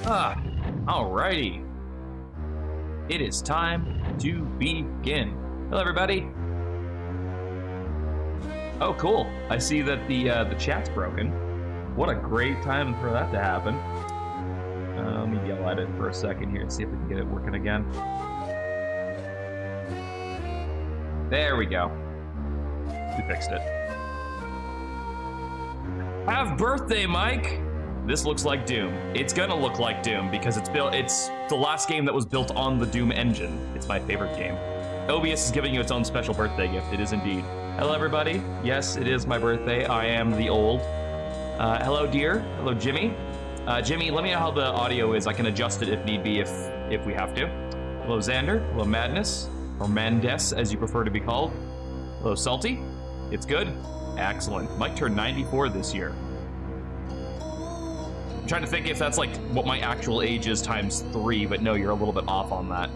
Alrighty. It is time to begin. Hello, everybody. Oh, cool. I see that the chat's broken. What a great time for that to happen. Let me yell at it for a second here and see if we can get it working again. There we go. We fixed it. Have birthday, Mike! This looks like Doom. It's gonna look like Doom because it's the last game that was built on the Doom engine. It's my favorite game. OBS is giving you its own special birthday gift. It is indeed. Hello, everybody. Yes, it is my birthday. I am the old. Hello, dear. Hello, Jimmy. Jimmy, let me know how the audio is. I can adjust it if need be if we have to. Hello, Xander. Hello, Madness. Or Mandes, as you prefer to be called. Hello, Salty. It's good. Excellent. Mike turned 94 this year. I'm trying to think if that's like what my actual age is times 3, but no, you're a little bit off on that.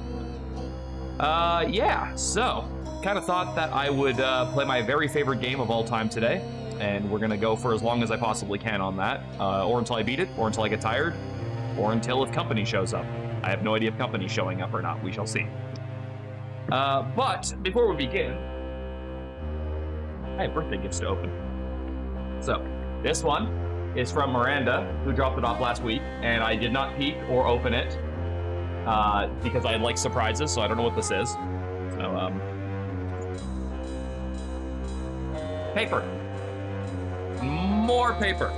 Yeah, so kind of thought that I would play my very favorite game of all time today, and we're gonna go for as long as I possibly can on that, or until I beat it, or until I get tired, or until if company shows up. I have no idea if company's showing up or not. We shall see. But before we begin, I have birthday gifts to open. So this one is from Miranda, who dropped it off last week, and I did not peek or open it because I like surprises, so I don't know what this is. So, paper. More paper.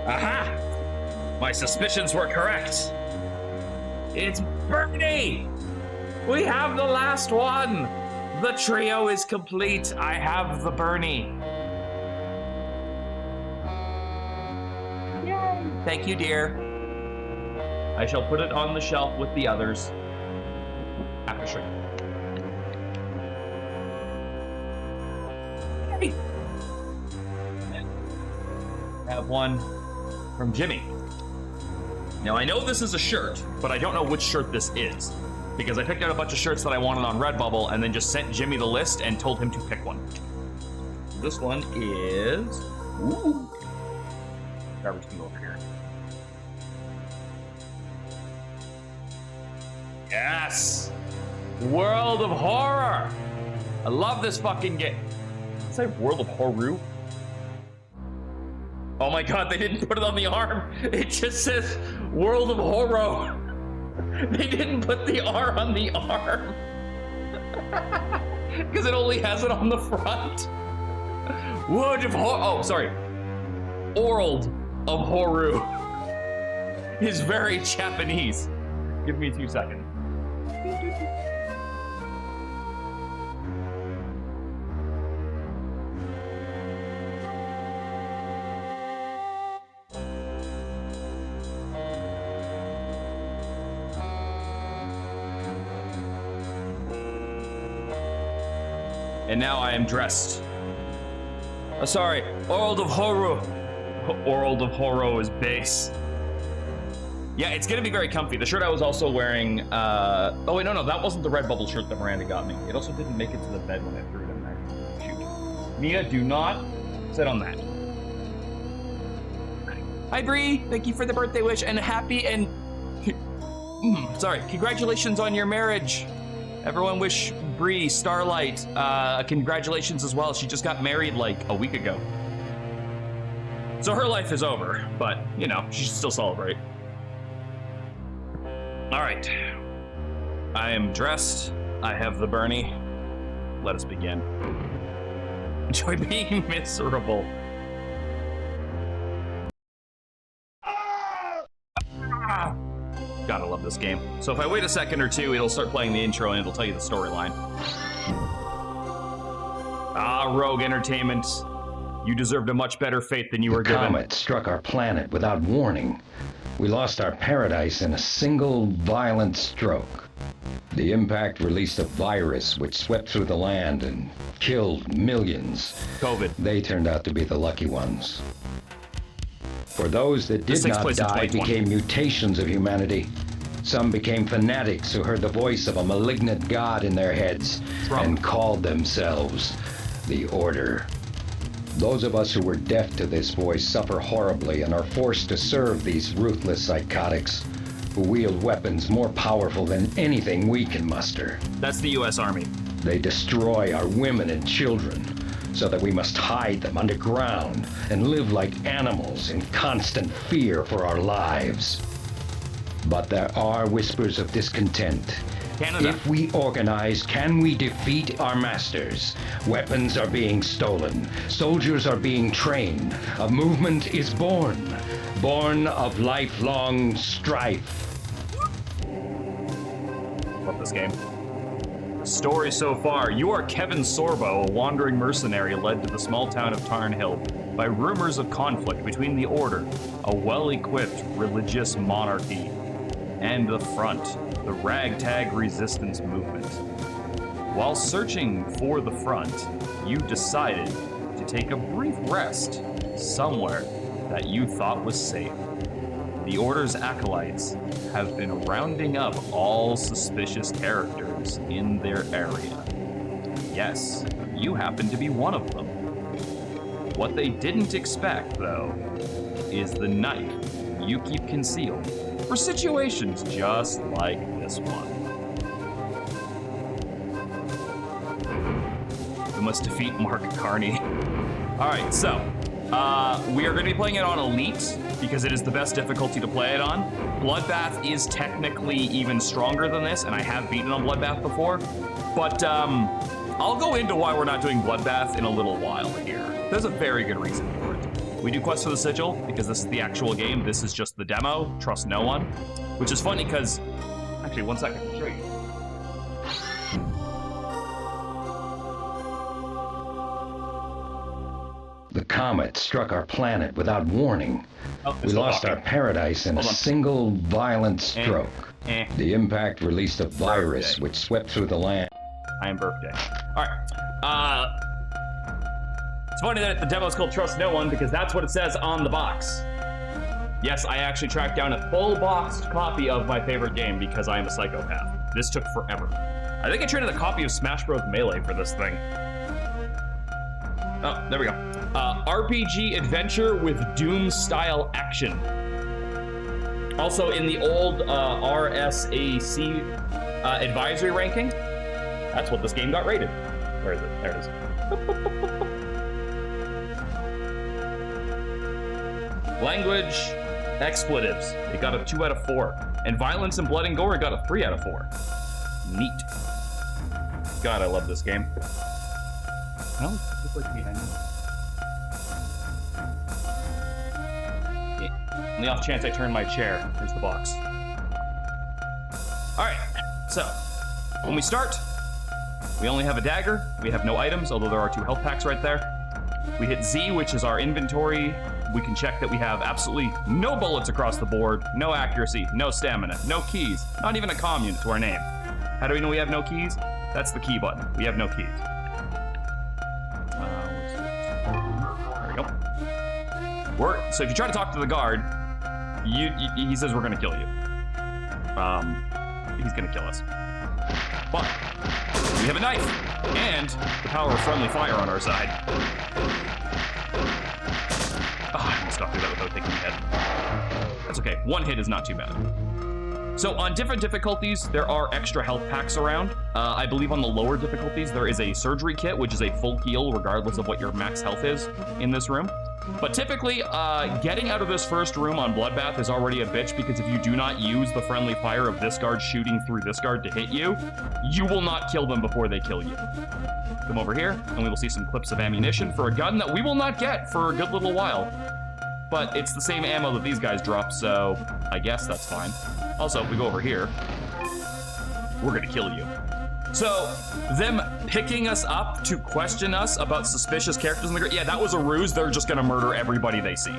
Aha! My suspicions were correct. It's Bernie! We have the last one! The trio is complete. I have the Bernie. Yay! Thank you, dear. I shall put it on the shelf with the others. After sure. Hey. I have one from Jimmy. Now I know this is a shirt, but I don't know which shirt this is, because I picked out a bunch of shirts that I wanted on Redbubble and then just sent Jimmy the list and told him to pick one. This one is... Ooh. Garbage can go over here. Yes! World of Horror! I love this fucking game. Did I say World of Horror? Oh my god, they didn't put it on the arm. It just says World of Horror. They didn't put the R on the arm. Because it only has it on the front. World of Horror. Oh, sorry. World of Horror is very Japanese. Give me 2 seconds. And now I am dressed. Sorry, World of Horror. World of Horror is base. Yeah, it's gonna be very comfy. The shirt I was also wearing, oh wait, no, that wasn't the Redbubble shirt that Miranda got me. It also didn't make it to the bed when I threw it in there. Shoot. Mia, do not sit on that. Hi, Bree. Thank you for the birthday wish and happy and... sorry, congratulations on your marriage. Everyone wish Bree Starlight congratulations as well. She just got married like a week ago. So her life is over, but, you know, she should still celebrate. All right. I am dressed. I have the Bernie. Let us begin. Enjoy being miserable. Gotta love this game. So if I wait a second or two, it'll start playing the intro and it'll tell you the storyline. Ah, Rogue Entertainment. You deserved a much better fate than you were given. The comet struck our planet without warning. We lost our paradise in a single violent stroke. The impact released a virus which swept through the land and killed millions. COVID. They turned out to be the lucky ones. For those that did not die became mutations of humanity. Some became fanatics who heard the voice of a malignant god in their heads and called themselves the Order. Those of us who were deaf to this voice suffer horribly and are forced to serve these ruthless psychotics who wield weapons more powerful than anything we can muster. That's the U.S. Army. They destroy our women and children so that we must hide them underground and live like animals in constant fear for our lives. But there are whispers of discontent. Canada. If we organize, can we defeat our masters? Weapons are being stolen. Soldiers are being trained. A movement is born. Born of lifelong strife. Love this game. Story so far. You are Kevin Sorbo, a wandering mercenary led to the small town of Tarn Hill by rumors of conflict between the Order, a well-equipped religious monarchy, and the Front, the ragtag resistance movement. While searching for the Front, you decided to take a brief rest somewhere that you thought was safe. The Order's acolytes have been rounding up all suspicious characters in their area. Yes, you happen to be one of them. What they didn't expect, though, is the knife you keep concealed for situations just like this one. We must defeat Mark Carney. All right, so we are going to be playing it on Elite because it is the best difficulty to play it on. Bloodbath is technically even stronger than this, and I have beaten on Bloodbath before. But I'll go into why we're not doing Bloodbath in a little while here. There's a very good reason for it. We do Quest for the Sigil because this is the actual game. This is just the demo. Trust no one. Which is funny because... Actually, one second. I'll show you. The comet struck our planet without warning. We lost our paradise in a single violent stroke. The impact released a virus which swept through the land. I am birthday. All right. It's funny that the demo is called Trust No One because that's what it says on the box. Yes, I actually tracked down a full boxed copy of my favorite game because I am a psychopath. This took forever. I think I traded a copy of Smash Bros. Melee for this thing. Oh, there we go. RPG adventure with Doom-style action. Also, in the old RSAC advisory ranking, that's what this game got rated. Where is it? There it is. Language, expletives. It got a 2 out of 4. And violence and blood and gore, it got a 3 out of 4. Neat. God, I love this game. I don't look like behind me. On the off chance I turn my chair, here's the box. All right, so when we start, we only have a dagger. We have no items, although there are 2 health packs right there. We hit Z, which is our inventory. We can check that we have absolutely no bullets across the board, no accuracy, no stamina, no keys, not even a comm unit to our name. How do we know we have no keys? That's the key button. We have no keys. There we go. So if you try to talk to the guard, he says we're gonna kill you. He's gonna kill us. But we have a knife and the power of friendly fire on our side. Oh, I almost got through that without taking a hit. That's okay. 1 hit is not too bad. So on different difficulties, there are extra health packs around. I believe on the lower difficulties, there is a surgery kit, which is a full heal regardless of what your max health is in this room. But typically, getting out of this first room on Bloodbath is already a bitch because if you do not use the friendly fire of this guard shooting through this guard to hit you, you will not kill them before they kill you. Come over here, and we will see some clips of ammunition for a gun that we will not get for a good little while. But it's the same ammo that these guys drop, so I guess that's fine. Also, if we go over here, we're gonna kill you. So, them picking us up to question us about suspicious characters in the group, yeah, that was a ruse. They're just gonna murder everybody they see.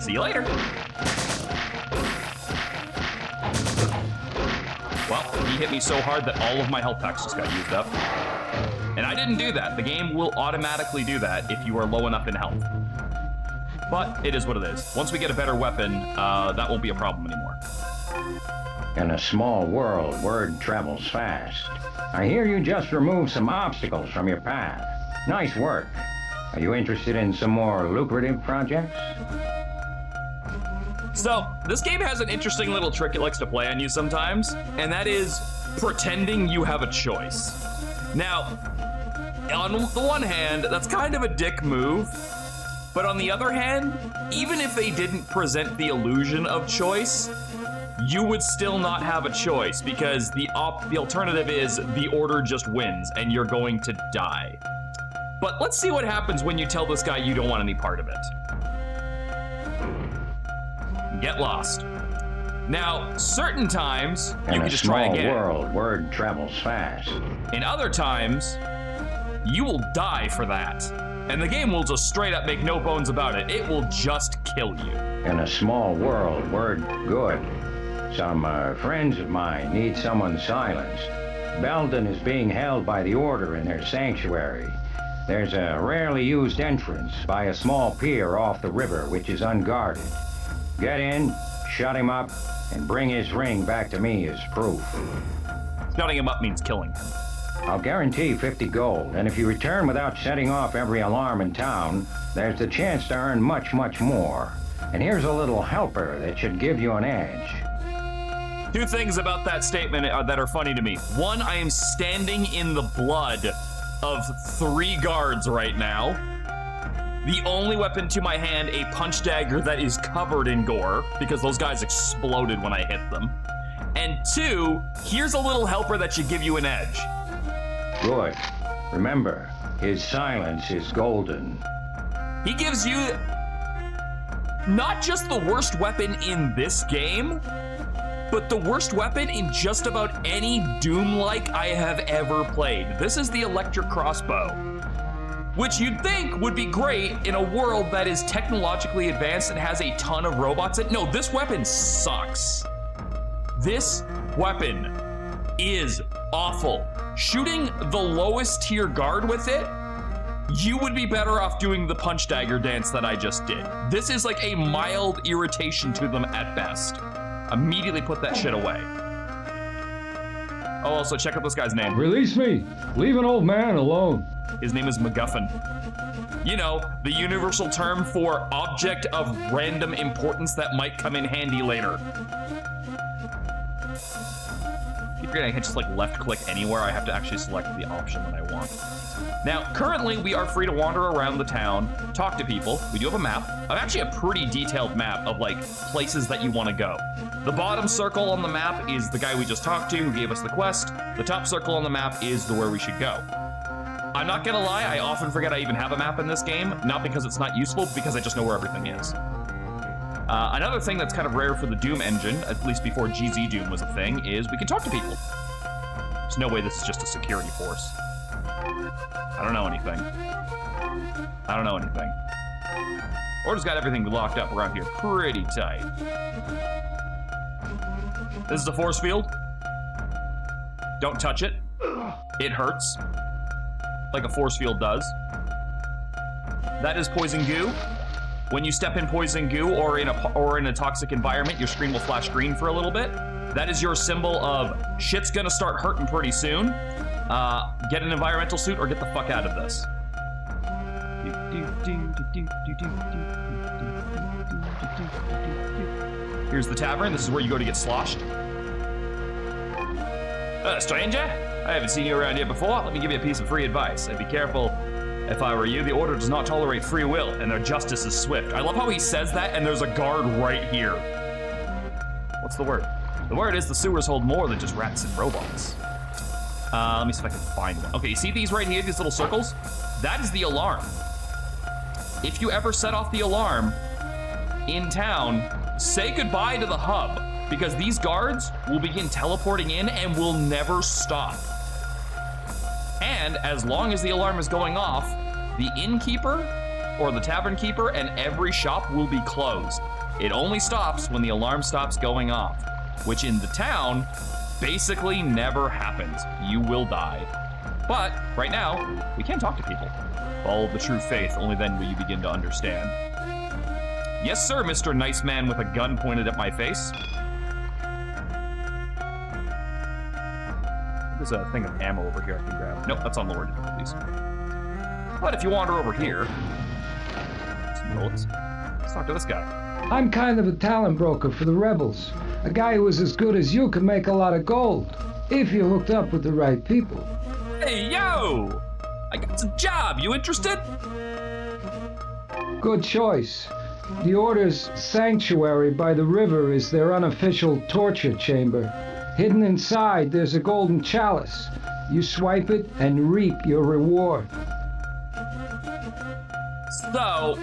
See you later. Well, he hit me so hard that all of my health packs just got used up. And I didn't do that. The game will automatically do that if you are low enough in health. But it is what it is. Once we get a better weapon, that won't be a problem anymore. In a small world, word travels fast. I hear you just removed some obstacles from your path. Nice work. Are you interested in some more lucrative projects? So, this game has an interesting little trick it likes to play on you sometimes, and that is pretending you have a choice. Now, on the one hand, that's kind of a dick move, but on the other hand, even if they didn't present the illusion of choice, you would still not have a choice because the alternative is the order just wins and you're going to die. But let's see what happens when you tell this guy you don't want any part of it. Get lost. Now, certain times, you can just try again. In a small world, word travels fast. In other times, you will die for that. And the game will just straight up make no bones about it. It will just kill you. In a small world, word good. Some friends of mine need someone silenced. Belden is being held by the Order in their sanctuary. There's a rarely used entrance by a small pier off the river which is unguarded. Get in, shut him up, and bring his ring back to me as proof. Shutting him up means killing him. I'll guarantee 50 gold, and if you return without setting off every alarm in town, there's the chance to earn much, much more. And here's a little helper that should give you an edge. Two things about that statement that are funny to me. One, I am standing in the blood of 3 guards right now. The only weapon to my hand, a punch dagger that is covered in gore, because those guys exploded when I hit them. And 2, here's a little helper that should give you an edge. Good. Remember, his silence is golden. He gives you not just the worst weapon in this game, but the worst weapon in just about any Doom-like I have ever played. This is the electric crossbow, which you'd think would be great in a world that is technologically advanced and has a ton of robots. No, this weapon sucks. This weapon is awful. Shooting the lowest tier guard with it, you would be better off doing the punch dagger dance that I just did. This is like a mild irritation to them at best. Immediately put that shit away. Oh, also check out this guy's name. Release me! Leave an old man alone. His name is MacGuffin. You know, the universal term for object of random importance that might come in handy later. Keep forgetting I can just like left click anywhere. I have to actually select the option that I want. Now, currently we are free to wander around the town, talk to people. We do have a map. Actually a pretty detailed map of like places that you want to go. The bottom circle on the map is the guy we just talked to who gave us the quest. The top circle on the map is the where we should go. I'm not gonna lie, I often forget I even have a map in this game, not because it's not useful, but because I just know where everything is. Another thing that's kind of rare for the Doom engine, at least before GZ Doom was a thing, is we can talk to people. There's no way this is just a security force. I don't know anything. I don't know anything. Order's got everything locked up around here pretty tight. This is a force field. Don't touch it. It hurts. Like a force field does. That is poison goo. When you step in poison goo or in a toxic environment, your screen will flash green for a little bit. That is your symbol of shit's gonna start hurting pretty soon. Get an environmental suit or get the fuck out of this. Here's the tavern. This is where you go to get sloshed. Stranger, I haven't seen you around here before. Let me give you a piece of free advice. Be careful. If I were you, the Order does not tolerate free will, and their justice is swift. I love how he says that, and there's a guard right here. What's the word? The word is the sewers hold more than just rats and robots. Let me see if I can find one. Okay, you see these right here, these little circles? That is the alarm. If you ever set off the alarm in town, say goodbye to the hub, because these guards will begin teleporting in and will never stop. And as long as the alarm is going off, the innkeeper or the tavern keeper and every shop will be closed. It only stops when the alarm stops going off, which in the town basically never happens. You will die. But right now, we can talk to people. Follow the true faith, only then will you begin to understand. Yes, sir, Mr. Nice Man with a gun pointed at my face. There's a thing of ammo over here I can grab. Nope, that's on lower difficulties. But if you wander over here, let's talk to this guy. I'm kind of a talent broker for the rebels. A guy who is as good as you can make a lot of gold, if you're hooked up with the right people. Hey, yo! I got a job. You interested? Good choice. The Order's sanctuary by the river is their unofficial torture chamber. Hidden inside, there's a golden chalice. You swipe it and reap your reward. So,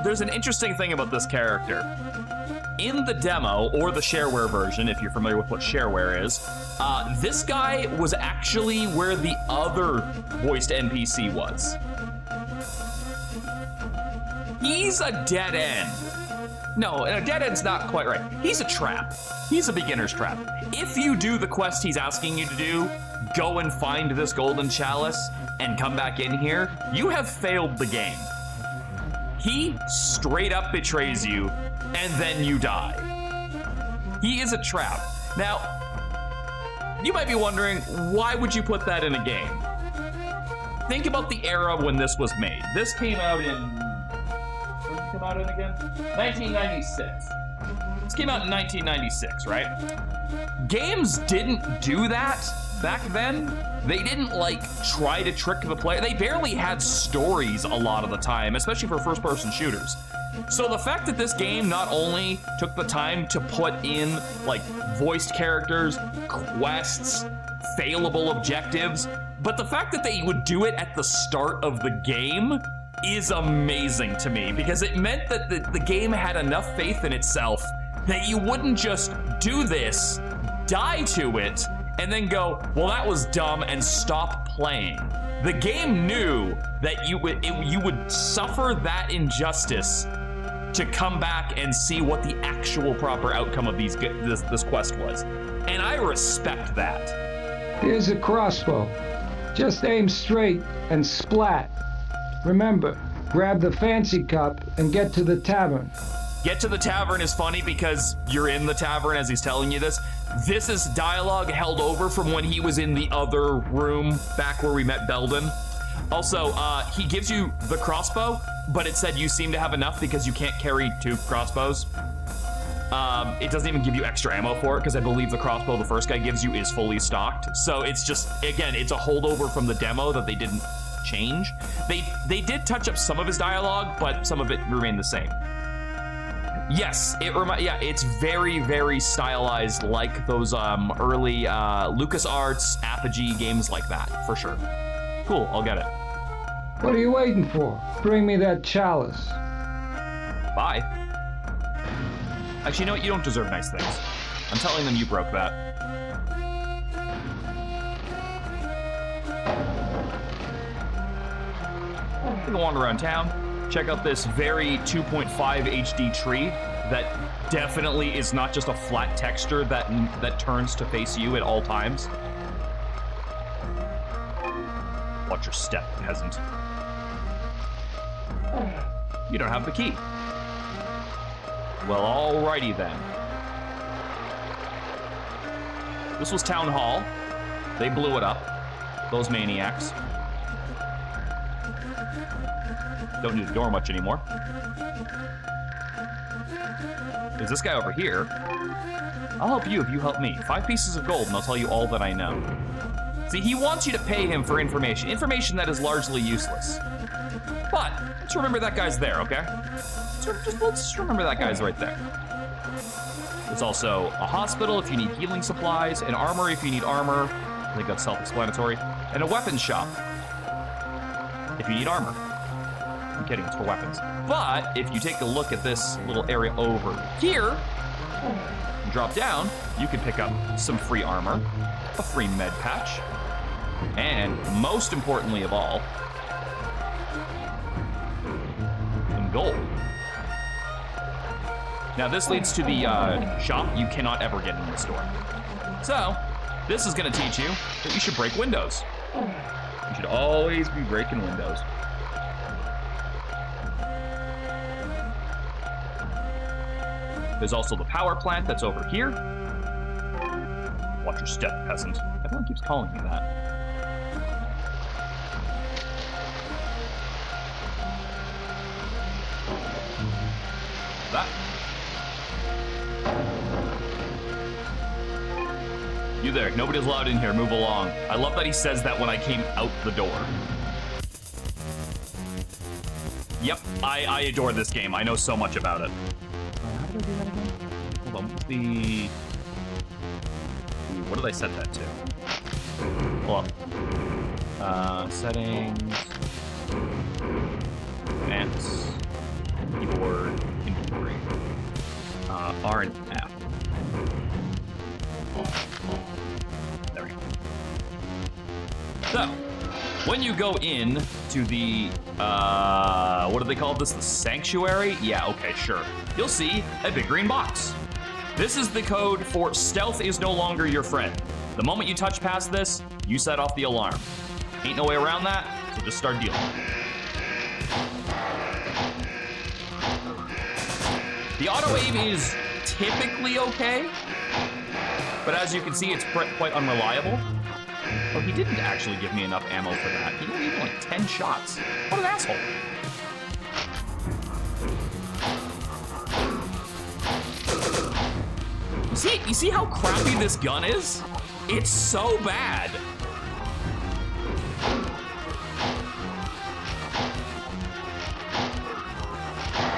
there's an interesting thing about this character. In the demo, or the shareware version, if you're familiar with what shareware is, this guy was actually where the other voiced NPC was. He's a dead end. No, a dead end's not quite right. He's a trap. He's a beginner's trap. If you do the quest he's asking you to do, go and find this golden chalice and come back in here, you have failed the game. He straight up betrays you, and then you die. He is a trap. Now, you might be wondering, why would you put that in a game? Think about the era when this was made. This came out in... When did it come out in again? 1996. This came out in 1996, right? Games didn't do that back then. They didn't, try to trick the player. They barely had stories a lot of the time, especially for first-person shooters. So the fact that this game not only took the time to put in, voiced characters, quests, failable objectives, but the fact that they would do it at the start of the game is amazing to me, because it meant that the game had enough faith in itself that you wouldn't just do this, die to it, and then go, well, that was dumb, and stop playing. The game knew that you would suffer that injustice to come back and see what the actual proper outcome of this quest was. And I respect that. Here's a crossbow. Just aim straight and splat. Remember, grab the fancy cup and get to the tavern. Get to the tavern is funny because you're in the tavern as he's telling you this. This is dialogue held over from when he was in the other room back where we met Belden. Also, he gives you the crossbow, but it said you seem to have enough because you can't carry 2 crossbows. It doesn't even give you extra ammo for it because I believe the crossbow the first guy gives you is fully stocked. So it's just, again, it's a holdover from the demo that they didn't change. They did touch up some of his dialogue, but some of it remained the same. Yes, it's very, very stylized, like those early LucasArts, Apogee games like that, for sure. Cool, I'll get it. What are you waiting for? Bring me that chalice. Bye. Actually, you know what? You don't deserve nice things. I'm telling them you broke that. We can wander around town. Check out this very 2.5 HD tree that definitely is not just a flat texture that turns to face you at all times. Watch your step, peasant. You don't have the key. Well, alrighty then. This was Town Hall. They blew it up. Those maniacs. Don't need the door much anymore. There's this guy over here. I'll help you if you help me. 5 pieces of gold and I'll tell you all that I know. See, he wants you to pay him for information. Information that is largely useless. But, let's remember that guy's there, okay? Let's remember that guy's right there. There's also a hospital if you need healing supplies, an armory if you need armor. I think that's self-explanatory. And a weapons shop if you need armor. I'm kidding, it's for weapons. But if you take a look at this little area over here, and drop down, you can pick up some free armor, a free med patch, and most importantly of all, some gold. Now this leads to the shop you cannot ever get in the store. So, this is gonna teach you that you should break windows. You should always be breaking windows. There's also the power plant that's over here. Watch your step, peasant. Everyone keeps calling me that. that. You there. Nobody's allowed in here. Move along. I love that he says that when I came out the door. Yep, I adore this game. I know so much about it. How did I do that again? Hold on. What's the... Ooh, what did I set that to? Hold up. Settings. Advanced. Keyboard. Inventory. R and F. There we go. So, when you go in to the, what do they call this? The sanctuary? Yeah, okay, sure. You'll see a big green box. This is the code for stealth is no longer your friend. The moment you touch past this, you set off the alarm. Ain't no way around that, so just start dealing. The auto aim is typically okay, but as you can see, it's quite unreliable. Oh, he didn't actually give me enough ammo for that. He only gave me like 10 shots. What an asshole. You see how crappy this gun is? It's so bad.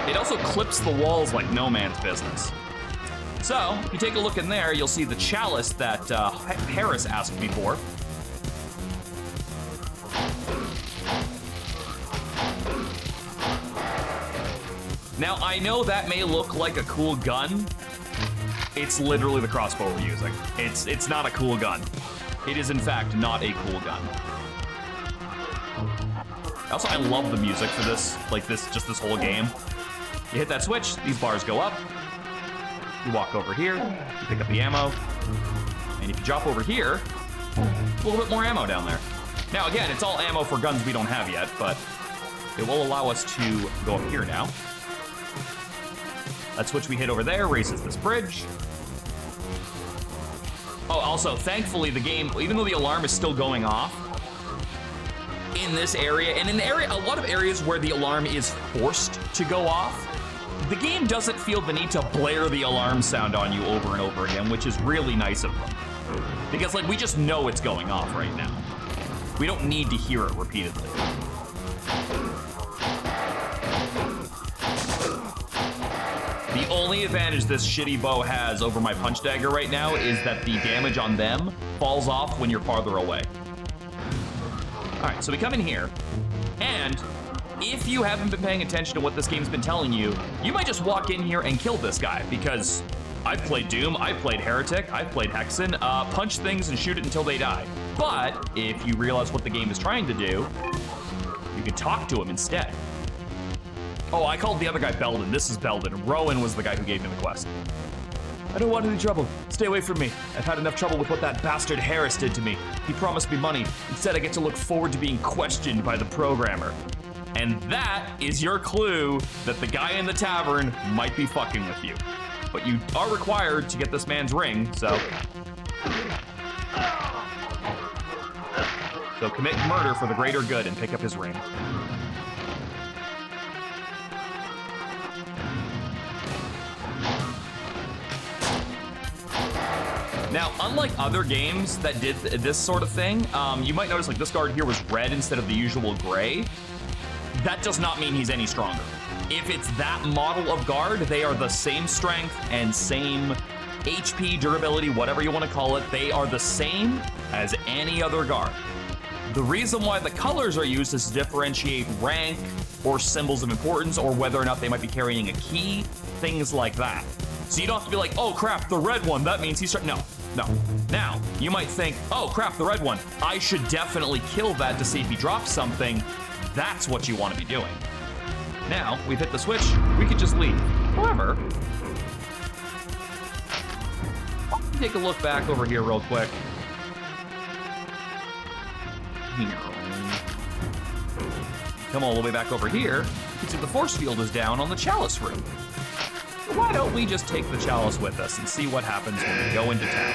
It also clips the walls like no man's business. So, if you take a look in there, you'll see the chalice that Harris asked me for. Now, I know that may look like a cool gun. It's literally the crossbow we're using. It's not a cool gun. It is, in fact, not a cool gun. Also, I love the music for this, just this whole game. You hit that switch, these bars go up. You walk over here, you pick up the ammo, and if you drop over here, a little bit more ammo down there. Now again, it's all ammo for guns we don't have yet, but it will allow us to go up here now. That switch we hit over there raises this bridge. Oh, also, thankfully the game, even though the alarm is still going off, in this area, and in the area, a lot of areas where the alarm is forced to go off, the game doesn't feel the need to blare the alarm sound on you over and over again, which is really nice of them. Because, like, we just know it's going off right now. We don't need to hear it repeatedly. The only advantage this shitty bow has over my punch dagger right now is that the damage on them falls off when you're farther away. Alright, so we come in here, and if you haven't been paying attention to what this game's been telling you, you might just walk in here and kill this guy, because I've played Doom, I've played Heretic, I've played Hexen, punch things and shoot it until they die. But if you realize what the game is trying to do, you can talk to him instead. Oh, I called the other guy Belden. This is Belden. Rowan was the guy who gave me the quest. I don't want any trouble. Stay away from me. I've had enough trouble with what that bastard Harris did to me. He promised me money. Instead, I get to look forward to being questioned by the programmer. And that is your clue that the guy in the tavern might be fucking with you. But you are required to get this man's ring, so... So commit murder for the greater good and pick up his ring. Now, unlike other games that did this sort of thing, you might notice like this guard here was red instead of the usual gray. That does not mean he's any stronger. If it's that model of guard, they are the same strength and same HP, durability, whatever you want to call it. They are the same as any other guard. The reason why the colors are used is to differentiate rank or symbols of importance or whether or not they might be carrying a key, things like that. So you don't have to be like, oh crap, the red one, that means he's no. Now, you might think, oh crap, the red one, I should definitely kill that to see if he drops something. That's what you want to be doing. Now, we've hit the switch, we could just leave. However, take a look back over here real quick. Come all the way back over here. You can see the force field is down on the chalice room. Why don't we just take the chalice with us and see what happens when we go into town?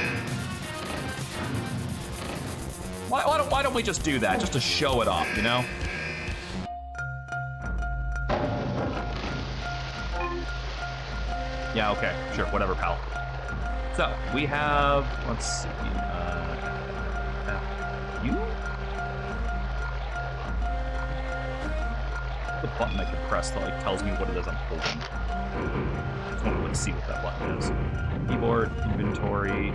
Why don't we just do that, just to show it off, you know? Yeah, okay, sure, whatever, pal. So, we have, let's see, you? The button I can press that like tells me what it is I'm holding. I just want to like see what that button is. Keyboard, inventory,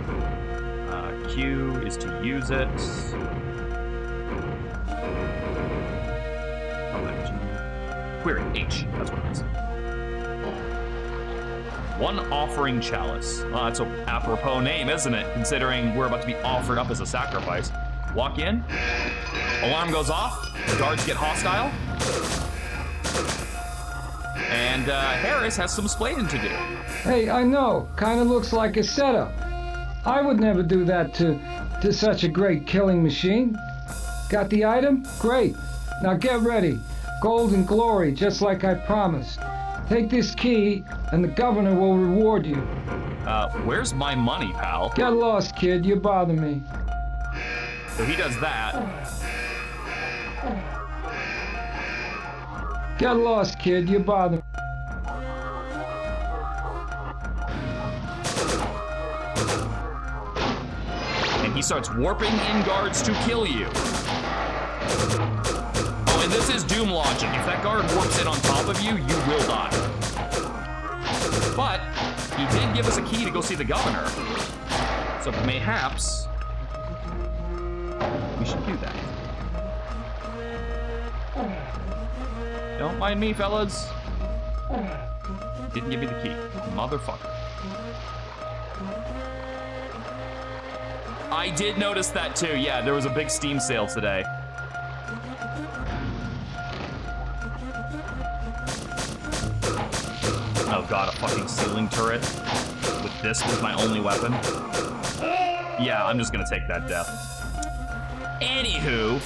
Q is to use it. Query, H, that's what it is. One offering chalice. Well, that's an apropos name, isn't it? Considering we're about to be offered up as a sacrifice. Walk in, alarm goes off, the guards get hostile, and Harris has some splaining to do. Hey, I know. Kinda looks like a setup. I would never do that to such a great killing machine. Got the item? Great. Now get ready. Gold and glory, just like I promised. Take this key, and the governor will reward you. Where's my money, pal? Get lost, kid. You bother me. So he does that. Get lost, kid. You bother me. And he starts warping in guards to kill you. Oh, and this is Doom logic. If that guard warps in on top of you, you will die. But he did give us a key to go see the governor. So mayhaps we should do that. Don't mind me, fellas. Didn't give me the key. Motherfucker. I did notice that too. Yeah, there was a big Steam sale today. Oh god, a fucking ceiling turret with this was my only weapon. Yeah, I'm just gonna take that death. Anywho,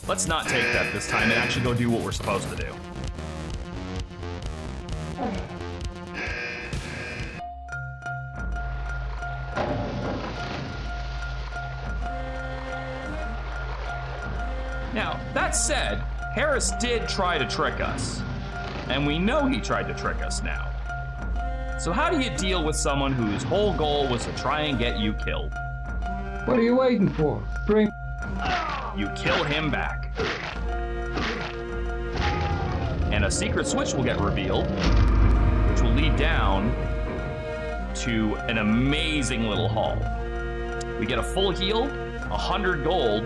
let's not take that this time and actually go do what we're supposed to do. Now, that said, Harris did try to trick us, and we know he tried to trick us now. So how do you deal with someone whose whole goal was to try and get you killed? What are you waiting for? Bring... You kill him back. And a secret switch will get revealed, which will lead down to an amazing little hall. We get a full heal, 100 gold,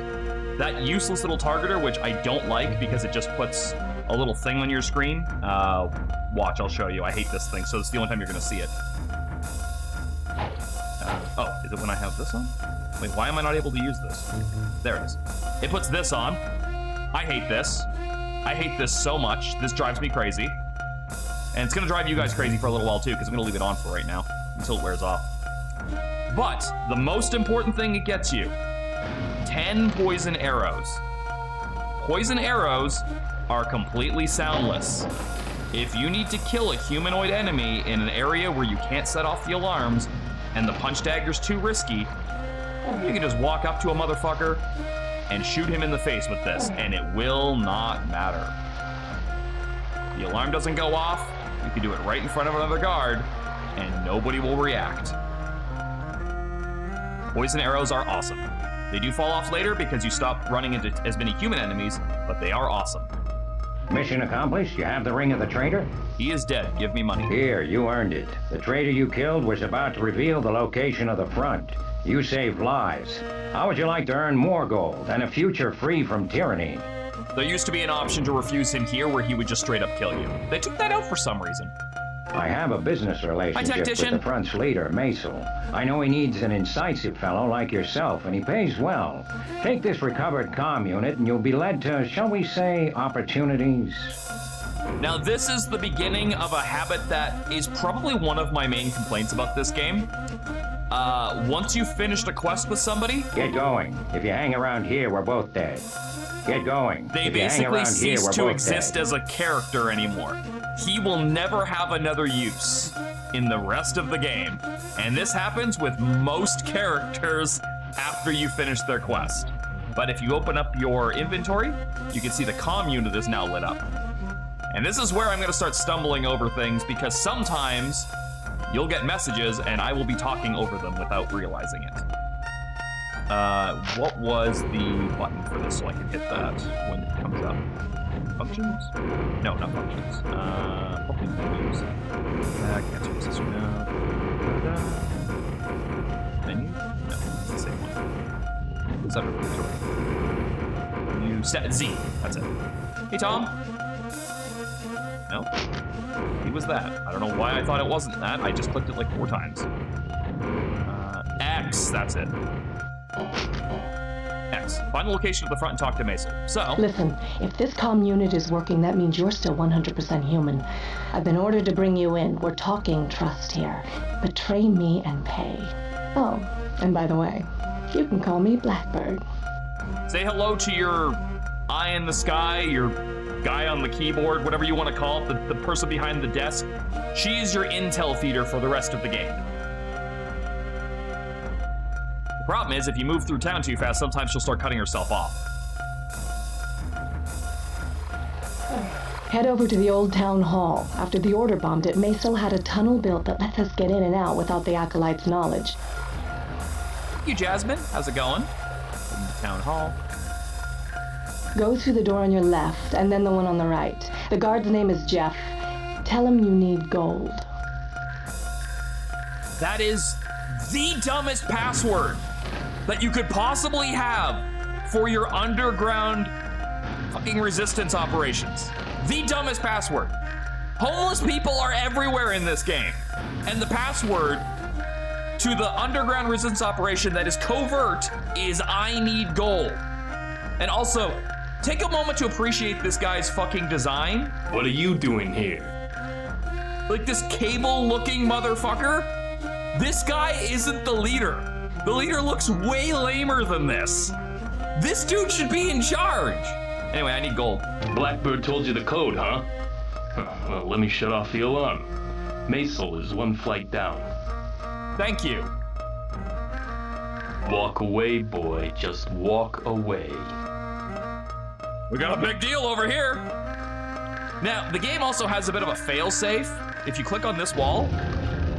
that useless little targeter, which I don't like because it just puts a little thing on your screen. Watch, I'll show you. I hate this thing, so it's the only time you're gonna see it. Oh, is it when I have this on? Wait, why am I not able to use this? There it is. It puts this on. I hate this. I hate this so much. This drives me crazy. And it's gonna drive you guys crazy for a little while too, because I'm gonna leave it on for right now, until it wears off. But, the most important thing it gets you, 10 poison arrows. Poison arrows are completely soundless. If you need to kill a humanoid enemy in an area where you can't set off the alarms and the punch dagger's too risky, you can just walk up to a motherfucker and shoot him in the face with this, and it will not matter. The alarm doesn't go off, you can do it right in front of another guard, and nobody will react. Poison arrows are awesome. They do fall off later because you stop running into as many human enemies, but they are awesome. Mission accomplished? You have the ring of the traitor? He is dead. Give me money. Here, you earned it. The traitor you killed was about to reveal the location of the front. You saved lives. How would you like to earn more gold and a future free from tyranny? There used to be an option to refuse him here where he would just straight up kill you. They took that out for some reason. I have a business relationship with the front's leader, Maisel. I know he needs an incisive fellow like yourself, and he pays well. Take this recovered comm unit, and you'll be led to, shall we say, opportunities. Now, this is the beginning of a habit that is probably one of my main complaints about this game. Once you've finished a quest with somebody... Get going. If you hang around here, we're both dead. Get going. They basically cease to exist as a character anymore. He will never have another use in the rest of the game. And this happens with most characters after you finish their quest. But if you open up your inventory, you can see the comm unit is now lit up. And this is where I'm gonna start stumbling over things because sometimes you'll get messages and I will be talking over them without realizing it. What was the button for this so I can hit that when it comes up? Functions? No, not functions. Hopefully menus. Can't use this one now. Menu? No, it's the same one. What's that? You set Z. That's it. Hey, Tom. No? He was that. I don't know why I thought it wasn't that. I just clicked it like 4 times. X. That's it. X. Find the location of the front and talk to Mason. So. Listen, if this comm unit is working, that means you're still 100% human. I've been ordered to bring you in. We're talking trust here. Betray me and pay. Oh, and by the way, you can call me Blackbird. Say hello to your eye in the sky, your guy on the keyboard, whatever you want to call it, the person behind the desk. She's your intel feeder for the rest of the game. The problem is, if you move through town too fast, sometimes she'll start cutting herself off. Head over to the old town hall. After the Order bombed it, Maisel had a tunnel built that lets us get in and out without the Acolyte's knowledge. Thank you, Jasmine. How's it going? In the town hall. Go through the door on your left, and then the one on the right. The guard's name is Jeff. Tell him you need gold. That is the dumbest password that you could possibly have for your underground fucking resistance operations. The dumbest password. Homeless people are everywhere in this game. And the password to the underground resistance operation that is covert is I need gold. And also, take a moment to appreciate this guy's fucking design. What are you doing here? Like this cable-looking motherfucker. This guy isn't the leader. The leader looks way lamer than this. This dude should be in charge. Anyway, I need gold. Blackbird told you the code, huh? Well, let me shut off the alarm. Maisel is 1 flight down. Thank you. Walk away, boy. Just walk away. We got a big deal over here. Now, the game also has a bit of a fail-safe. If you click on this wall,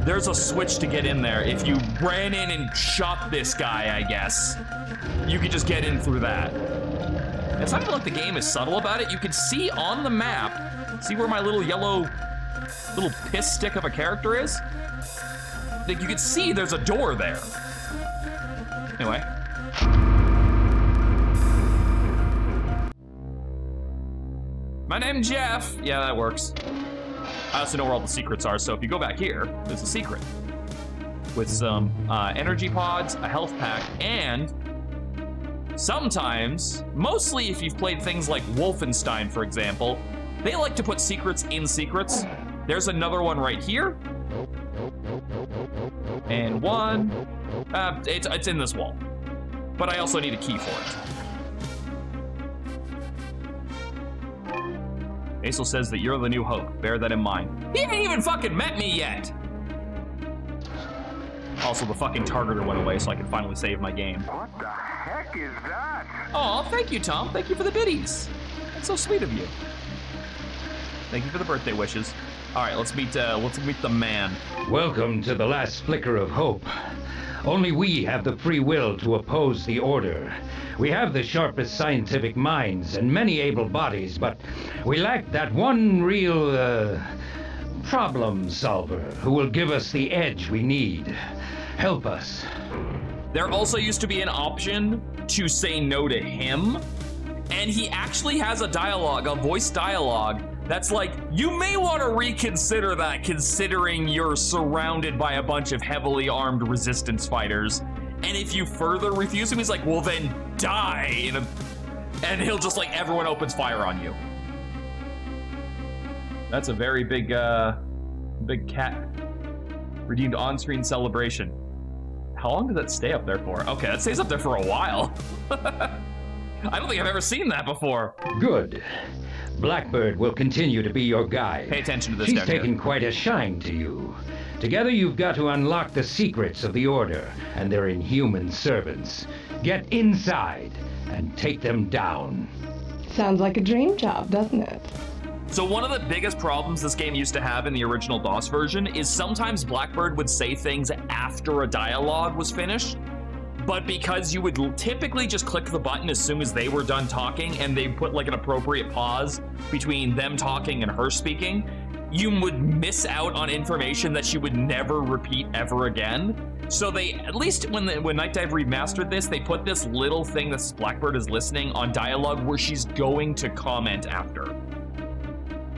there's a switch to get in there. If you ran in and shot this guy, I guess, you could just get in through that. It's not even like the game is subtle about it. You can see on the map, see where my little yellow, little piss stick of a character is? Like you can see there's a door there. Anyway. My name's Jeff. Yeah, that works. I also know where all the secrets are, so if you go back here, there's a secret. With some energy pods, a health pack, and sometimes, mostly if you've played things like Wolfenstein, for example, they like to put secrets in secrets. There's another one right here. And one, it's in this wall. But I also need a key for it. Maisel says that you're the new hope. Bear that in mind. He ain't even fucking met me yet! Also, the fucking targeter went away, so I can finally save my game. What the heck is that? Oh, thank you, Tom. Thank you for the biddies. That's so sweet of you. Thank you for the birthday wishes. All right, let's meet the man. Welcome to the last flicker of hope. Only we have the free will to oppose the Order. We have the sharpest scientific minds and many able bodies, but we lack that one real, problem solver who will give us the edge we need. Help us. There also used to be an option to say no to him, and he actually has a dialogue, a voice dialogue, that's like, you may want to reconsider that considering you're surrounded by a bunch of heavily armed resistance fighters. And if you further refuse him, he's like, well then die. And he'll just like, everyone opens fire on you. That's a very big cat. Redeemed on-screen celebration. How long did that stay up there for? Okay, that stays up there for a while. I don't think I've ever seen that before. Good. Blackbird will continue to be your guide. Pay attention to this She's down here. taken quite a shine to you. Together you've got to unlock the secrets of the Order and their inhuman servants. Get inside and take them down. Sounds like a dream job, doesn't it? So one of the biggest problems this game used to have in the original DOS version is sometimes Blackbird would say things after a dialogue was finished, but because you would typically just click the button as soon as they were done talking and they put like an appropriate pause between them talking and her speaking, you would miss out on information that she would never repeat ever again. So they, at least when Night Dive remastered this, they put this little thing that Blackbird is listening on dialogue where she's going to comment after.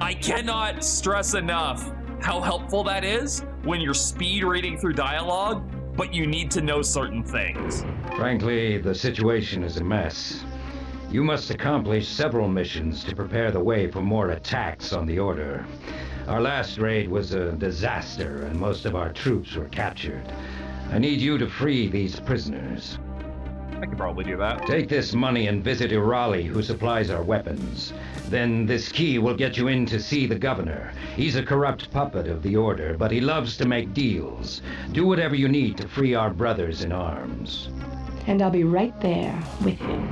I cannot stress enough how helpful that is when you're speed reading through dialogue, but you need to know certain things. Frankly, the situation is a mess. You must accomplish several missions to prepare the way for more attacks on the Order. Our last raid was a disaster, and most of our troops were captured. I need you to free these prisoners. I could probably do that. Take this money and visit Irali, who supplies our weapons. Then this key will get you in to see the governor. He's a corrupt puppet of the Order, but he loves to make deals. Do whatever you need to free our brothers in arms. And I'll be right there with you.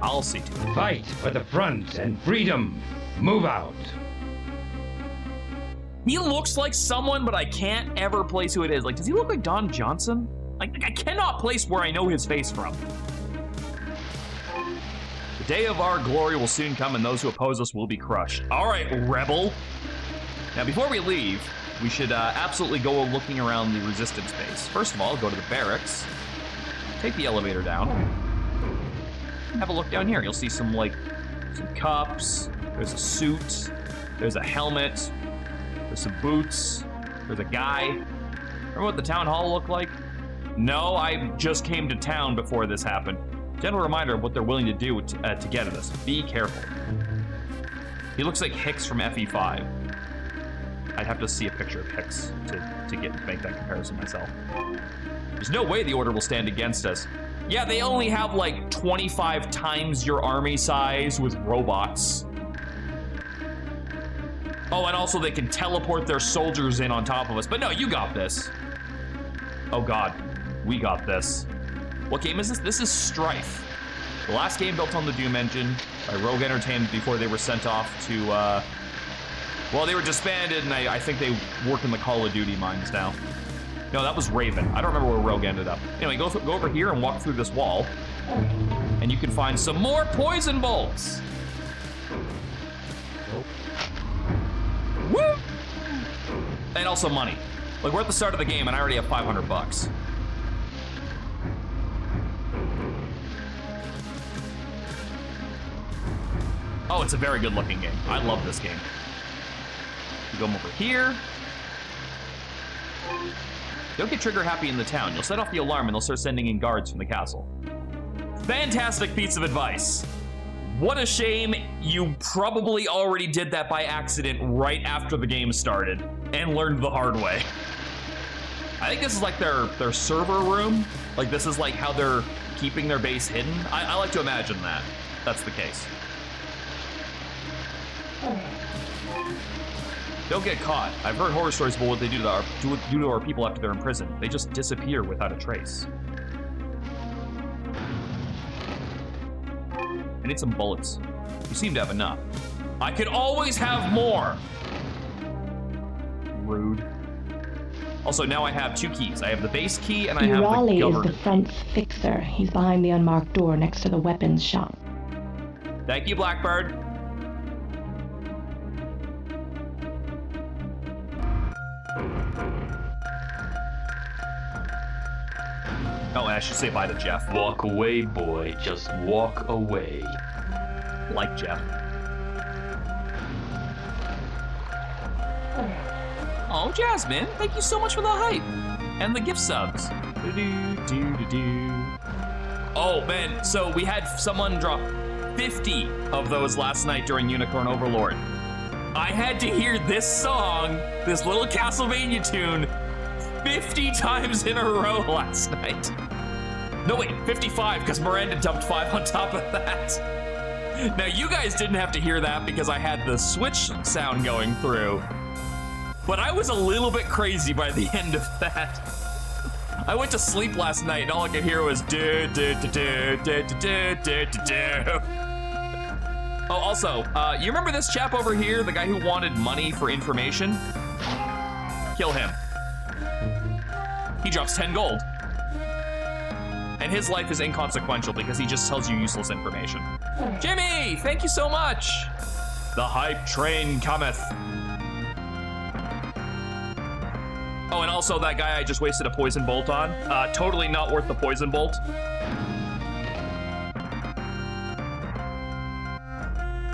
I'll see to it. Fight for the front and freedom. Move out. He looks like someone, but I can't ever place who it is. Like, does he look like Don Johnson? Like, I cannot place where I know his face from. The day of our glory will soon come, and those who oppose us will be crushed. All right, rebel. Now, before we leave, we should absolutely go looking around the resistance base. First of all, go to the barracks. Take the elevator down. Have a look down here. You'll see some cups. There's a suit. There's a helmet. There's some boots. There's a guy. Remember what the town hall looked like? No, I just came to town before this happened. Gentle reminder of what they're willing to do to get at us. Be careful. He looks like Hicks from FE5. I'd have to see a picture of Hicks to make that comparison myself. There's no way the Order will stand against us. Yeah, they only have like 25 times your army size with robots. Oh, and also they can teleport their soldiers in on top of us. But no, you got this. Oh God, we got this. What game is this? This is Strife. The last game built on the Doom engine by Rogue Entertainment before they were sent off to, well, they were disbanded, and I think they work in the Call of Duty mines now. No, that was Raven. I don't remember where Rogue ended up. Anyway, go over here and walk through this wall, and you can find some more poison bolts. Woo! And also money. Like, we're at the start of the game, and I already have 500 bucks. Oh, it's a very good-looking game. I love this game. You go over here. Don't get trigger happy in the town. You'll set off the alarm, and they'll start sending in guards from the castle. Fantastic piece of advice. What a shame you probably already did that by accident right after the game started and learned the hard way. I think this is like their server room. Like, this is like how they're keeping their base hidden. I like to imagine that. That's the case. Don't get caught. I've heard horror stories about what they do to our people after they're in prison. They just disappear without a trace. I need some bullets. You seem to have enough. I could always have more. Rude. Also, now I have 2 keys. I have the base key and I have the Raleigh government. is the front fixer. He's behind the unmarked door next to the weapons shop. Thank you, Blackbird. Oh, and I should say bye to Jeff. Walk away, boy. Just walk away. Like Jeff. Oh, Jasmine, thank you so much for the hype. And the gift subs. Oh, man, so we had someone drop 50 of those last night during Unicorn Overlord. I had to hear this song, this little Castlevania tune, 50 times in a row last night. No, wait, 55, because Miranda dumped 5 on top of that. Now, you guys didn't have to hear that because I had the Switch sound going through. But I was a little bit crazy by the end of that. I went to sleep last night and all I could hear was do do do do do do do do do. Oh, also, you remember this chap over here, the guy who wanted money for information? Kill him. He drops 10 gold. And his life is inconsequential because he just tells you useless information. Jimmy, thank you so much. The hype train cometh. Oh, and also that guy I just wasted a poison bolt on. Totally not worth the poison bolt.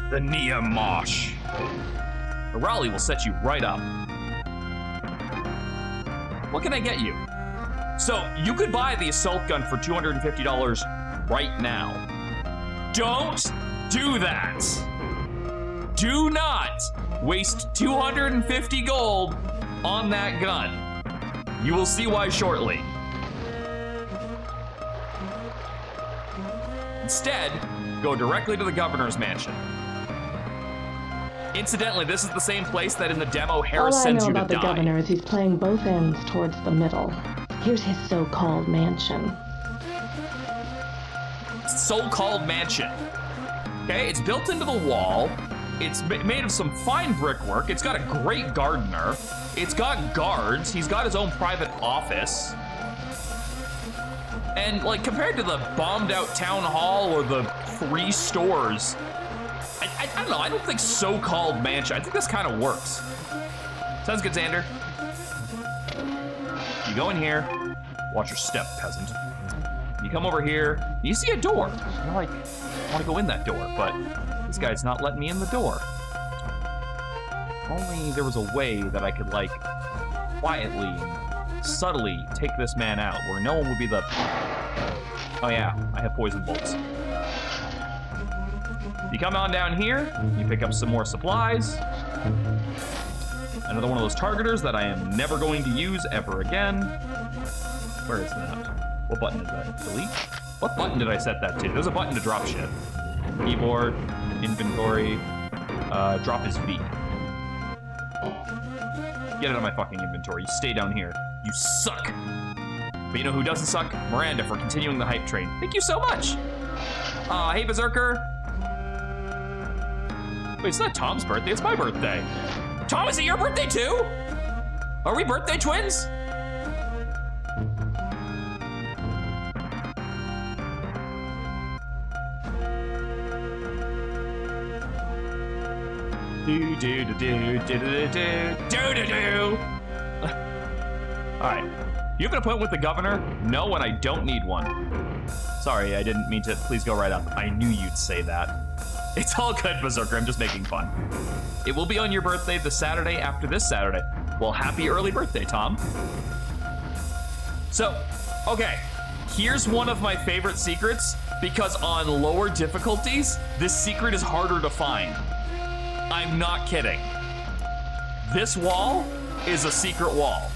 The Nia Mosh. The rally will set you right up. What can I get you? So, you could buy the assault gun for $250 right now. Don't do that. Do not waste 250 gold on that gun. You will see why shortly. Instead, go directly to the governor's mansion. Incidentally, this is the same place that in the demo Harris sends you to die. All I know about the governor is he's playing both ends towards the middle. Here's his so-called mansion. So-called mansion. Okay, it's built into the wall. It's made of some fine brickwork. It's got a great gardener. It's got guards. He's got his own private office. And, like, compared to the bombed-out town hall or the 3 stores, I don't know, I don't think so-called mansion. I think this kind of works. Sounds good, Xander. You go in here, watch your step, peasant. You come over here, you see a door. You're like, I want to go in that door, but this guy's not letting me in the door. If only there was a way that I could, like, quietly and subtly take this man out, where no one would be the... Oh yeah, I have poison bolts. You come on down here, you pick up some more supplies. Another one of those targeters that I am never going to use ever again. Where is that? What button is that? Delete? What button did I set that to? There's a button to drop shit. Keyboard, inventory, drop his feet. Get it out of my fucking inventory. You stay down here. You suck. But you know who doesn't suck? Miranda for continuing the hype train. Thank you so much. Hey, Berserker. Wait, it's not Tom's birthday, it's my birthday. Tom, is it your birthday too? Are we birthday twins? Do do do do do do do do do. All right, you have an appointment with the governor? No, and I don't need one. Sorry, I didn't mean to. Please go right up. I knew you'd say that. It's all good, Berserker. I'm just making fun. It will be on your birthday the Saturday after this Saturday. Well, happy early birthday, Tom. So, okay, here's one of my favorite secrets, because on lower difficulties, this secret is harder to find. I'm not kidding. This wall is a secret wall.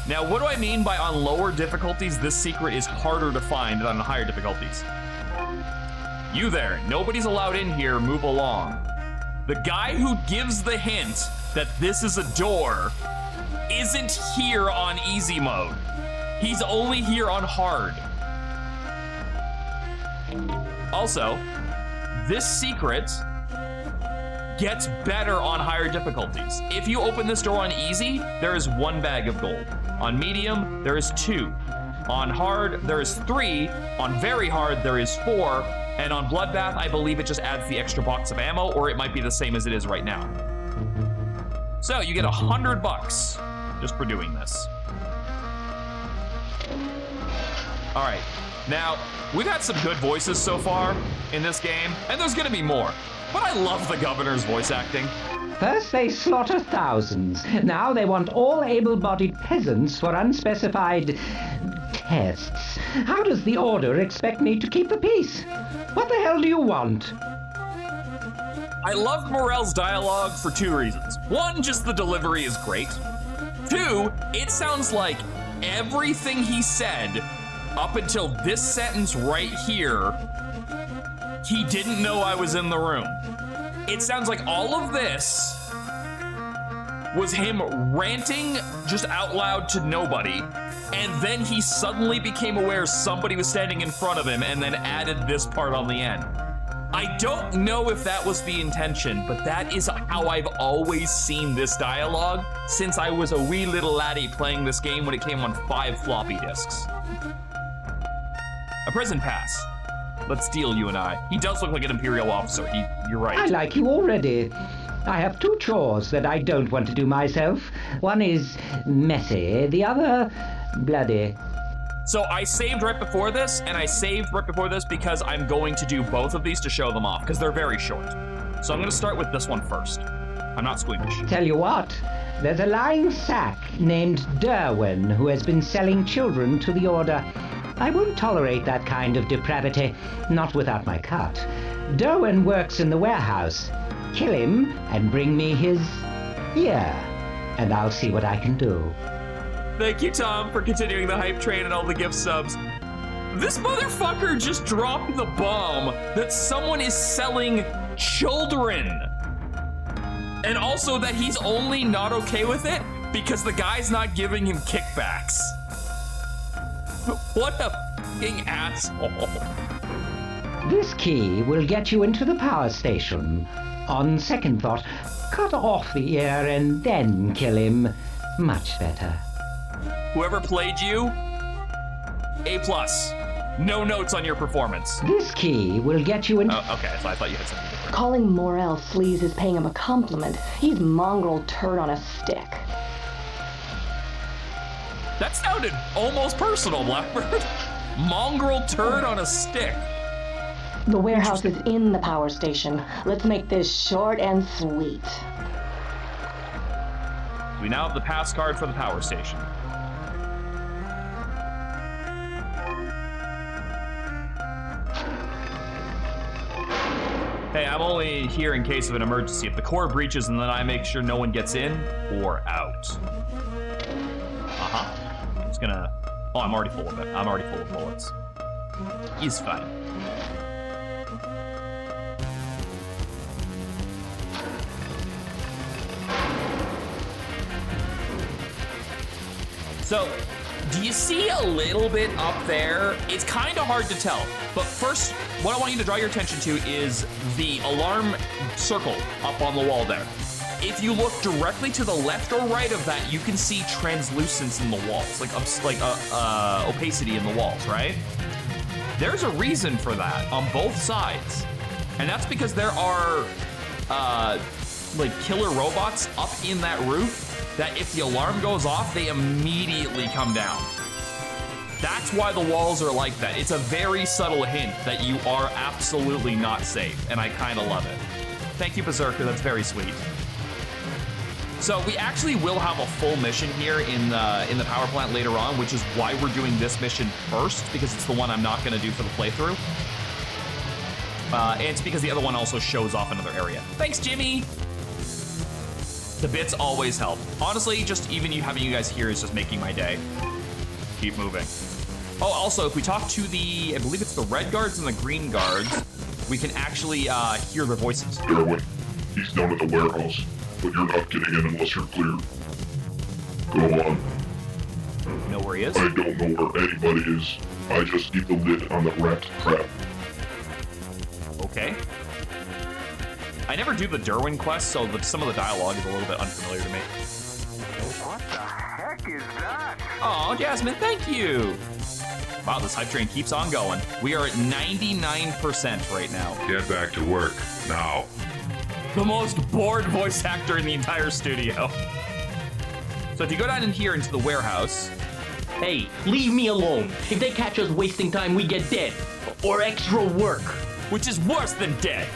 Now, what do I mean by on lower difficulties, this secret is harder to find than on higher difficulties? You there, nobody's allowed in here, move along. The guy who gives the hint that this is a door isn't here on easy mode. He's only here on hard. Also, this secret gets better on higher difficulties. If you open this door on easy, there is 1 bag of gold. On medium, there is 2. On hard, there is 3. On very hard, there is 4. And on Bloodbath, I believe it just adds the extra box of ammo, or it might be the same as it is right now. So you get $100 just for doing this. All right, now we've had some good voices so far in this game, and there's gonna be more. But I love the governor's voice acting. First they slaughter thousands. Now they want all able-bodied peasants for unspecified tests. How does the Order expect me to keep the peace? What the hell do you want? I love Morel's dialogue for 2 reasons. 1, just the delivery is great. 2, it sounds like everything he said up until this sentence right here, he didn't know I was in the room. It sounds like all of this was him ranting just out loud to nobody, and then he suddenly became aware somebody was standing in front of him and then added this part on the end. I don't know if that was the intention, but that is how I've always seen this dialogue since I was a wee little laddie playing this game when it came on 5 floppy disks. A prison pass. Let's deal, you and I. He does look like an Imperial officer. You're right. I like you already. I have 2 chores that I don't want to do myself. One is messy, the other bloody. So I saved right before this, and I saved right before this because I'm going to do both of these to show them off, because they're very short. So I'm going to start with this one first. I'm not squeamish. Tell you what, there's a lying sack named Derwin who has been selling children to the Order. I won't tolerate that kind of depravity, not without my cut. Derwin works in the warehouse. Kill him and bring me his ear, and I'll see what I can do. Thank you, Tom, for continuing the hype train and all the gift subs. This motherfucker just dropped the bomb that someone is selling children. And also that he's only not okay with it because the guy's not giving him kickbacks. What a fucking asshole. This key will get you into the power station. On second thought, cut off the ear and then kill him. Much better. Whoever played you, A+. No notes on your performance. This key will get you into... Oh, okay, so I thought you had something different. Calling Morel sleaze is paying him a compliment. He's mongrel turd on a stick. That sounded almost personal, Blackbird. Mongrel turd on a stick. The warehouse is in the power station. Let's make this short and sweet. We now have the pass card for the power station. Hey, I'm only here in case of an emergency. If the core breaches and then I make sure no one gets in or out. I'm just gonna... Oh, I'm already full of it. I'm already full of bullets. He's fine. So, do you see a little bit up there? It's kind of hard to tell. But first, what I want you to draw your attention to is the alarm circle up on the wall there. If you look directly to the left or right of that, you can see translucence in the walls, like opacity in the walls, right? There's a reason for that on both sides. And that's because there are like killer robots up in that roof that if the alarm goes off, they immediately come down. That's why the walls are like that. It's a very subtle hint that you are absolutely not safe, and I kind of love it. Thank you, Berserker, that's very sweet. So we actually will have a full mission here in the power plant later on, which is why we're doing this mission first, because it's the one I'm not gonna do for the playthrough. And it's because the other one also shows off another area. Thanks, Jimmy! The bits always help. Honestly, just even having you guys here is just making my day. Keep moving. Oh, also, if we talk to the, I believe it's the red guards and the green guards, we can actually hear their voices. Derwin, he's down at the warehouse, but you're not getting in unless you're clear. Go on. Know where he is? I don't know where anybody is. I just keep the lid on the rat trap. Okay. I never do the Derwin quest, so some of the dialogue is a little bit unfamiliar to me. What the heck is that? Oh, Jasmine, thank you. Wow, this hype train keeps on going. We are at 99% right now. Get back to work, now. The most bored voice actor in the entire studio. So if you go down in here into the warehouse... Hey, leave me alone. If they catch us wasting time, we get dead. Or extra work. Which is worse than dead.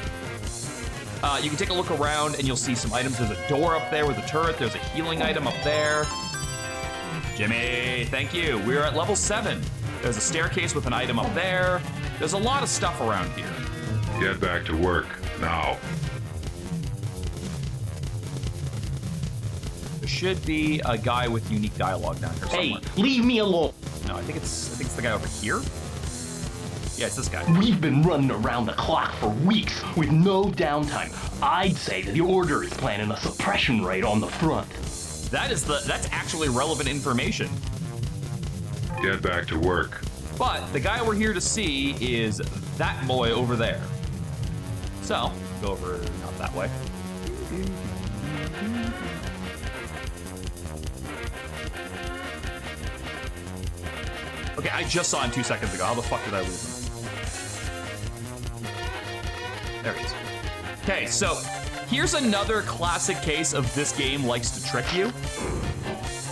You can take a look around and you'll see some items. There's a door up there with a turret. There's a healing item up there. Jimmy, thank you. We're at level 7. There's a staircase with an item up there. There's a lot of stuff around here. Get back to work, now. There should be a guy with unique dialogue down here somewhere. Hey, leave me alone. No, I think it's the guy over here. Yeah, it's this guy. We've been running around the clock for weeks with no downtime. I'd say that the Order is planning a suppression raid on the front. That's actually relevant information. Get back to work. But the guy we're here to see is that boy over there. So, go over not that way. Okay, I just saw him 2 seconds ago. How the fuck did I lose him? There he is. Okay, so here's another classic case of this game likes to trick you.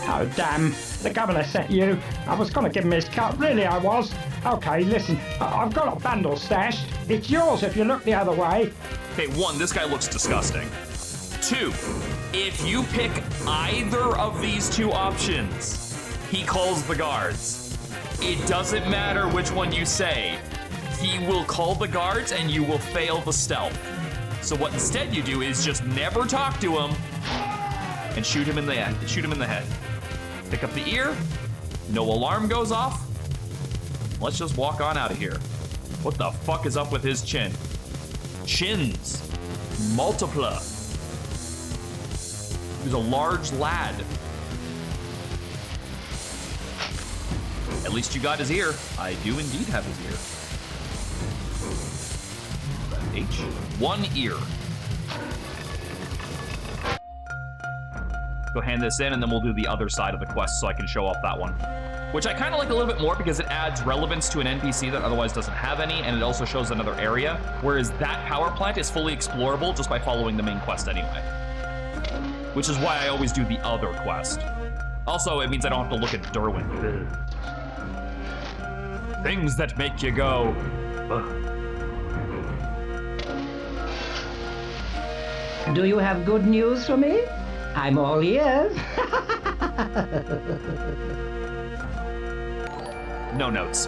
Oh, damn. The governor sent you. I was going to give him his cut. Really, I was. Okay, listen. I've got a bundle stashed. It's yours if you look the other way. Okay, 1, this guy looks disgusting. 2, if you pick either of these 2 options, he calls the guards. It doesn't matter which one you say. He will call the guards and you will fail the stealth. So what instead you do is just never talk to him and shoot him in the head. Pick up the ear, no alarm goes off. Let's just walk on out of here. What the fuck is up with his chin? Chins. Multipla. He's a large lad. At least you got his ear. I do indeed have his ear. H. 1 ear. Go hand this in and then we'll do the other side of the quest so I can show off that one. Which I kind of like a little bit more because it adds relevance to an NPC that otherwise doesn't have any, and it also shows another area, whereas that power plant is fully explorable just by following the main quest anyway. Which is why I always do the other quest. Also, it means I don't have to look at Derwin. Things that make you go, ugh. Do you have good news for me? I'm all ears. No notes.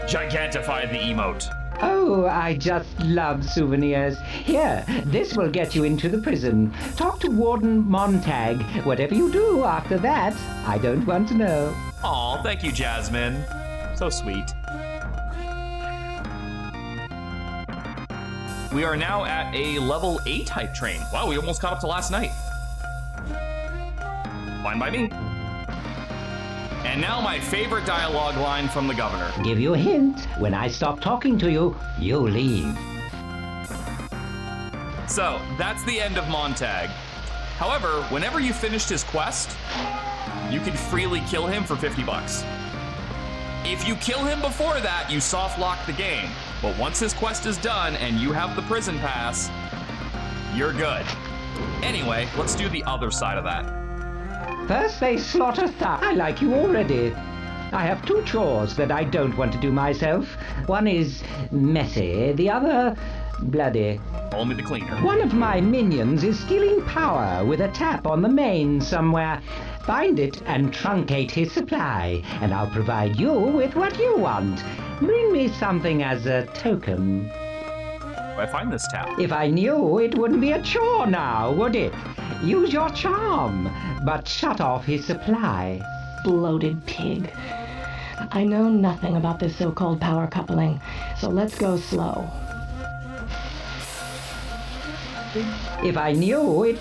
Gigantify the emote. Oh, I just love souvenirs. Here, this will get you into the prison. Talk to Warden Montag. Whatever you do after that, I don't want to know. Aw, thank you, Jasmine. So sweet. We are now at a level 8 hype train. Wow, we almost caught up to last night. Fine by me. And now my favorite dialogue line from the governor. Give you a hint. When I stop talking to you, you leave. So, that's the end of Montag. However, whenever you finished his quest, you can freely kill him for 50 bucks. If you kill him before that, you soft lock the game. But once his quest is done and you have the prison pass, you're good. Anyway, let's do the other side of that. First they slaughter I like you already. I have 2 chores that I don't want to do myself. One is messy, the other bloody. Call me the cleaner. One of my minions is stealing power with a tap on the main somewhere. Find it and truncate his supply, and I'll provide you with what you want. Bring me something as a token. Where do I find this tap? If I knew, it wouldn't be a chore now, would it? Use your charm, but shut off his supply. Bloated pig. I know nothing about this so-called power coupling, so let's go slow. If I knew it...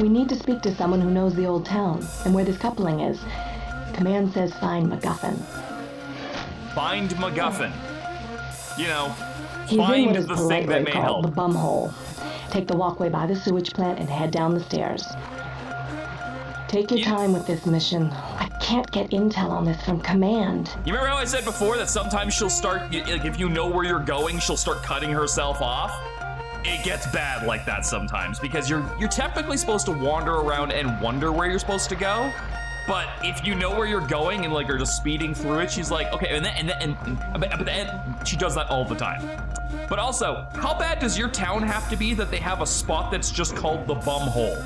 We need to speak to someone who knows the old town and where this coupling is. Command says find MacGuffin. Find MacGuffin. You know, He's in find what is the thing that may called help. the bumhole. Take the walkway by the sewage plant and head down the stairs. Take your time with this mission. I can't get intel on this from Command. You remember how I said before that sometimes she'll start, like if you know where you're going, she'll start cutting herself off? It gets bad like that sometimes because you're technically supposed to wander around and wonder where you're supposed to go. But if you know where you're going and like are just speeding through it, she's like, okay, but she does that all the time. But also, how bad does your town have to be that they have a spot that's just called the bum hole?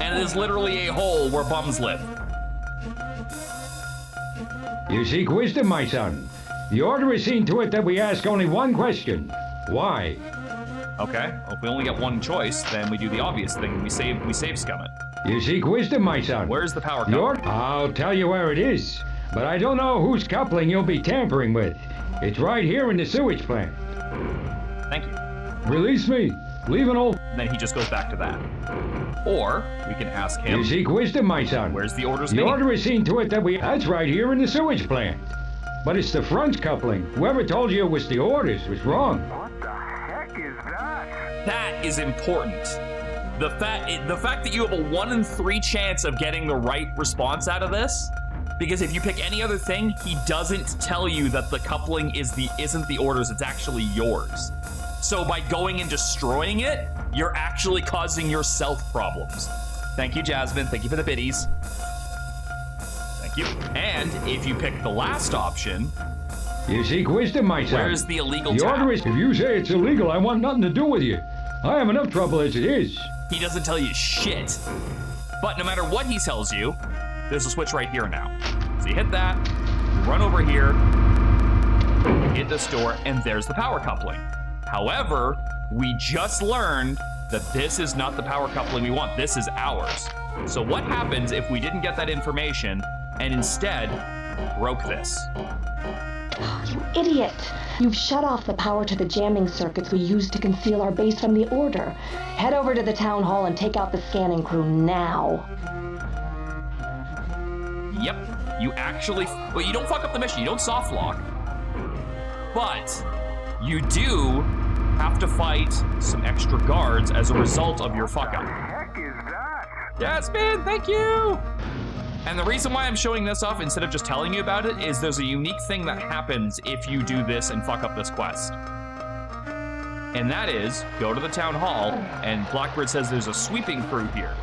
And it is literally a hole where bums live. You seek wisdom, my son. The order is seen to it that we ask only one question. Why? Okay, well, if we only get one choice, then we do the obvious thing. We save scum it. You seek wisdom, my son. Where's the power The coupling? I'll tell you where it is, but I don't know whose coupling you'll be tampering with. It's right here in the sewage plant. Thank you. Release me. Leave an old... And then he just goes back to that. Or we can ask him, You seek wisdom, my son. where's the orders The meeting? order is seen to it that we... That's right here in the sewage plant. But it's the front coupling. Whoever told you it was the orders was wrong. What the that? That is important. The fact that you have a 1 in 3 chance of getting the right response out of this, because if you pick any other thing, he doesn't tell you that the coupling isn't the order's, it's actually yours. So by going and destroying it, you're actually causing yourself problems. Thank you, Jasmine. Thank you for the biddies. Thank you. And if you pick the last option, You seek wisdom, my son. where's the illegal The tap? order is, if you say it's illegal, I want nothing to do with you. I have enough trouble as it is. He doesn't tell you shit. But no matter what he tells you, there's a switch right here now. So you hit that, you run over here, hit this door, and there's the power coupling. However, we just learned that this is not the power coupling we want. This is ours. So what happens if we didn't get that information and instead broke this? You idiot! You've shut off the power to the jamming circuits we used to conceal our base from the Order. Head over to the town hall and take out the scanning crew now. Yep, you actually, well, you don't fuck up the mission, you don't soft lock. But you do have to fight some extra guards as a result of your fuck up. Heck is that? Jasmine, thank you! And the reason why I'm showing this off instead of just telling you about it is there's a unique thing that happens if you do this and fuck up this quest. And that is, go to the town hall, and Blackbird says there's a sweeping crew here.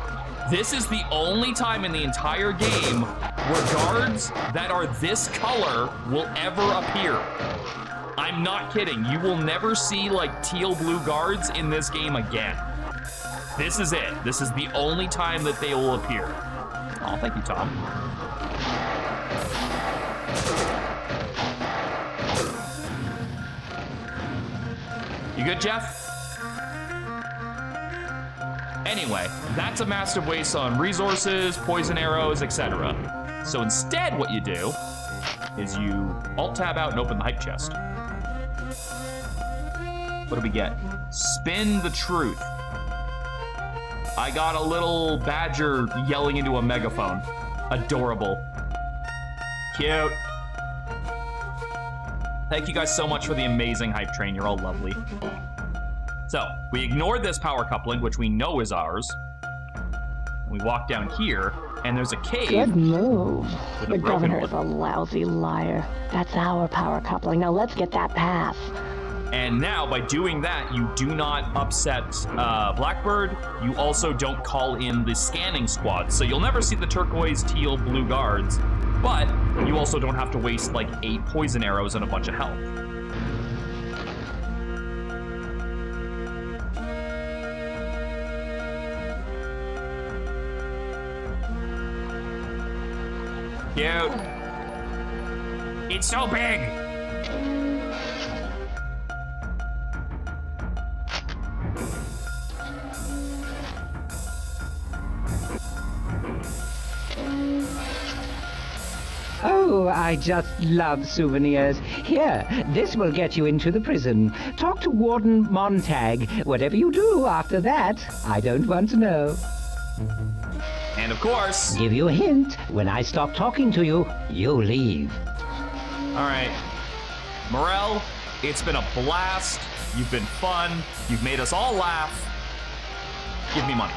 This is the only time in the entire game where guards that are this color will ever appear. I'm not kidding. You will never see like teal blue guards in this game again. This is it. This is the only time that they will appear. Oh, thank you, Tom. You good, Jeff? Anyway, that's a massive waste on resources, poison arrows, etc. So instead what you do is you alt-tab out and open the hype chest. What do we get? Spin the truth. I got a little badger yelling into a megaphone. Adorable. Cute. Thank you guys so much for the amazing hype train. You're all lovely. So, we ignored this power coupling, which we know is ours. We walk down here, and there's a cave. Good move. With The a broken governor is a lousy liar. That's our power coupling. Now let's get that pass. And now, by doing that, you do not upset Blackbird. You also don't call in the scanning squad. So you'll never see the turquoise, teal, blue guards. But you also don't have to waste like 8 poison arrows and a bunch of health. Cute. It's so big! Oh, I just love souvenirs. Here, this will get you into the prison. Talk to Warden Montag. Whatever you do after that, I don't want to know. And of course... Give you a hint. When I stop talking to you, you leave. All right. Morel, it's been a blast. You've been fun. You've made us all laugh. Give me money.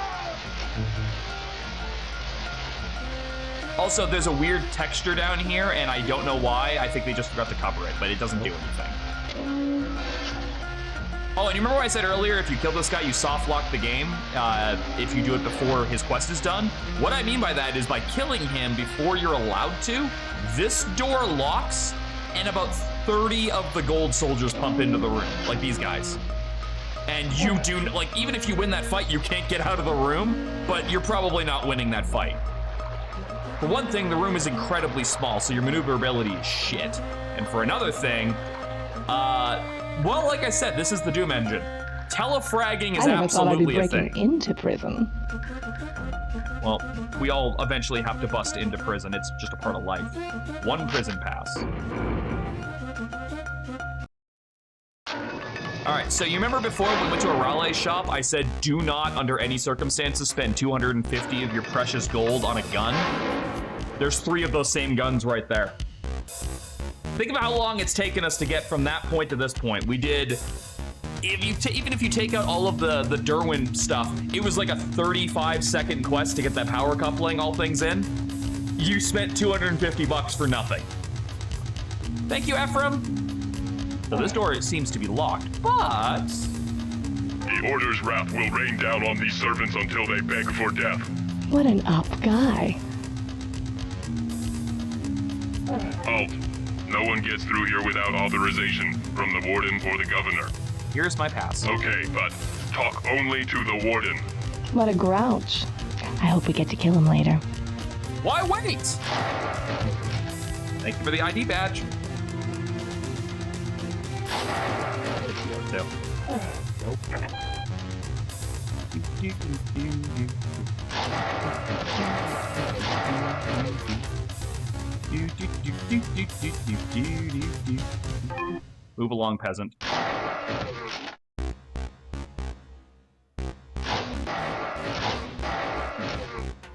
Also, there's a weird texture down here, and I don't know why. I think they just forgot to cover it, but it doesn't do anything. Oh, and you remember what I said earlier? If you kill this guy, you soft lock the game. If you do it before his quest is done. What I mean by that is by killing him before you're allowed to, this door locks, and about 30 of the gold soldiers pump into the room, like these guys. And you do, like, even if you win that fight, you can't get out of the room, but you're probably not winning that fight. For one thing, the room is incredibly small, so your maneuverability is shit. And for another thing, well, like I said, this is the Doom engine. Telefragging is I never thought I'd be absolutely a breaking thing. into prison. Well, we all eventually have to bust into prison. It's just a part of life. One prison pass. All right, so you remember before we went to a Raleigh shop, I said do not, under any circumstances, spend 250 of your precious gold on a gun? There's 3 of those same guns right there. Think of how long it's taken us to get from that point to this point. We did even if you take out all of the Derwin stuff, it was like a 35-second quest to get that power coupling, all things in. You spent $250 for nothing. Thank you, Ephraim. So this door seems to be locked, but... The Order's wrath will rain down on these servants until they beg for death. What an up guy. Halt. No one gets through here without authorization from the Warden or the Governor. Here's my pass. Okay, but talk only to the Warden. What a grouch. I hope we get to kill him later. Why wait? Thank you for the ID badge. Move along, peasant.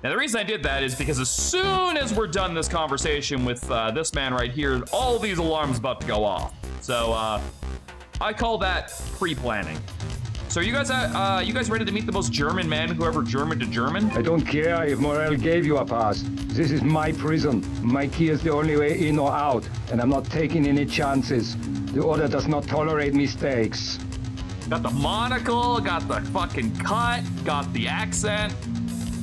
Now, the reason I did that is because as soon as we're done this conversation with this man right here, all these alarms about to go off. So, I call that pre-planning. So, are you guys ready to meet the most German man who ever Germaned a German? I don't care if Morel gave you a pass. This is my prison. My key is the only way in or out, and I'm not taking any chances. The Order does not tolerate mistakes. Got the monocle, got the fucking cut, got the accent.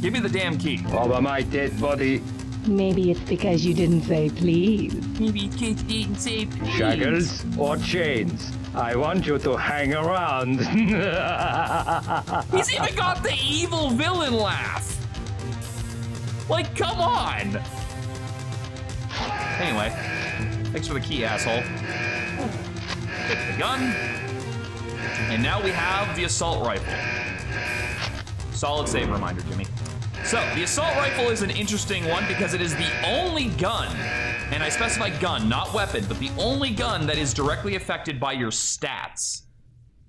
Give me the damn key. Over my dead body. Maybe it's because you didn't say please. Maybe it's because you didn't say please. Shackles or chains? I want you to hang around. He's even got the evil villain laugh. Like, come on. Anyway, thanks for the key, asshole. Take the gun. And now we have the assault rifle. Solid save reminder, Jimmy. So, the assault rifle is an interesting one because it is the only gun, and I specify gun, not weapon, but the only gun that is directly affected by your stats.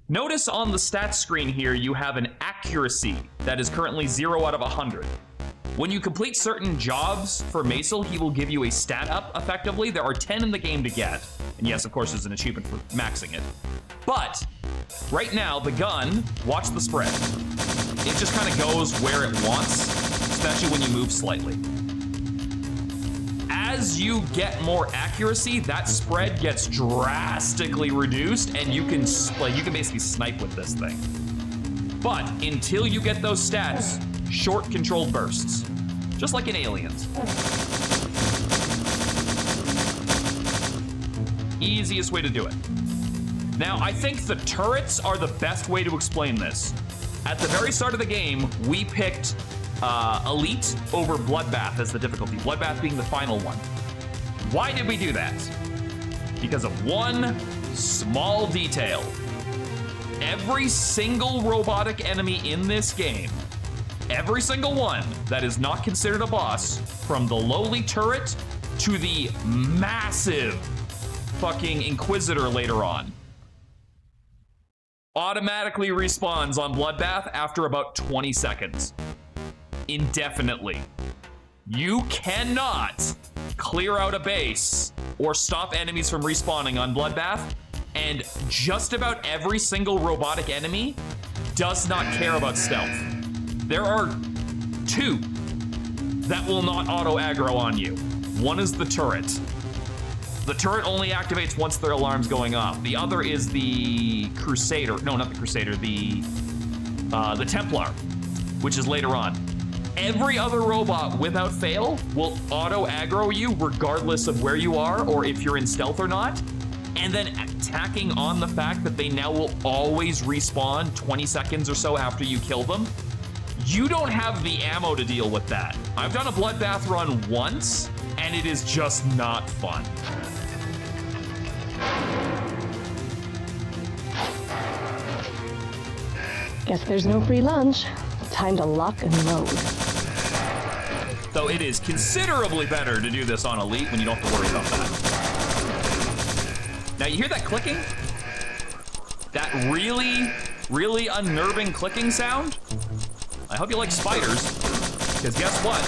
Notice on the stats screen here, you have an accuracy that is currently 0 out of 100. When you complete certain jobs for Maisel, he will give you a stat up, effectively. There are 10 in the game to get. And yes, of course, there's an achievement for maxing it. But, right now, the gun, watch the spread. It just kind of goes where it wants, especially when you move slightly. As you get more accuracy, that spread gets drastically reduced, and you can basically snipe with this thing. But until you get those stats, short controlled bursts, just like in Aliens. Easiest way to do it. Now, I think the turrets are the best way to explain this. At the very start of the game, we picked Elite over Bloodbath as the difficulty, Bloodbath being the final one. Why did we do that? Because of one small detail. Every single robotic enemy in this game, every single one that is not considered a boss, from the lowly turret to the massive fucking Inquisitor later on, automatically respawns on Bloodbath after about 20 seconds. Indefinitely. You cannot clear out a base or stop enemies from respawning on Bloodbath, and just about every single robotic enemy does not care about stealth. There are 2 that will not auto-aggro on you. One is the turret. The turret only activates once their alarm's going off. The other is the Crusader. No, not the Crusader. The Templar, which is later on. Every other robot, without fail, will auto-aggro you regardless of where you are or if you're in stealth or not. And then tacking on the fact that they now will always respawn 20 seconds or so after you kill them. You don't have the ammo to deal with that. I've done a Bloodbath run once, and it is just not fun. Guess there's no free lunch. Time to lock and load. Though it is considerably better to do this on Elite when you don't have to worry about that. Now, you hear that clicking? That really, really unnerving clicking sound? I hope you like spiders, because guess what?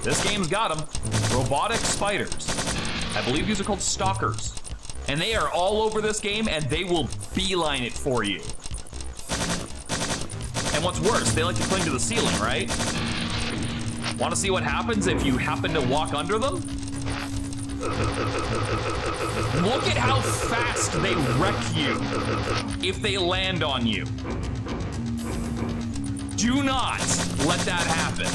This game's got them. Robotic spiders. I believe these are called stalkers. And they are all over this game, and they will beeline it for you. And what's worse, they like to cling to the ceiling, right? Want to see what happens if you happen to walk under them? Look at how fast they wreck you if they land on you. Do not let that happen.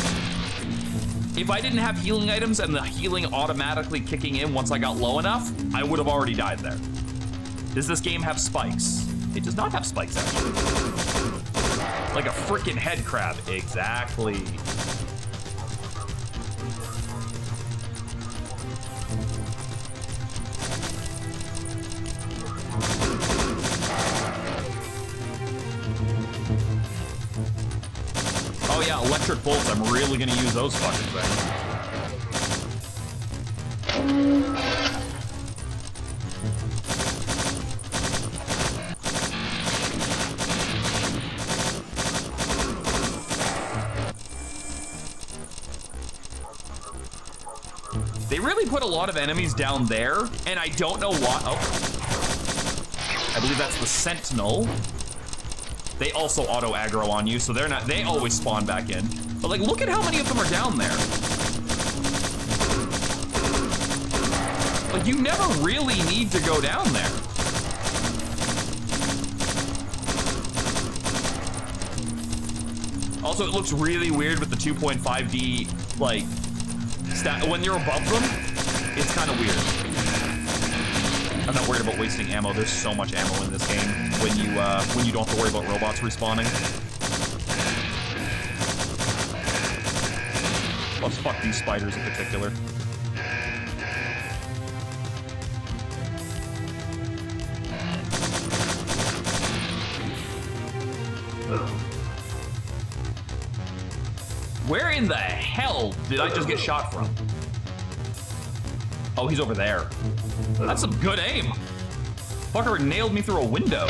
If I didn't have healing items and the healing automatically kicking in once I got low enough, I would have already died there. Does this game have spikes? It does not have spikes, actually. Like a freaking head crab. Exactly. Oh yeah, electric bolts. I'm really gonna use those fucking things. They really put a lot of enemies down there, and I don't know why. Oh, I believe that's the Sentinel. They also auto aggro on you, so they're not. They always spawn back in. But like, look at how many of them are down there. Like, you never really need to go down there. Also, it looks really weird with the 2.5D like. When you're above them, it's kind of weird. I'm not worried about wasting ammo. There's so much ammo in this game when you don't have to worry about robots respawning. Plus, fuck these spiders in particular. Where in the hell did I just get shot from? Oh, he's over there. That's some good aim. Fucker nailed me through a window.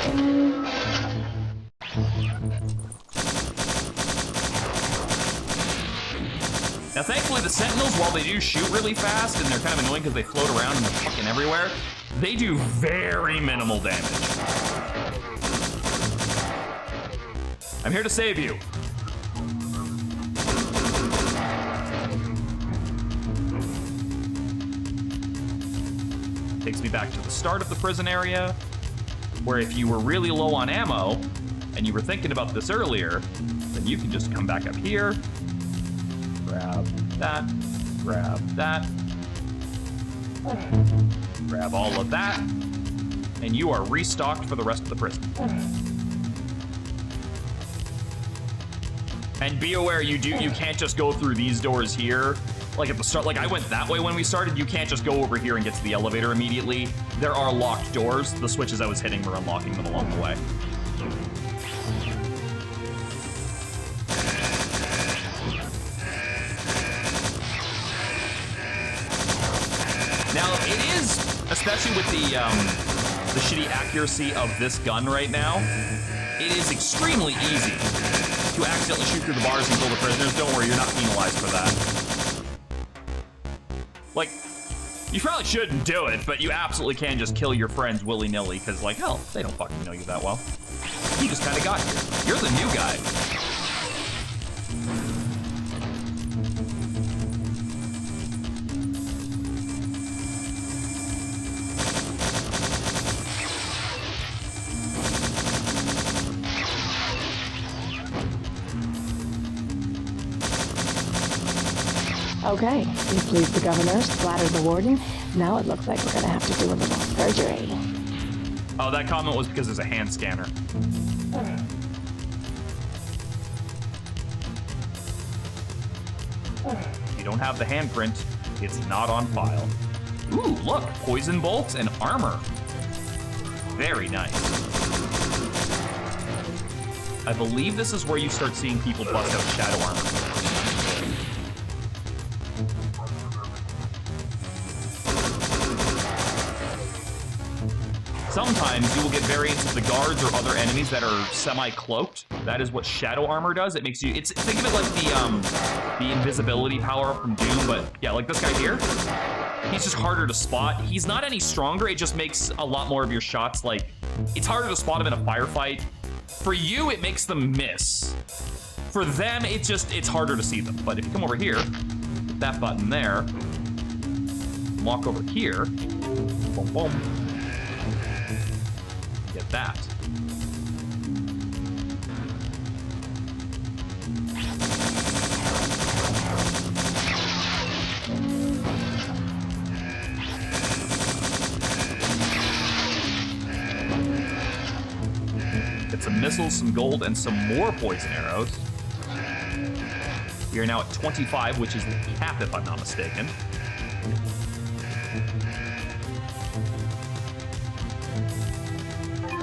Now, thankfully, the Sentinels, while they do shoot really fast and they're kind of annoying because they float around and they're fucking everywhere, they do very minimal damage. I'm here to save you. Takes me back to the start of the prison area, where if you were really low on ammo, and you were thinking about this earlier, then you can just come back up here, grab that, grab all of that, and you are restocked for the rest of the prison. And be aware, you can't just go through these doors here. Like at the start, like I went that way when we started, you can't just go over here and get to the elevator immediately. There are locked doors. The switches I was hitting were unlocking them along the way. Now, it is, especially with the shitty accuracy of this gun right now, it is extremely easy to accidentally shoot through the bars and kill the prisoners. Don't worry, you're not penalized for that. Like, you probably shouldn't do it, but you absolutely can just kill your friends willy-nilly, because, like, hell, they don't fucking know you that well. You just kind of got here. You're the new guy. Okay, you pleased the governor, splattered the warden. Now it looks like we're gonna have to do a little surgery. Oh, that comment was because there's a hand scanner. If you don't have the handprint, it's not on file. Ooh, look, poison bolts and armor. Very nice. I believe this is where you start seeing people bust out shadow armor. Sometimes you will get variants of the guards or other enemies that are semi-cloaked. That is what shadow armor does. It makes you, think of it like the invisibility power from Doom, but yeah, like this guy here. He's just harder to spot. He's not any stronger, it just makes a lot more of your shots, like, it's harder to spot him in a firefight. For you, it makes them miss. For them, it's harder to see them. But if you come over here, hit that button there, walk over here, boom, boom, get that. Get some missiles, some gold, and some more poison arrows. We are now at 25, which is the cap, if I'm not mistaken.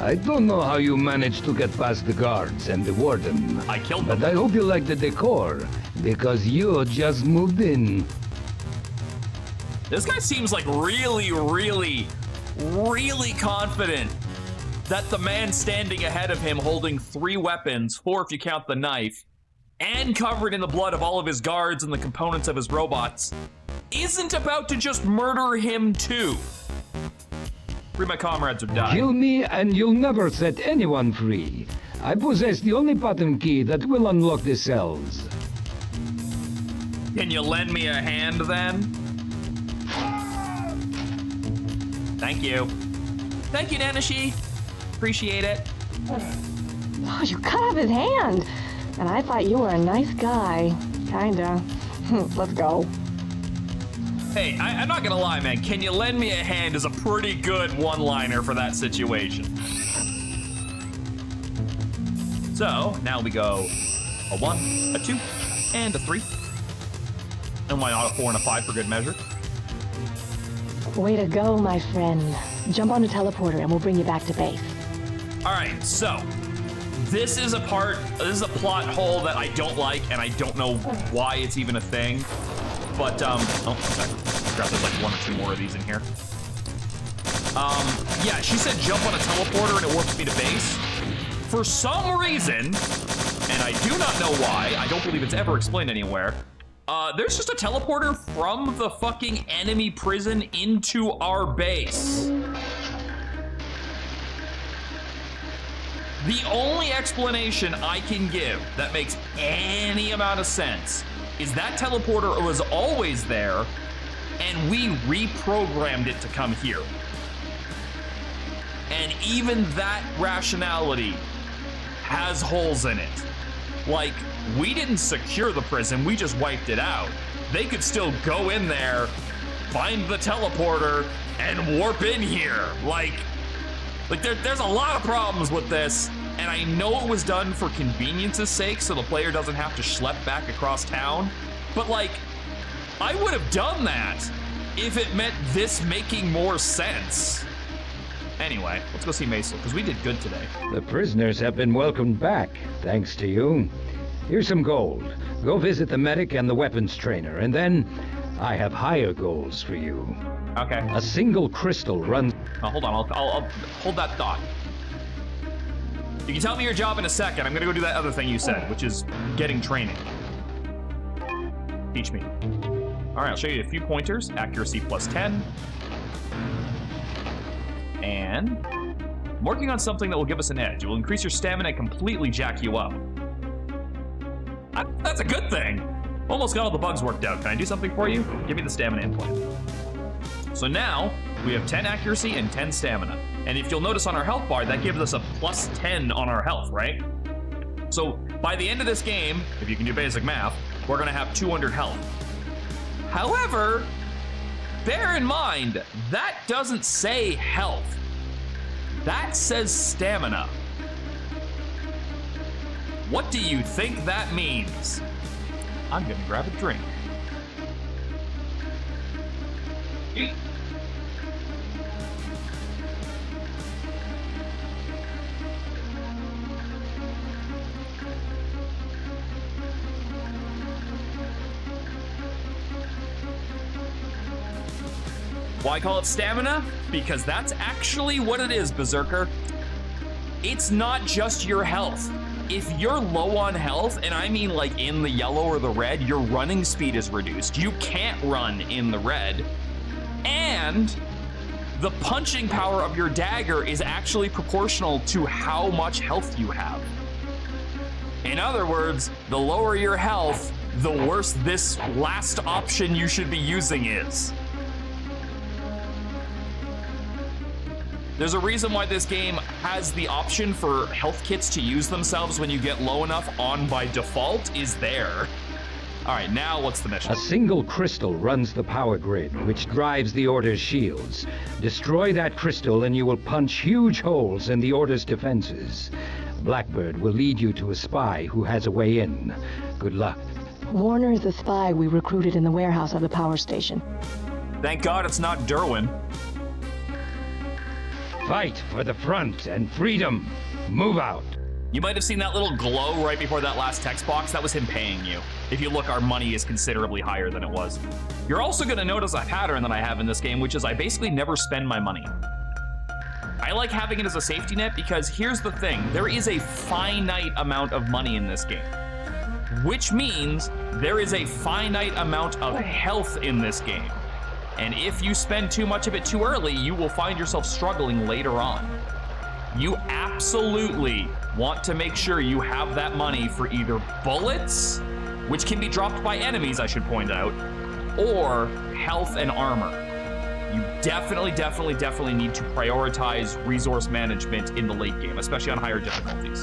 I don't know how you managed to get past the guards and the warden. I killed them. But I hope you like the decor, because you just moved in. This guy seems like really confident that the man standing ahead of him holding 3 weapons, 4 if you count the knife, and covered in the blood of all of his guards and the components of his robots, isn't about to just murder him too. 3 of my comrades have died. Kill me and you'll never set anyone free. I possess the only button key that will unlock the cells. Can you lend me a hand then? Thank you. Thank you, Nanashi. Appreciate it. Oh, you cut off his hand. And I thought you were a nice guy. Kinda. Let's go. Hey, I'm not gonna lie, man. Can you lend me a hand is a pretty good one-liner for that situation. So, now we go a 1, a 2, and a 3. And why not a 4 and a 5 for good measure? Way to go, my friend. Jump on the teleporter and we'll bring you back to base. All right, so this is a plot hole that I don't like, and I don't know why it's even a thing. But oh, okay. Grab there's like 1 or 2 more of these in here. Yeah, she said jump on a teleporter and it warps me to base. For some reason, and I do not know why, I don't believe it's ever explained anywhere. There's just a teleporter from the fucking enemy prison into our base. The only explanation I can give that makes any amount of sense is that teleporter was always there, and we reprogrammed it to come here. And even that rationality has holes in it. Like, we didn't secure the prison, we just wiped it out. They could still go in there, find the teleporter, and warp in here. Like there's a lot of problems with this, and I know it was done for convenience's sake so the player doesn't have to schlep back across town, but like, I would have done that if it meant this making more sense. Anyway, let's go see Maisel, because we did good today. The prisoners have been welcomed back, thanks to you. Here's some gold. Go visit the medic and the weapons trainer, and then I have higher goals for you. Okay. A single crystal runs... Oh, hold on, I'll hold that thought. You can tell me your job in a second. I'm gonna go do that other thing you said, which is getting training. Teach me. All right, I'll show you a few pointers. Accuracy +10. And I'm working on something that will give us an edge. It will increase your stamina and completely jack you up. That's a good thing. Almost got all the bugs worked out. Can I do something for you? Give me the stamina implant. So now we have 10 accuracy and 10 stamina. And if you'll notice on our health bar, that gives us a +10 on our health, right? So by the end of this game, if you can do basic math, we're gonna have 200 health. However, bear in mind, that doesn't say health. That says stamina. What do you think that means? I'm gonna grab a drink. Eat. Why call it stamina? Because that's actually what it is, Berserker. It's not just your health. If you're low on health, and I mean like in the yellow or the red, your running speed is reduced. You can't run in the red. And the punching power of your dagger is actually proportional to how much health you have. In other words, the lower your health, the worse this last option you should be using is. There's a reason why this game has the option for health kits to use themselves when you get low enough on by default is there. All right, now what's the mission? A single crystal runs the power grid, which drives the Order's shields. Destroy that crystal and you will punch huge holes in the Order's defenses. Blackbird will lead you to a spy who has a way in. Good luck. Warner is the spy we recruited in the warehouse of the power station. Thank God it's not Derwin. Fight for the front and freedom. Move out. You might have seen that little glow right before that last text box. That was him paying you. If you look, our money is considerably higher than it was. You're also going to notice a pattern that I have in this game, which is I basically never spend my money. I like having it as a safety net because here's the thing. There is a finite amount of money in this game, which means there is a finite amount of health in this game. And if you spend too much of it too early, you will find yourself struggling later on. You absolutely want to make sure you have that money for either bullets, which can be dropped by enemies, I should point out, or health and armor. You definitely need to prioritize resource management in the late game, especially on higher difficulties.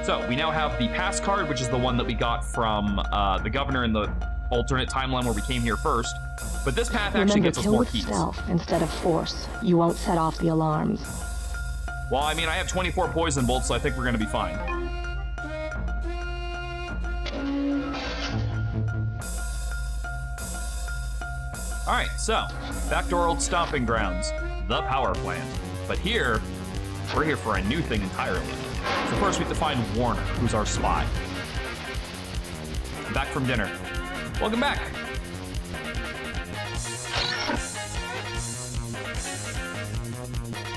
So we now have the pass card, which is the one that we got from the governor in the alternate timeline where we came here first. But this path actually gets us more keys. Remember, kill with stealth instead of force. You won't set off the alarms. Well, I mean, I have 24 poison bolts, so I think we're gonna be fine. All right, so back to our old stomping grounds, the power plant. But here, we're here for a new thing entirely. So first we have to find Warner, who's our spy. Back from dinner. Welcome back.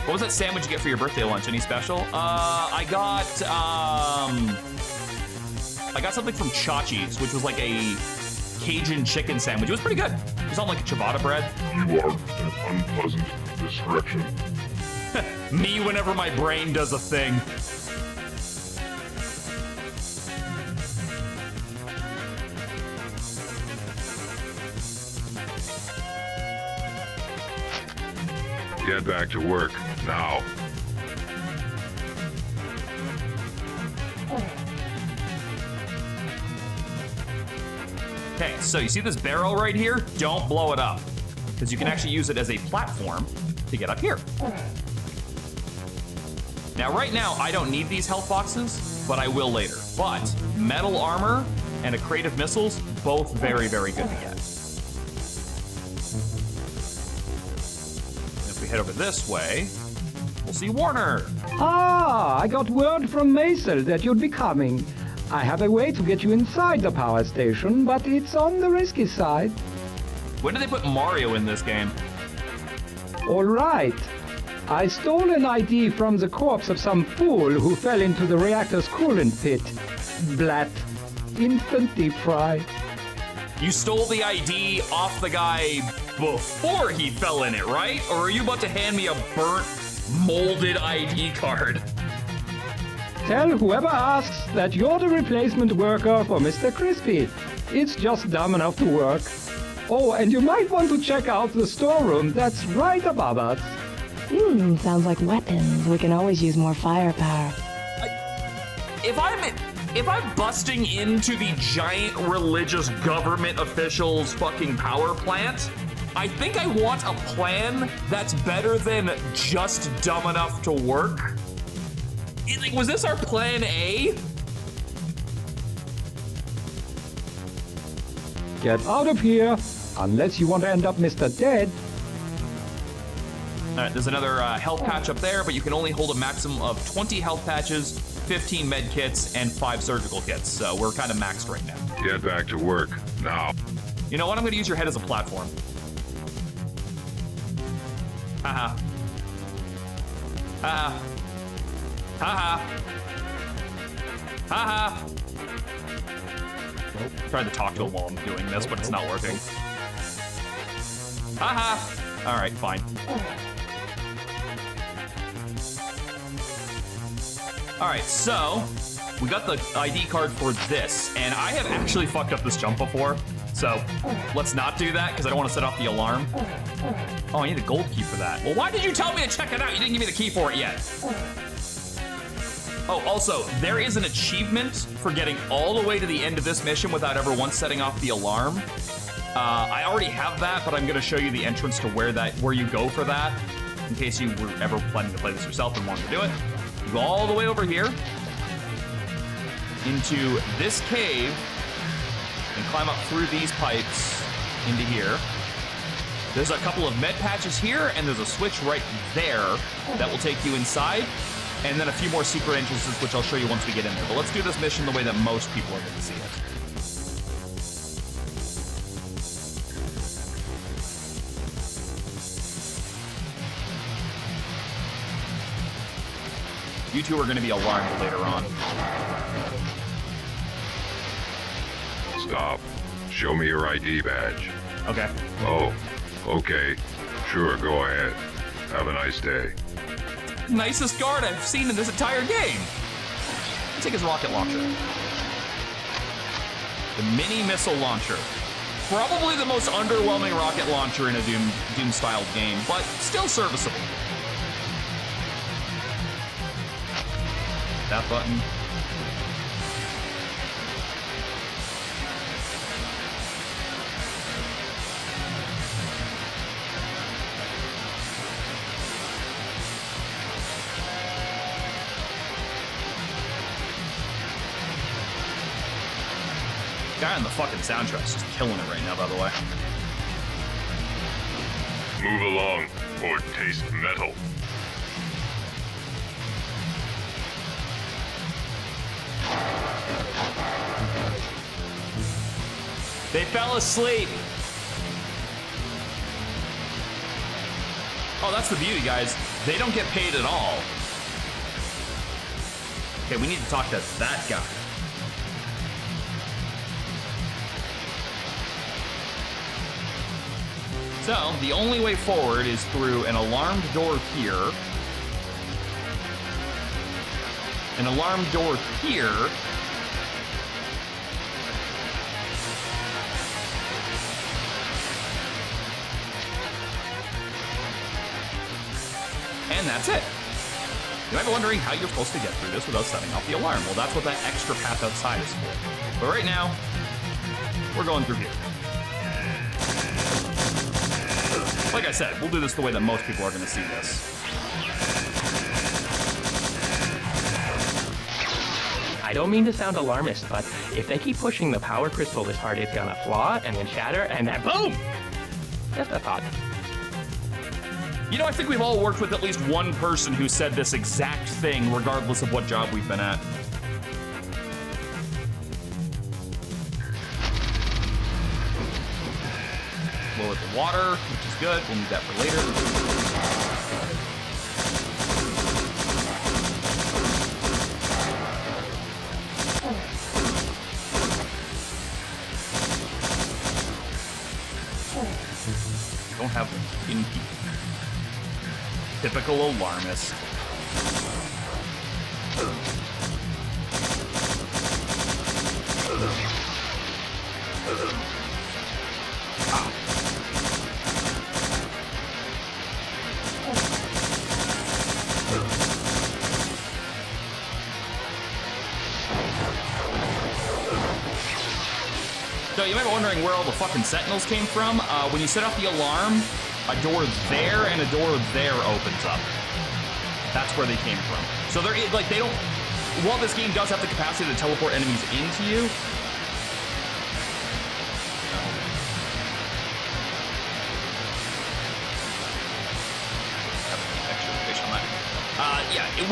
What was that sandwich you get for your birthday lunch? Any special? I got something from Chachi's, which was like a Cajun chicken sandwich. It was pretty good. It was on like ciabatta bread. You are an unpleasant distraction. Me whenever my brain does a thing. Get back to work, now. Okay, so you see this barrel right here? Don't blow it up, because you can actually use it as a platform to get up here. Now, right now, I don't need these health boxes, but I will later. But metal armor and a crate of missiles, both very, very good to get. If we head over this way, we'll see Warner. Ah, I got word from Maisel that you'd be coming. I have a way to get you inside the power station, but it's on the risky side. When did they put Mario in this game? All right. I stole an ID from the corpse of some fool who fell into the reactor's coolant pit. Blat. Instant deep fry. You stole the ID off the guy before he fell in it, right? Or are you about to hand me a burnt, molded ID card? Tell whoever asks that you're the replacement worker for Mr. Crispy. It's just dumb enough to work. Oh, and you might want to check out the storeroom that's right above us. Sounds like weapons. We can always use more firepower. If I'm busting into the giant religious government officials' fucking power plant, I think I want a plan that's better than just dumb enough to work. Like, was this our plan A? Get out of here, unless you want to end up Mr. Dead. All right, there's another health patch up there, but you can only hold a maximum of 20 health patches, 15 med kits, and 5 surgical kits. So we're kind of maxed right now. Get back to work, now. You know what? I'm going to use your head as a platform. Haha. Haha. Haha. Haha. Nope. Trying to talk to him while I'm doing this, but it's not working. Haha. All right, fine. All right, so we got the ID card for this, and I have actually fucked up this jump before, so let's not do that because I don't want to set off the alarm. Oh, I need a gold key for that. Well, why did you tell me to check it out? You didn't give me the key for it yet. Oh, also, there is an achievement for getting all the way to the end of this mission without ever once setting off the alarm. I already have that, but I'm going to show you the entrance to where you go for that, in case you were ever planning to play this yourself and wanted to do it. You go all the way over here into this cave and climb up through these pipes into here. There's a couple of med patches here, and there's a switch right there that will take you inside, and then a few more secret entrances, which I'll show you once we get in there. But let's do this mission the way that most people are going to see it. You two are going to be alarmed later on. Stop. Show me your ID badge. Okay. Oh, okay. Sure, go ahead. Have a nice day. Nicest guard I've seen in this entire game. Let's take his rocket launcher. The mini missile launcher. Probably the most underwhelming rocket launcher in a Doom-styled game, but still serviceable. That button. Guy on the fucking soundtrack's just killing it right now, by the way. Move along, or taste metal. They fell asleep. Oh, that's the beauty, guys. They don't get paid at all. Okay, we need to talk to that guy. So, the only way forward is through an alarmed door here. An alarmed door here. And that's it. You might be wondering how you're supposed to get through this without setting off the alarm. Well, that's what that extra path outside is for. But right now, we're going through here. Like I said, we'll do this the way that most people are going to see this. I don't mean to sound alarmist, but if they keep pushing the power crystal this hard, it's gonna flaw and then shatter and then boom! Just a thought. You know, I think we've all worked with at least one person who said this exact thing, regardless of what job we've been at. Lower the water, which is good. We'll need that for later. Don't have them in key. Typical alarmist. So you might be wondering where all the fucking sentinels came from. When you set off the alarm, a door there and a door there opens up. That's where they came from. So they're like, they don't, while this game does have the capacity to teleport enemies into you, yeah, it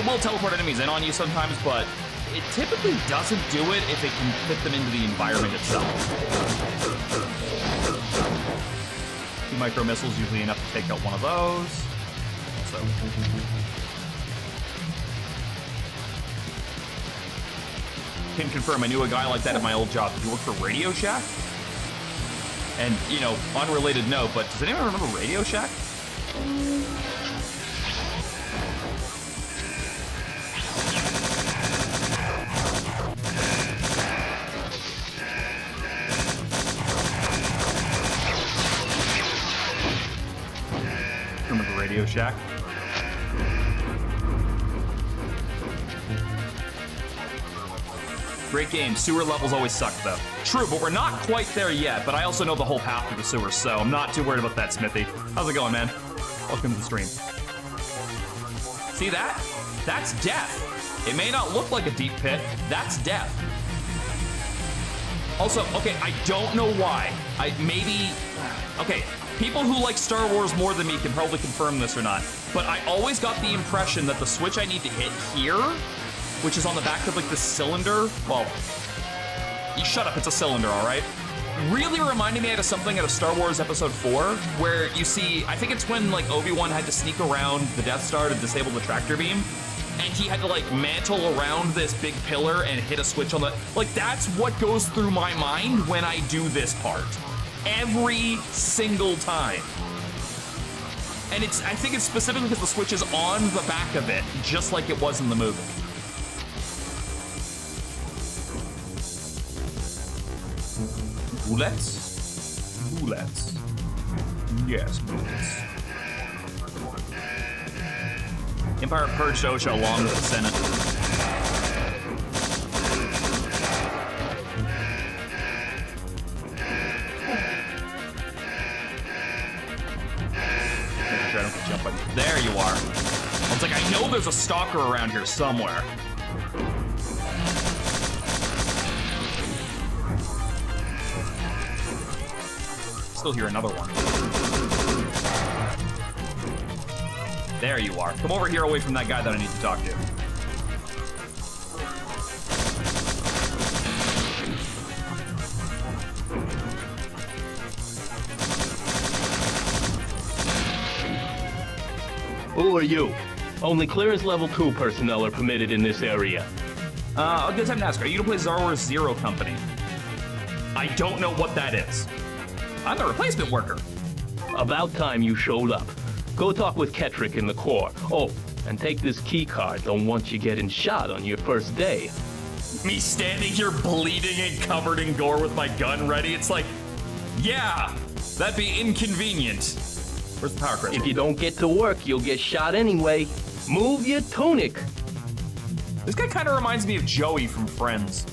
will teleport enemies in on you sometimes, but it typically doesn't do it if it can fit them into the environment itself. 2 micro missiles, usually enough to take out one of those. So. Can confirm I knew a guy like that at my old job. Did you work for Radio Shack? And, you know, unrelated note, but does anyone remember Radio Shack? Remember Radio Shack? Great game. Sewer levels always suck, though. True, but we're not quite there yet, but I also know the whole path to the sewer, so I'm not too worried about that, Smithy. How's it going, man? Welcome to the stream. See that? That's death. It may not look like a deep pit. That's death. Also, okay, I don't know why. Okay, people who like Star Wars more than me can probably confirm this or not, but I always got the impression that the switch I need to hit here, which is on the back of like this cylinder, well, you shut up, it's a cylinder, all right? Really reminded me of something out of Star Wars Episode 4, where you see, I think it's when like Obi-Wan had to sneak around the Death Star to disable the tractor beam, and he had to like mantle around this big pillar and hit a switch on the, like that's what goes through my mind when I do this part. Every single time. And I think it's specifically because the switch is on the back of it, just like it was in the movie. Bullets? Bullets. Yes, bullets. Empire purged OSHA along with the Senate. Making sure I don't get jumped by. There you are. It's like, I know there's a stalker around here somewhere. Still hear another one. There you are. Come over here away from that guy that I need to talk to. Who are you? Only clearance level 2 personnel are permitted in this area. Good time to ask. Are you to play Star Wars Zero Company? I don't know what that is. I'm the replacement worker. About time you showed up. Go talk with Ketrick in the core. Oh, and take this key card. Don't want you getting shot on your first day. Me standing here bleeding and covered in gore with my gun ready. It's like, yeah, that'd be inconvenient. Where's the power crystal? If you don't get to work, you'll get shot anyway. Move your tunic. This guy kind of reminds me of Joey from Friends.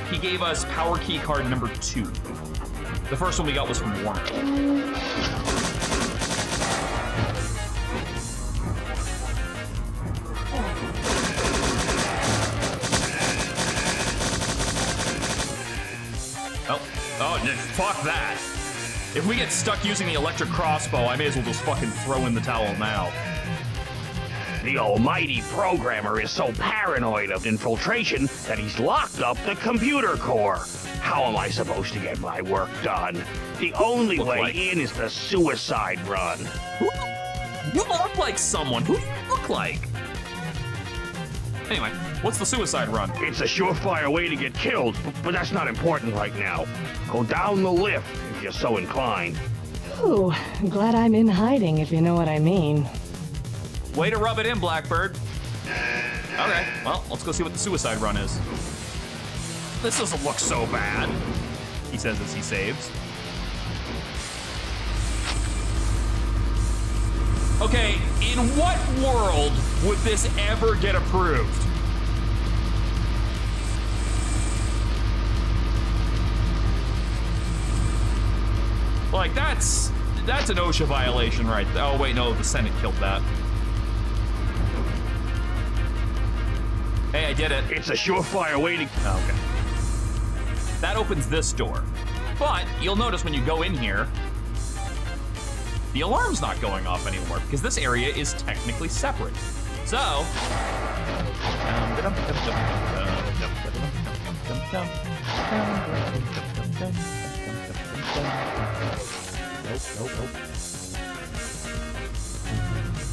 He gave us power key card number 2. The first one we got was from Warner. Oh, fuck that. If we get stuck using the electric crossbow, I may as well just fucking throw in the towel now. The almighty programmer is so paranoid of infiltration that he's locked up the computer core. How am I supposed to get my work done? The only way in is the suicide run. You look like someone. Who do you look like? Anyway, what's the suicide run? It's a surefire way to get killed, but that's not important right now. Go down the lift if you're so inclined. Ooh, glad I'm in hiding, if you know what I mean. Way to rub it in, Blackbird. Okay, well, let's go see what the suicide run is. This doesn't look so bad, he says as he saves. Okay, in what world would this ever get approved? Like, that's an OSHA violation right there. Oh, wait, no, the Senate killed that. Hey, I did it. It's a surefire way to... Oh, okay. That opens this door. But you'll notice when you go in here, the alarm's not going off anymore because this area is technically separate. So...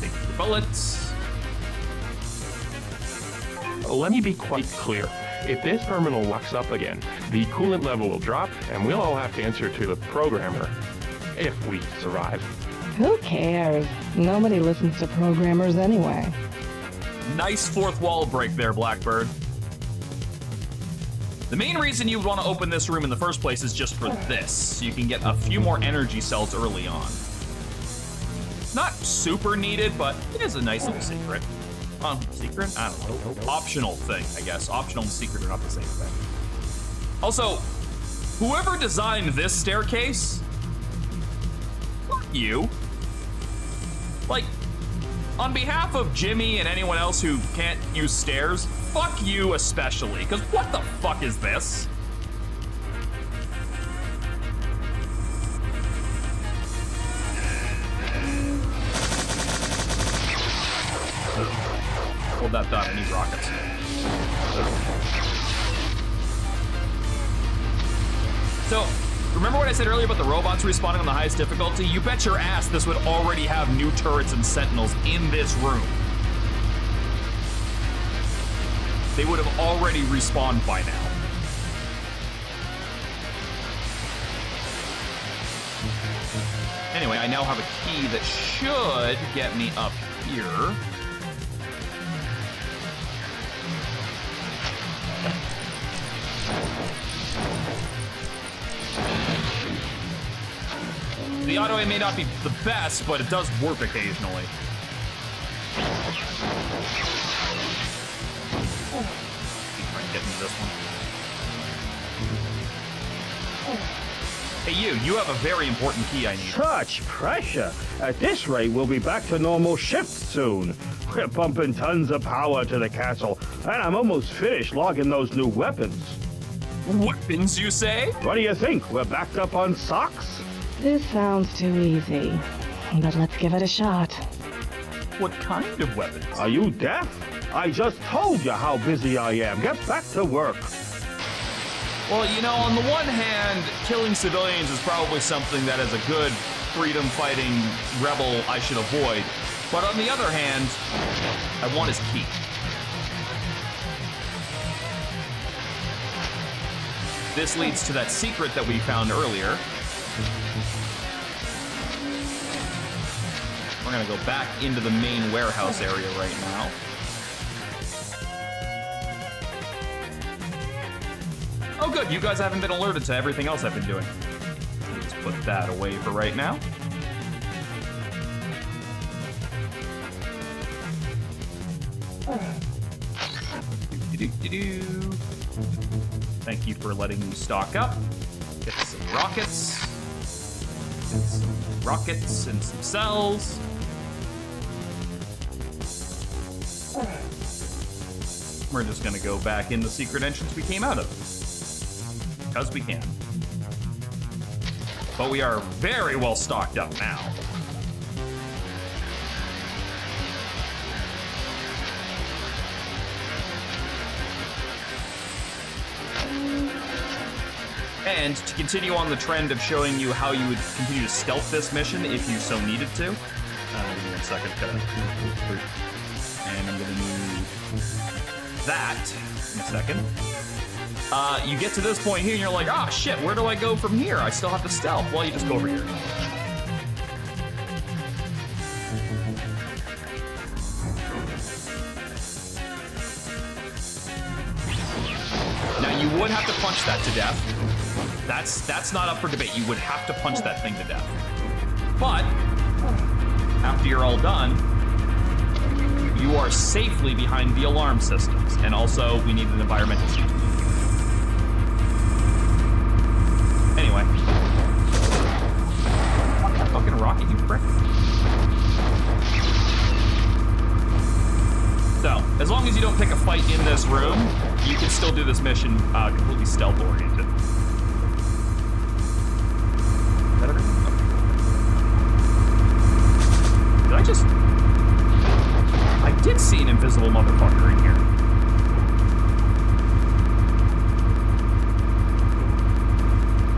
Take the bullets. Let me be quite clear. If this terminal locks up again, the coolant level will drop, and we'll all have to answer to the programmer. If we survive. Who cares? Nobody listens to programmers anyway. Nice fourth wall break there, Blackbird. The main reason you would want to open this room in the first place is just for this. So you can get a few more energy cells early on. Not super needed, but it is a nice little secret. Secret? I don't know. Optional thing, I guess. Optional and secret are not the same thing. Also, whoever designed this staircase, fuck you. Like, on behalf of Jimmy and anyone else who can't use stairs, fuck you especially, because what the fuck is this? Hold that thought, I need rockets. So, remember what I said earlier about the robots respawning on the highest difficulty? You bet your ass this would already have new turrets and sentinels in this room. They would have already respawned by now. Anyway, I now have a key that should get me up here. The auto aim may not be the best, but it does work occasionally. Try and get into this one. Hey, you have a very important key I need. Such pressure. At this rate, we'll be back to normal shift soon. We're pumping tons of power to the castle, and I'm almost finished logging those new weapons. Weapons, you say? What do you think? We're backed up on socks? This sounds too easy, but let's give it a shot. What kind of weapons? Are you deaf? I just told you how busy I am. Get back to work. Well, you know, on the one hand, killing civilians is probably something that as a good freedom-fighting rebel I should avoid. But on the other hand, I want his key. This leads to that secret that we found earlier. We're gonna go back into the main warehouse area right now. Oh good, you guys haven't been alerted to everything else I've been doing. Let's put that away for right now. Thank you for letting me stock up. Get some rockets. Get some rockets and some cells. We're just gonna go back in the secret entrance we came out of. Because we can. But we are very well stocked up now. And to continue on the trend of showing you how you would continue to stealth this mission if you so needed to. Give me 1 second. And I'm gonna need that in a second. You get to this point here and you're like, ah, shit, where do I go from here? I still have to stealth. Well, you just go over here. Now, you would have to punch that to death. That's not up for debate. You would have to punch that thing to death. But, after you're all done, you are safely behind the alarm systems. And also, we need an environmental system. Anyway. Fucking rocket, you prick. So, as long as you don't pick a fight in this room, you can still do this mission completely stealth-oriented. Is that everything? Okay. Did I just... I did see an invisible motherfucker in here.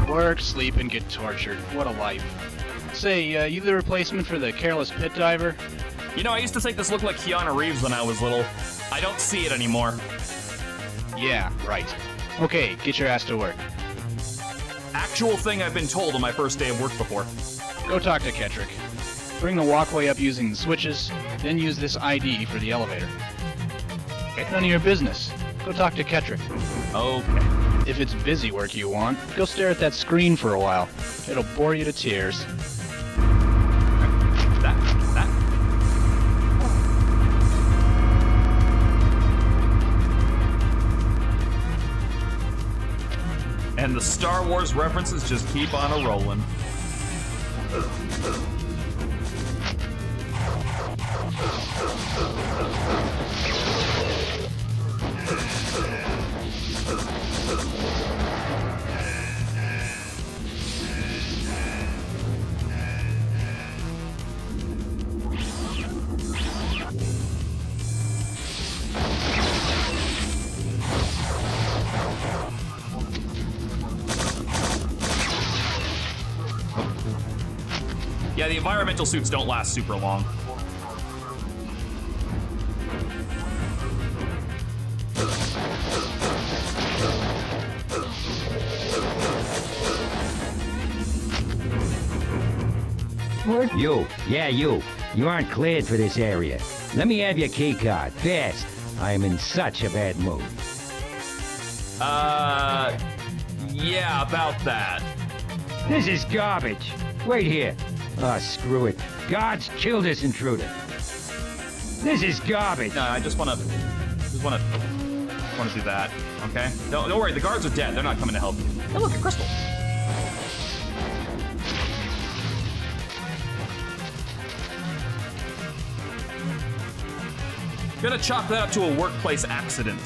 Work, sleep, and get tortured. What a life. Say, you the replacement for the careless pit diver? You know, I used to think this looked like Keanu Reeves when I was little. I don't see it anymore. Yeah, right. Okay, get your ass to work. Actual thing I've been told on my first day of work before. Go talk to Ketrick. Bring the walkway up using the switches, then use this ID for the elevator. None of your business. Go talk to Ketrick. Okay. If it's busy work you want, go stare at that screen for a while. It'll bore you to tears. That. And the Star Wars references just keep on a-rolling. Yeah, the environmental suits don't last super long. You. Yeah, you. You aren't cleared for this area. Let me have your key card. Fast. I am in such a bad mood. Yeah, about that. This is garbage. Wait here. Oh, screw it. Guards, kill this intruder. This is garbage. No, I just wanna do that, okay? Don't worry, the guards are dead. They're not coming to help you. Hey, look, a crystal. Gonna chalk that up to a workplace accident.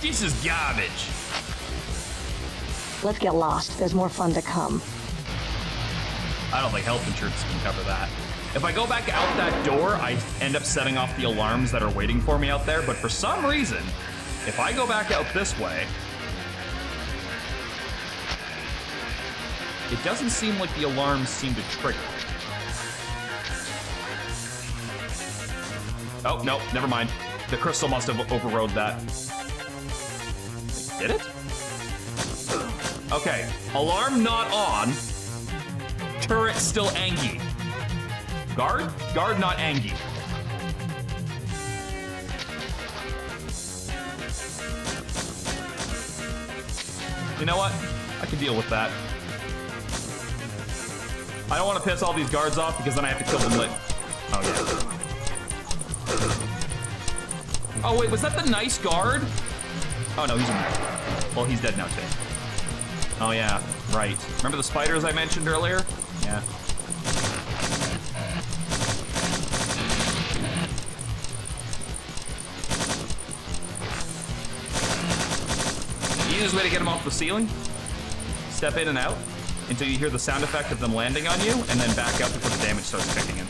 This is garbage. Let's get lost. There's more fun to come. I don't think health insurance can cover that. If I go back out that door, I end up setting off the alarms that are waiting for me out there, but for some reason, if I go back out this way, it doesn't seem like the alarms seem to trigger. Oh, no, never mind. The crystal must have overrode that. Did it? Okay, alarm not on. Turret still Angie. Guard not Angie. You know what? I can deal with that. I don't want to piss all these guards off because then I have to kill them later. Oh, yeah. Oh, wait, was that the nice guard? Oh, no, he's well, he's dead now, too. Oh, yeah, right. Remember the spiders I mentioned earlier? Yeah. Easiest way to get them off the ceiling, step in and out until you hear the sound effect of them landing on you, and then back up before the damage starts kicking in.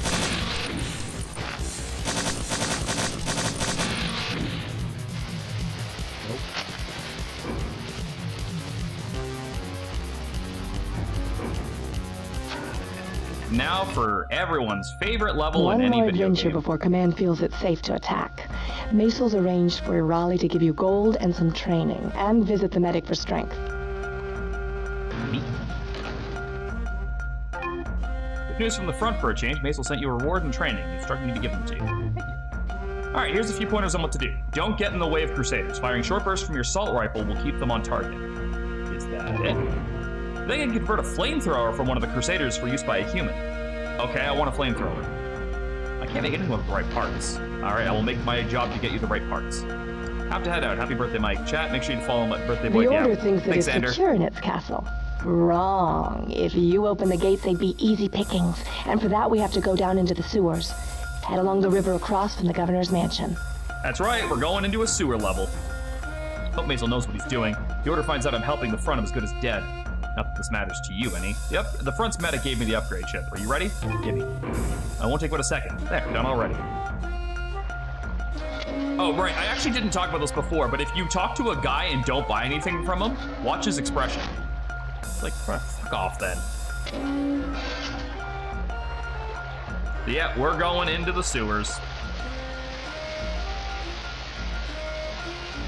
Now for everyone's favorite level in One any more video adventure game. before Command feels it's safe to attack. Macel's arranged for Raleigh to give you gold and some training, and visit the medic for strength. Neat. Good news from the front for a change. Macel sent you a reward and training. He instructed me to give them to you. Thank you. Alright, here's a few pointers on what to do. Don't get in the way of Crusaders. Firing short bursts from your assault rifle will keep them on target. Is that it? They can convert a flamethrower from one of the Crusaders for use by a human. Okay, I want a flamethrower. I can't make anything with the right parts. Alright, I will make my job to get you the right parts. Have to head out. Happy birthday, Mike. Chat, make sure you follow my birthday boy. The Order Yeah. thinks that Thanks, it's Xander. secure in its castle. Wrong. If you open the gates, they'd be easy pickings. And for that, we have to go down into the sewers. Head along the river across from the governor's mansion. That's right, we're going into a sewer level. Hope Mazel knows what he's doing. The Order finds out I'm helping the front, I'm as good as dead. Not that this matters to you any. Yep, the front's medic gave me the upgrade chip. Are you ready? Gimme. I won't take but a second. There, done already. Oh, right. I actually didn't talk about this before, but if you talk to a guy and don't buy anything from him, watch his expression. It's like, fuck off then. Yeah, we're going into the sewers.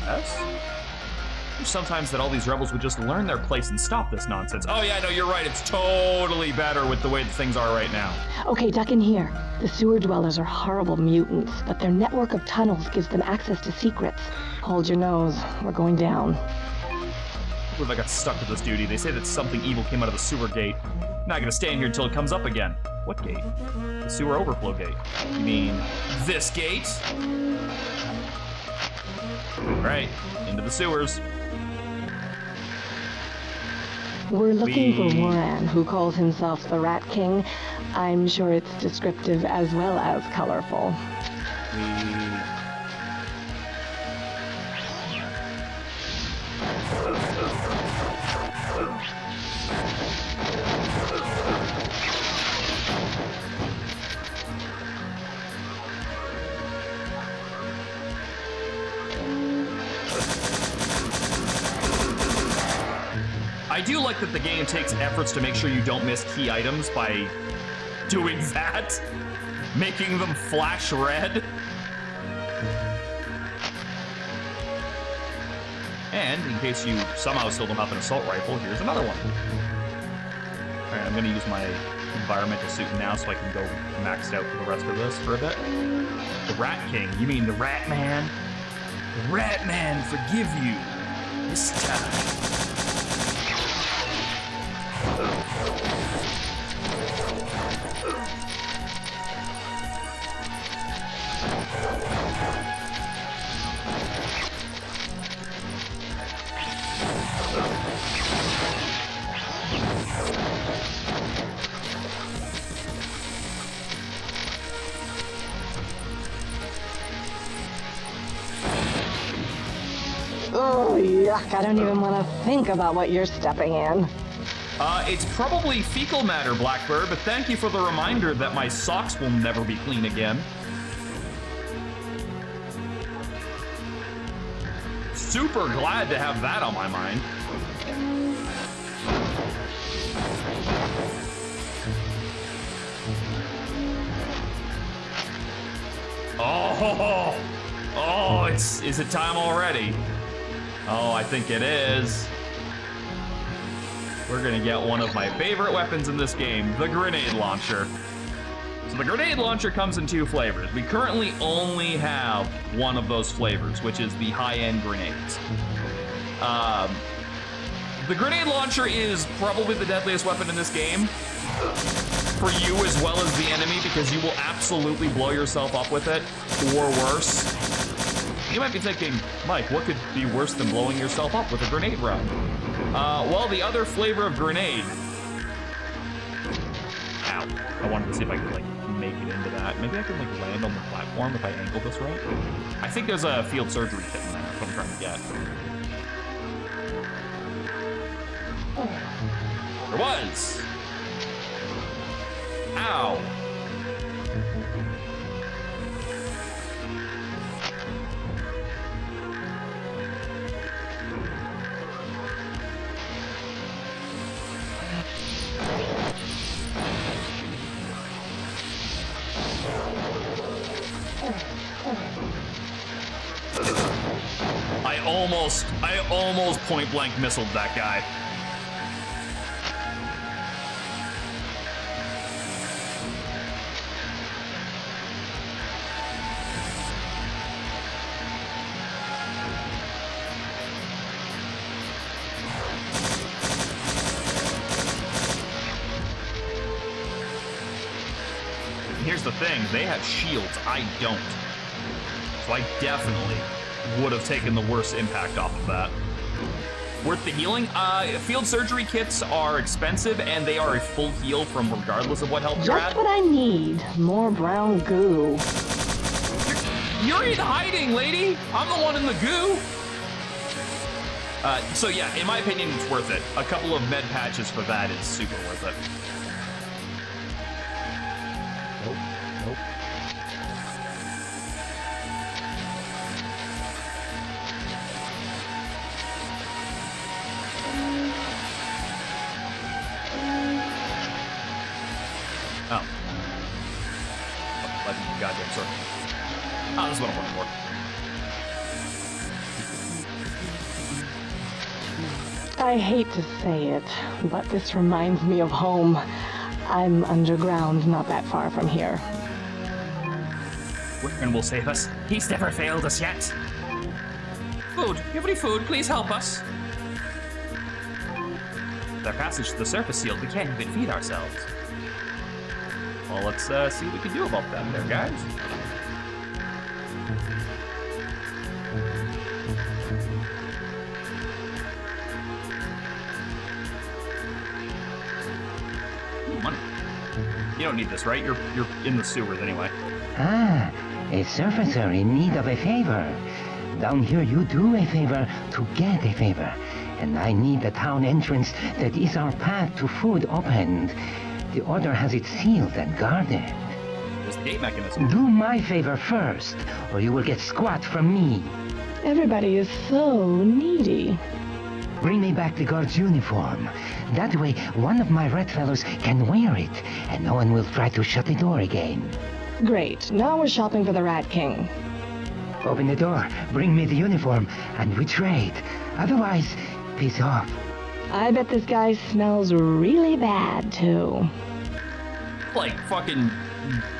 Yes? There's sometimes that all these rebels would just learn their place and stop this nonsense. Oh yeah, no, you're right. It's totally better with the way that things are right now. Okay, duck in here. The sewer dwellers are horrible mutants, but their network of tunnels gives them access to secrets. Hold your nose. We're going down. What if I got stuck with this duty? They say that something evil came out of the sewer gate. Not gonna stand here until it comes up again. What gate? The sewer overflow gate. You mean this gate? Right, into the sewers. We're looking for Warren, who calls himself the Rat King. I'm sure it's descriptive as well as colorful. I do like that the game takes efforts to make sure you don't miss key items by doing that, making them flash red. And in case you somehow still don't have an assault rifle, here's another one. All right, I'm gonna use my environmental suit now so I can go maxed out for the rest of this for a bit. The Rat King, you mean the Rat Man? The Rat Man forgive you this time. Oh, yuck. I don't even want to think about what you're stepping in. It's probably fecal matter, Blackbird, but thank you for the reminder that my socks will never be clean again. Super glad to have that on my mind. Oh, is it time already? Oh, I think it is. We're gonna get one of my favorite weapons in this game, the grenade launcher. So the grenade launcher comes in two flavors. We currently only have one of those flavors, which is the high-end grenades. The grenade launcher is probably the deadliest weapon in this game for you as well as the enemy, because you will absolutely blow yourself up with it, or worse. You might be thinking, Mike, what could be worse than blowing yourself up with a grenade run? Well, the other flavor of grenade. Ow. I wanted to see if I could, like, make it into that. Maybe I can, like, land on the platform if I angle this right. I think there's a field surgery kit in there. That's what I'm trying to get. There was. Ow. I almost point blank missiled that guy. Here's the thing, they have shields, I don't. So I definitely would have taken the worst impact off of that. Worth the healing? Field surgery kits are expensive, and they are a full heal from regardless of what health you're at. Just what I need. More brown goo. You're in hiding, lady! I'm the one in the goo! So yeah, in my opinion, it's worth it. A couple of med patches for that is super worth it. Nope. But goddamn circle. Oh, this is what I'm looking for. I hate to say it, but this reminds me of home. I'm underground, not that far from here. Whitman will save us. He's never failed us yet. Food. You have any food? Please help us. With our passage to the surface sealed, we can't even feed ourselves. Well, let's see what we can do about that there, guys. Ooh, money. You don't need this, right? You're in the sewers anyway. Ah, a surfacer in need of a favor. Down here you do a favor to get a favor. And I need the town entrance that is our path to food opened. The order has it sealed and guarded. There's the gate mechanism. Do my favor first, or you will get squat from me. Everybody is so needy. Bring me back the guard's uniform. That way, one of my red fellows can wear it, and no one will try to shut the door again. Great, now we're shopping for the Rat King. Open the door, bring me the uniform, and we trade. Otherwise, peace off. I bet this guy smells really bad, too. Like, fucking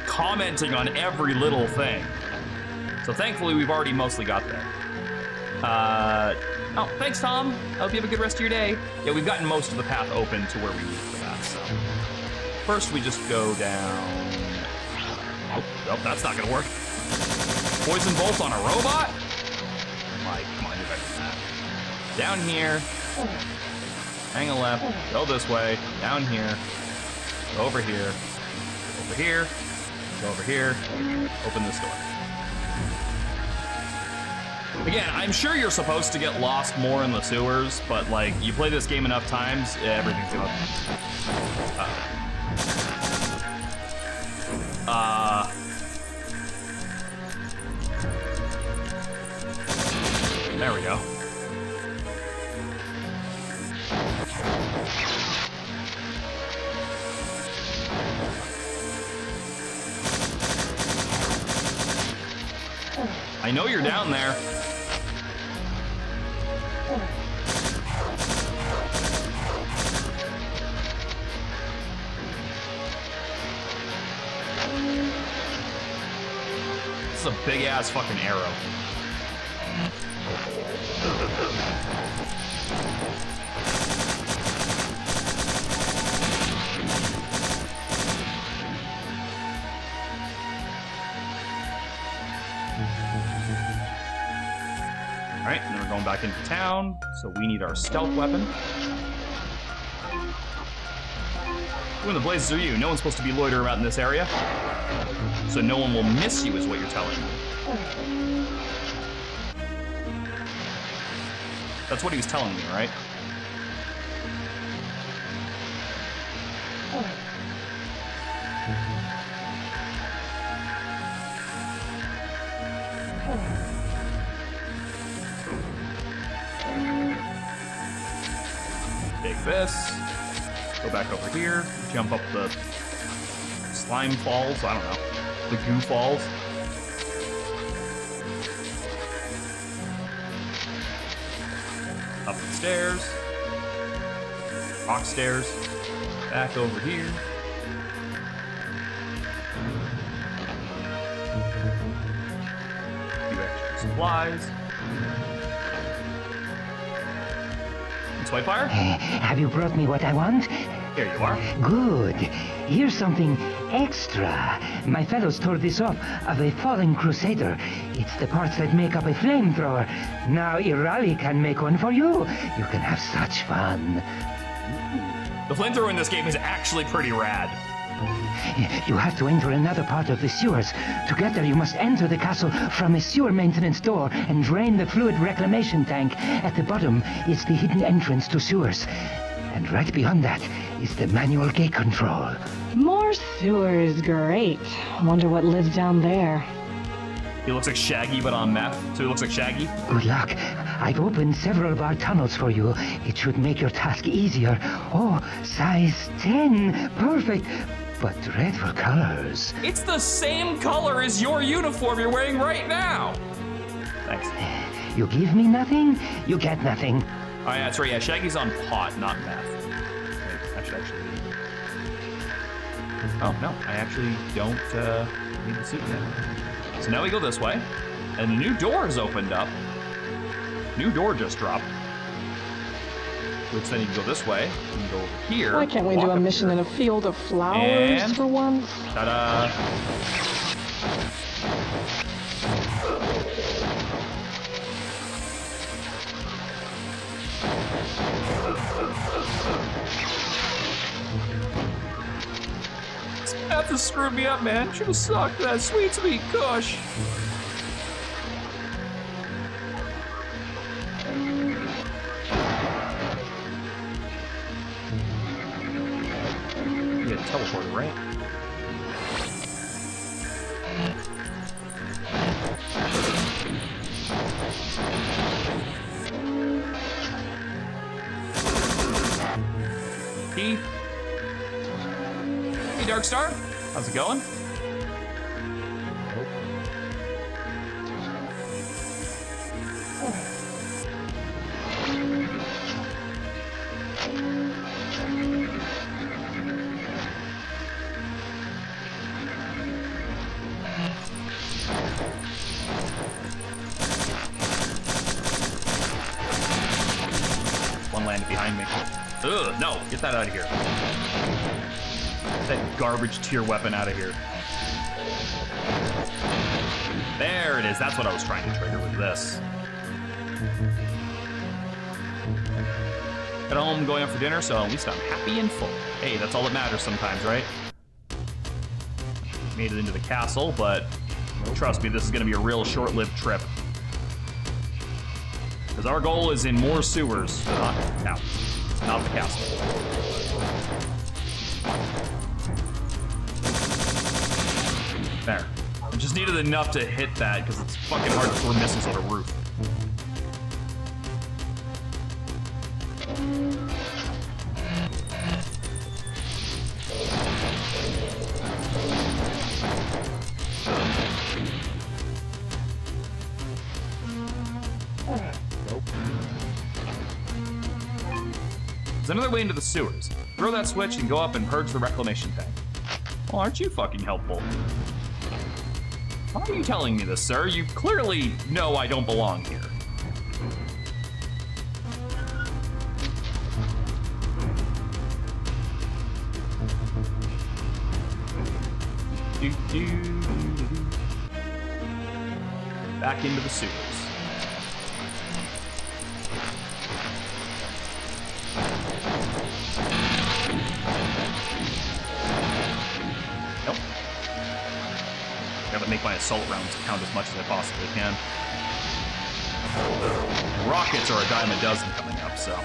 commenting on every little thing. So thankfully, we've already mostly got there. Oh, thanks, Tom. I hope you have a good rest of your day. Yeah, we've gotten most of the path open to where we need for that, so. First, we just go down... Oh, nope, that's not gonna work. Poison bolt on a robot? Mike, come on, you're better than that. Down here. Hang a left. Go this way. Down here. Go over here. Over here. Go over here. Open this door. Again, I'm sure you're supposed to get lost more in the sewers, but like, you play this game enough times, everything's gonna... There we go. I know you're down there. This is a big ass fucking arrow. Alright, and then we're going back into town, so we need our stealth weapon. Who in the blazes are you? No one's supposed to be loitering around in this area. So no one will miss you, is what you're telling me. That's what he was telling me, right? Take this. Go back over here. Jump up the slime falls. I don't know. The goo falls. Up the stairs. Rock stairs. Back over here. A few extra supplies. Swipe fire? Have you brought me what I want? Here you are. Good. Here's something extra. My fellows tore this off of a fallen crusader. It's the parts that make up a flamethrower. Now Irali can make one for you. You can have such fun. The flamethrower in this game is actually pretty rad. You have to enter another part of the sewers. To get there, you must enter the castle from a sewer maintenance door and drain the fluid reclamation tank. At the bottom is the hidden entrance to sewers. And right beyond that is the manual gate control. More sewers, great. Wonder what lives down there. He looks like Shaggy, but on meth, so he looks like Shaggy. Good luck. I've opened several of our tunnels for you. It should make your task easier. Oh, size 10. Perfect. But dreadful colors. It's the same color as your uniform you're wearing right now. Thanks. You give me nothing, you get nothing. Oh yeah, that's right. Yeah, Shaggy's on pot, not meth. I should actually. Oh no, I actually don't need the suit yet. So now we go this way, and a new door has opened up. New door just dropped. Which then you can go this way. You can go over here. Why can't we do a mission in a field of flowers And- for once? Ta-da! This path has screwed me up, man. Should have sucked that sweet kush. You get teleported, right? Hey, Darkstar. How's it going? One landed behind me. Ugh, no, get that out of here. Get that garbage tier weapon out of here. There it is. That's what I was trying to trigger with this. At home, going out for dinner, so at least I'm happy and full. Hey, that's all that matters sometimes, right? Made it into the castle, but trust me, this is going to be a real short-lived trip. Because our goal is in more sewers, not the castle. There. I just needed enough to hit that, because it's fucking hard to throw missiles at a roof. There's another way into the sewers. Throw that switch and go up and purge the reclamation tank. Well, aren't you fucking helpful? Why are you telling me this, sir? You clearly know I don't belong here. Back into the sewers. Nope. Gotta make my assault rounds count as much as I possibly can. And rockets are a dime a dozen coming up, so.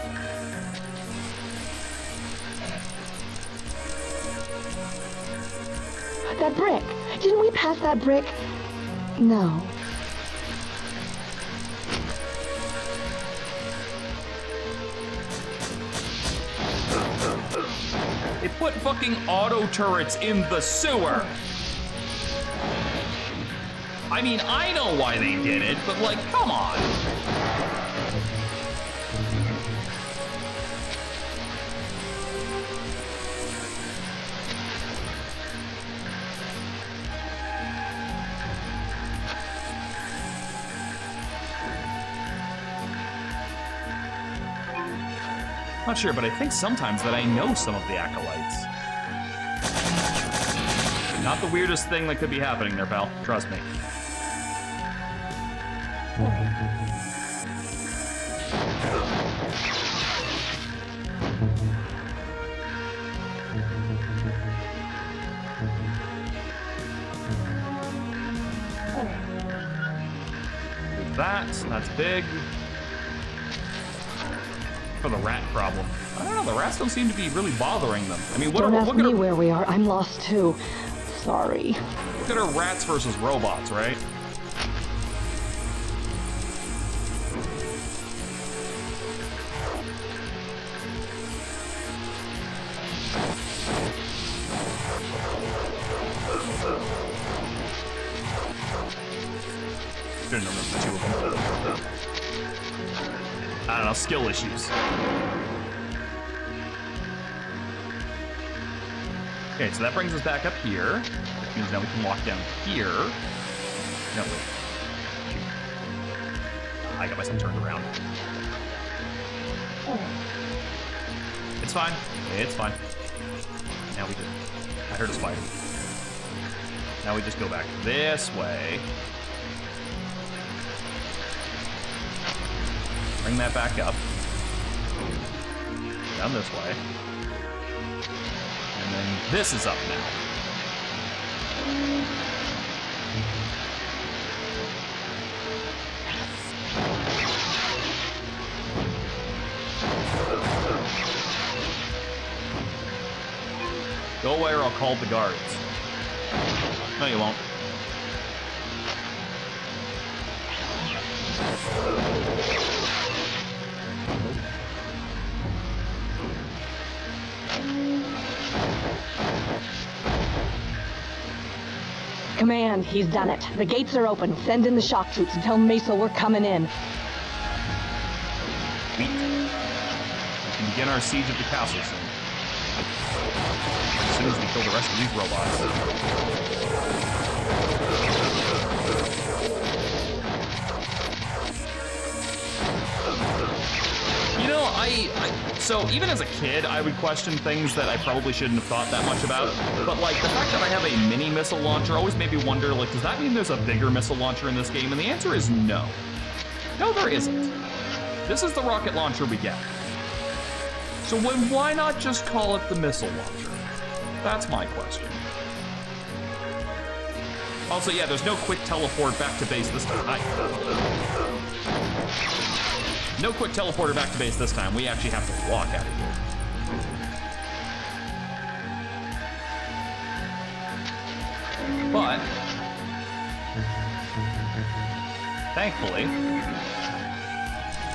That brick. Didn't we pass that brick? No. It put fucking auto turrets in the sewer. I mean, I know why they did it, but like, come on. Not sure, but I think sometimes that I know some of the acolytes. Not the weirdest thing that could be happening there, pal. Trust me. That's big. For the rat problem. I don't know, the rats don't seem to be really bothering them. I mean, what Don't ask good me are, where we are. I'm lost too. Sorry. what good are rats versus robots, right? couldn't remember the two of them. I don't know, skill issues. Okay, so that brings us back up here, which means now we can walk down here. No, wait. I got myself turned around. It's fine. It's fine. Now we just... I heard a spider. Now we just go back this way. Bring that back up. Down this way. And then this is up now. Go away or I'll call the guards. No, you won't. Command, he's done it. The gates are open. Send in the shock troops and tell Maisel we're coming in. We can begin our siege of the castle soon. As soon as we kill the rest of these robots. You know, so even as a kid, I would question things that I probably shouldn't have thought that much about. But like the fact that I have a mini missile launcher always made me wonder, like, does that mean there's a bigger missile launcher in this game? And the answer is no. No, there isn't. This is the rocket launcher we get. So why not just call it the missile launcher? That's my question. Also, yeah, there's no quick teleport back to base this time. No quick teleporter back to base this time. We actually have to walk out of here. But, thankfully,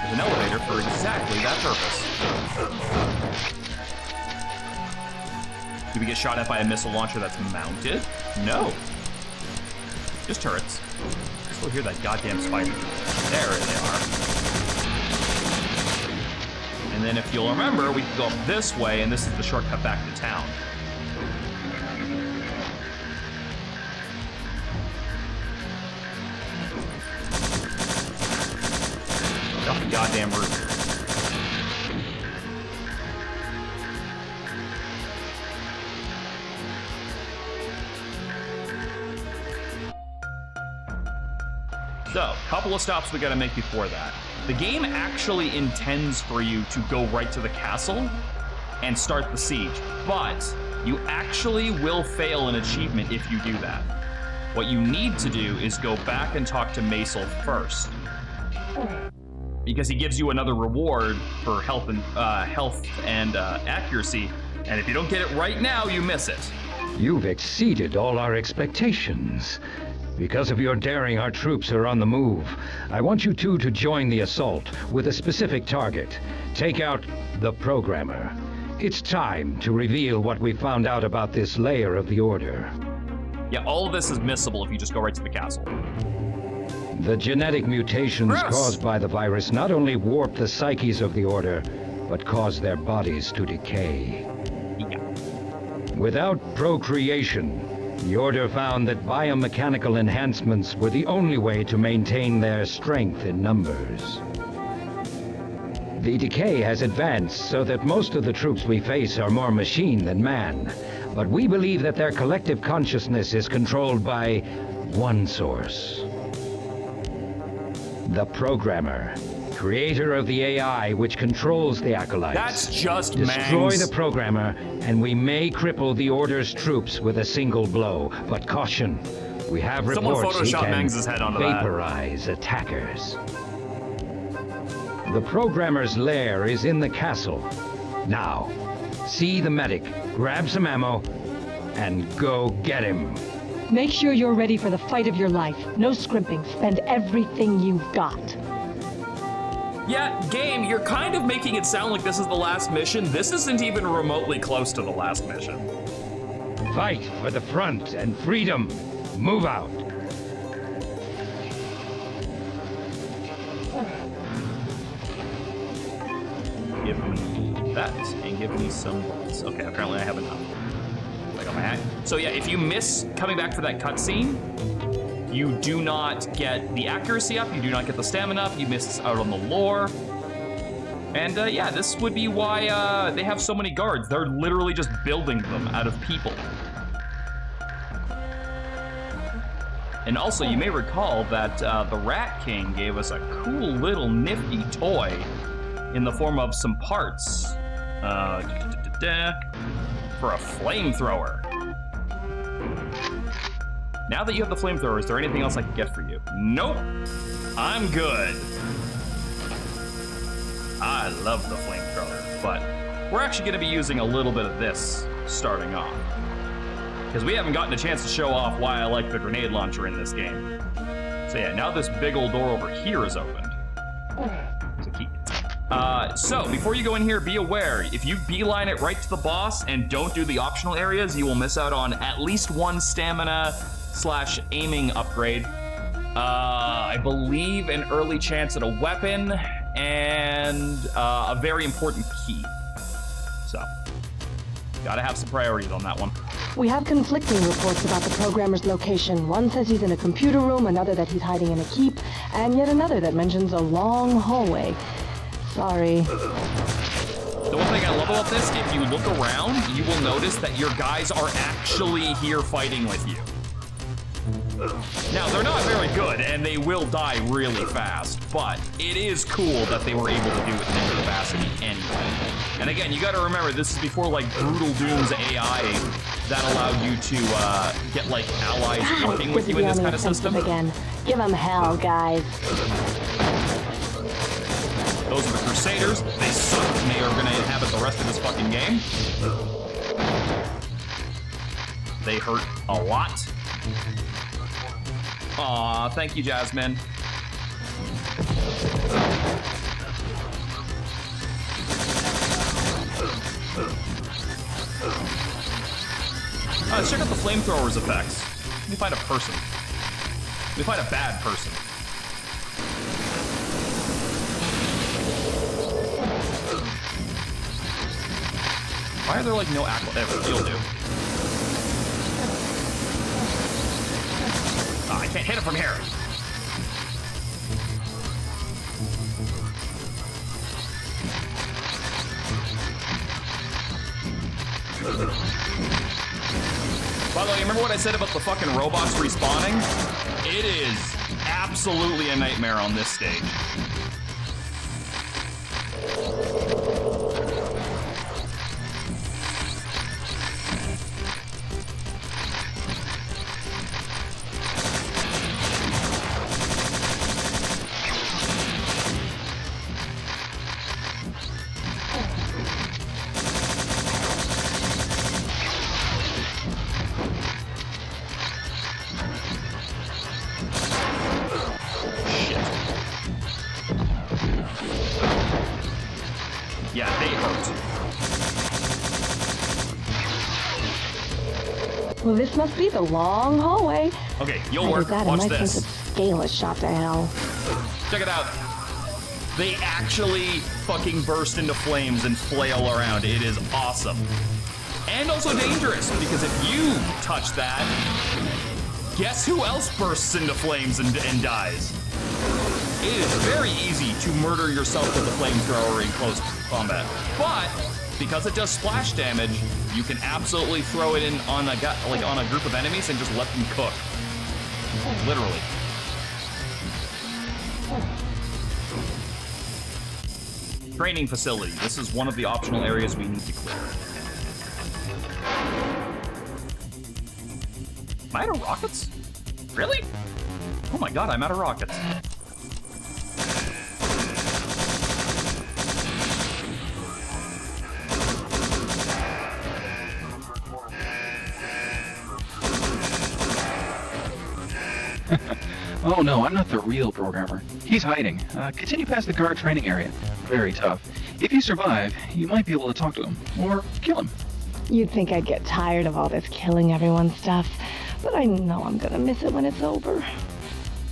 there's an elevator for exactly that purpose. Do we get shot at by a missile launcher that's mounted? No. Just turrets. I still hear that goddamn spider. There they are. And then if you'll remember, we can go up this way, and this is the shortcut back to town. Get off the goddamn roof. So, a couple of stops we gotta make before that. The game actually intends for you to go right to the castle and start the siege, but you actually will fail an achievement if you do that. What you need to do is go back and talk to Maisel first, because he gives you another reward for health and accuracy, and if you don't get it right now, you miss it. You've exceeded all our expectations. Because of your daring, our troops are on the move. I want you two to join the assault with a specific target. Take out the programmer. It's time to reveal what we found out about this layer of the Order. Yeah, all of this is missable if you just go right to the castle. The genetic mutations caused by the virus not only warp the psyches of the Order, but cause their bodies to decay. Yeah. Without procreation, the Order found that biomechanical enhancements were the only way to maintain their strength in numbers. The decay has advanced so that most of the troops we face are more machine than man, but we believe that their collective consciousness is controlled by one source. The programmer, creator of the AI which controls the acolytes. That's just Destroy Mangs. the programmer, and we may cripple the Order's troops with a single blow. But caution, we have Someone reports he Photoshop can Mangs' head onto that. vaporize attackers. The programmer's lair is in the castle. Now, see the medic, grab some ammo, and go get him. Make sure you're ready for the fight of your life. No scrimping. Spend everything you've got. Yeah, game, you're kind of making it sound like this is the last mission. This isn't even remotely close to the last mission. Fight for the front and freedom. Move out. give me that, and give me some bullets. Okay, apparently I have enough. I got my hat. So yeah, if you miss coming back for that cutscene, you do not get the accuracy up, you do not get the stamina up, you miss out on the lore. And yeah, this would be why they have so many guards. They're literally just building them out of people. And also, you may recall that the Rat King gave us a cool little nifty toy in the form of some parts for a flamethrower. Now that you have the flamethrower, is there anything else I can get for you? Nope. I'm good. I love the flamethrower, but we're actually going to be using a little bit of this starting off. Because we haven't gotten a chance to show off why I like the grenade launcher in this game. So yeah, now this big old door over here is opened. There's a key. So, before you go in here, be aware, if you beeline it right to the boss and don't do the optional areas, you will miss out on at least one stamina/aiming upgrade. I believe an early chance at a weapon, and a very important key. So, gotta have some priorities on that one. We have conflicting reports about the programmer's location. One says he's in a computer room, another that he's hiding in a keep, and yet another that mentions a long hallway. Sorry. The one thing I love about this, if you look around, you will notice that your guys are actually here fighting with you. Now, they're not very good, and they will die really fast, but it is cool that they were able to do it in their capacity anyway. And again, you gotta remember, this is before, like, Brutal Doom's AI that allowed you to, get, like, allies working with you in this kind of system. Again. Give them hell, guys. Those are the Crusaders. They suck, and they are gonna inhabit the rest of this fucking game. They hurt a lot. Aw, thank you, Jasmine. Let's check out the flamethrower's effects. Let me find a person. Let me find a bad person. Why are there like no aqua? There, you'll do. Oh, I can't hit him from here. By the way, remember what I said about the fucking robots respawning? It is absolutely a nightmare on this stage. Yeah, they hurt. Well, this must be the long hallway. Okay, you'll work. Watch my this. sense of scale is shot to hell. Check it out. They actually fucking burst into flames and flail around. It is awesome. And also dangerous, because if you touch that, guess who else bursts into flames and dies? It is very easy to murder yourself with a flamethrower in close combat. But because it does splash damage, you can absolutely throw it in on a on a group of enemies and just let them cook. Literally. Training facility. This is one of the optional areas we need to clear. Am I out of rockets? Really? Oh my god, I'm out of rockets. Oh no, I'm not the real programmer. He's hiding. Continue past the guard training area. Very tough. If you survive, you might be able to talk to him. Or kill him. You'd think I'd get tired of all this killing everyone stuff, but I know I'm gonna miss it when it's over.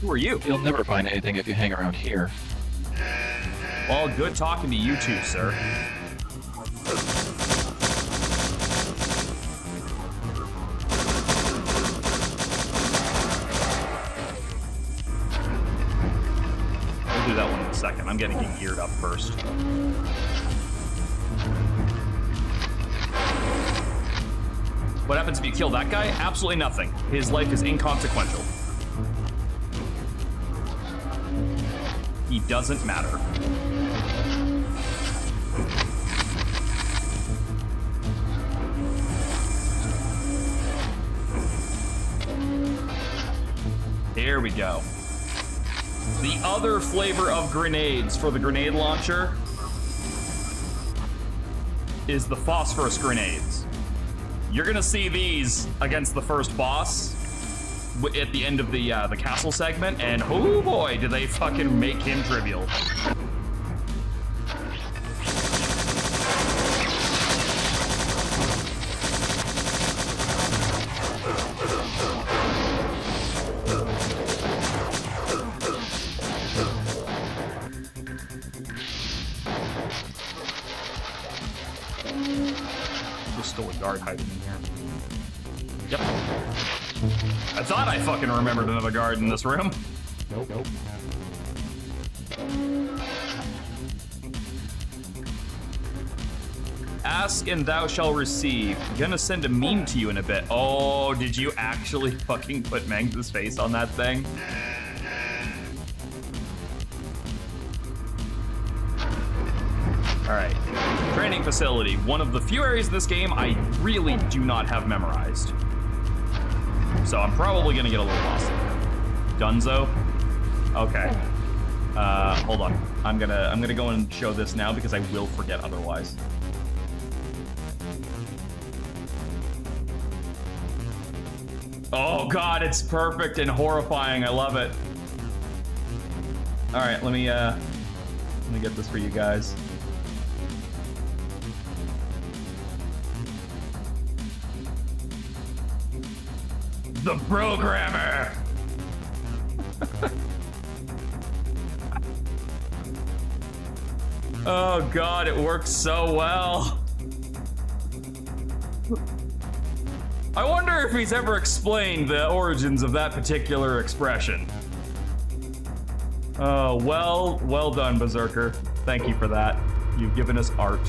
Who are you? You'll never find anything if you hang around here. Well, good talking to you two, sir. We'll do that one in a second. I'm getting geared up first. What happens if you kill that guy? Absolutely nothing. His life is inconsequential. He doesn't matter. Here we go. The other flavor of grenades for the grenade launcher is the phosphorus grenades. You're gonna see these against the first boss at the end of the castle segment, and oh boy, do they fucking make him trivial. There's still a guard hiding in here. Yep. I thought I fucking remembered another guard in this room. Nope. Ask and thou shall receive. Gonna send a meme to you in a bit. Oh, did you actually fucking put Mangs' face on that thing? Alright. Training facility. One of the few areas of this game I really do not have memorized. So I'm probably gonna get a little lost in here. Dunzo? Okay. Hold on. I'm gonna go and show this now because I will forget otherwise. Oh god, it's perfect and horrifying. I love it. All right, let me get this for you guys. The programmer. Oh god, it works so well. I wonder if he's ever explained the origins of that particular expression. Oh, well done, Berserker. Thank you for that. You've given us art.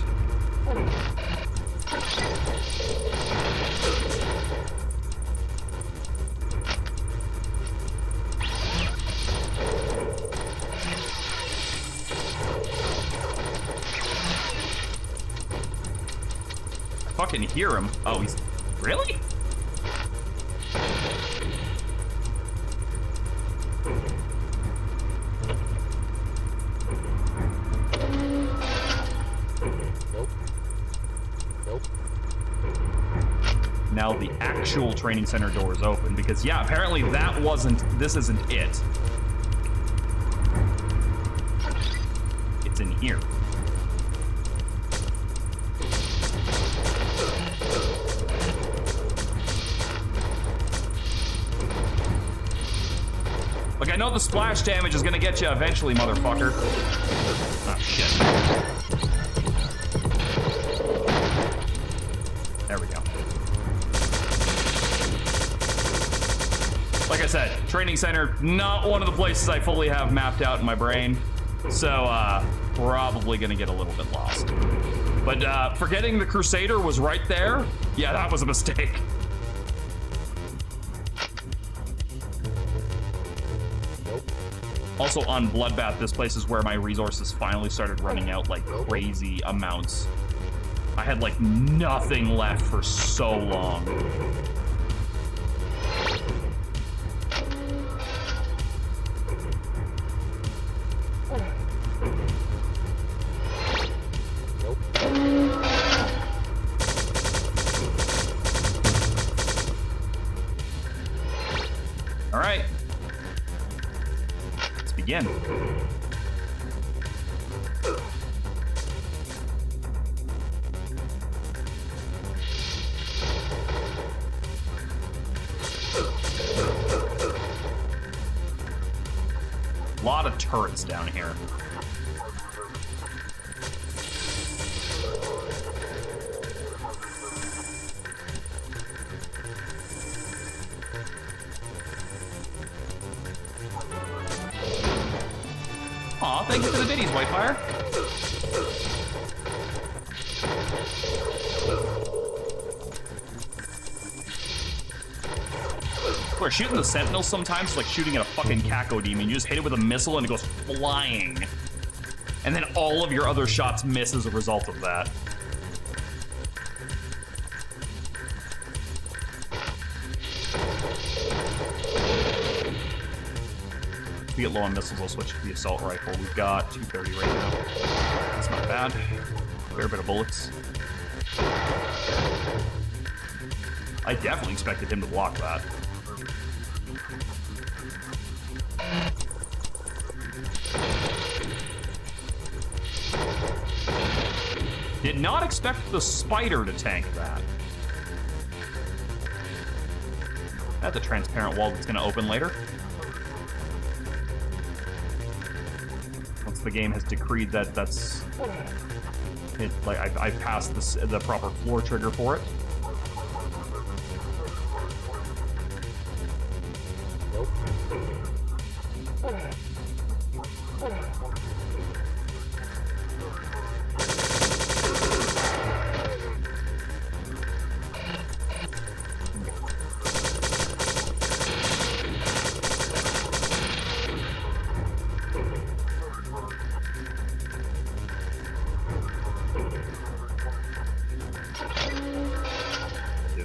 I fucking hear him. Oh, he's... Really? Now the actual training center door is open because, yeah, apparently that wasn't, this isn't it. It's in here. Like, I know the splash damage is gonna get you eventually, motherfucker. Oh, shit. There we go. Like I said, training center, not one of the places I fully have mapped out in my brain. So, probably gonna get a little bit lost. But, forgetting the Crusader was right there, yeah, that was a mistake. Also on Bloodbath, this place is where my resources finally started running out like crazy amounts. I had like nothing left for so long. All right. Again. Lot of turrets down here. thank you for the biddies, Whitefire. We're shooting the Sentinels sometimes, like shooting at a fucking Caco demon. You just hit it with a missile and it goes flying. And then all of your other shots miss as a result of that. If we get low on missiles, I'll switch to the assault rifle. We've got 230 right now. That's not bad. Fair bit of bullets. I definitely expected him to block that. Did not expect the spider to tank that. That's a transparent wall that's going to open later. Once the game has decreed that that's it, like I've passed the proper floor trigger for it.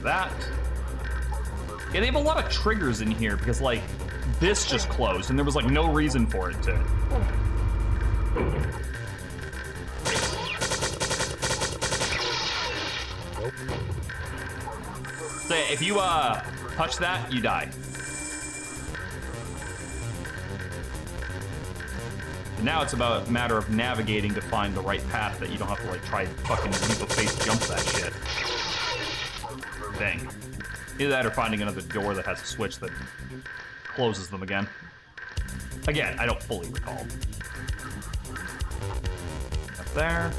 That. Yeah, they have a lot of triggers in here because, like, this just closed and there was, like, no reason for it to. So if you, touch that, you die. And now it's about a matter of navigating to find the right path that you don't have to, like, try fucking leap of faith jump that shit. Thing. Either that or finding another door that has a switch that closes them again. Again, I don't fully recall. Up there.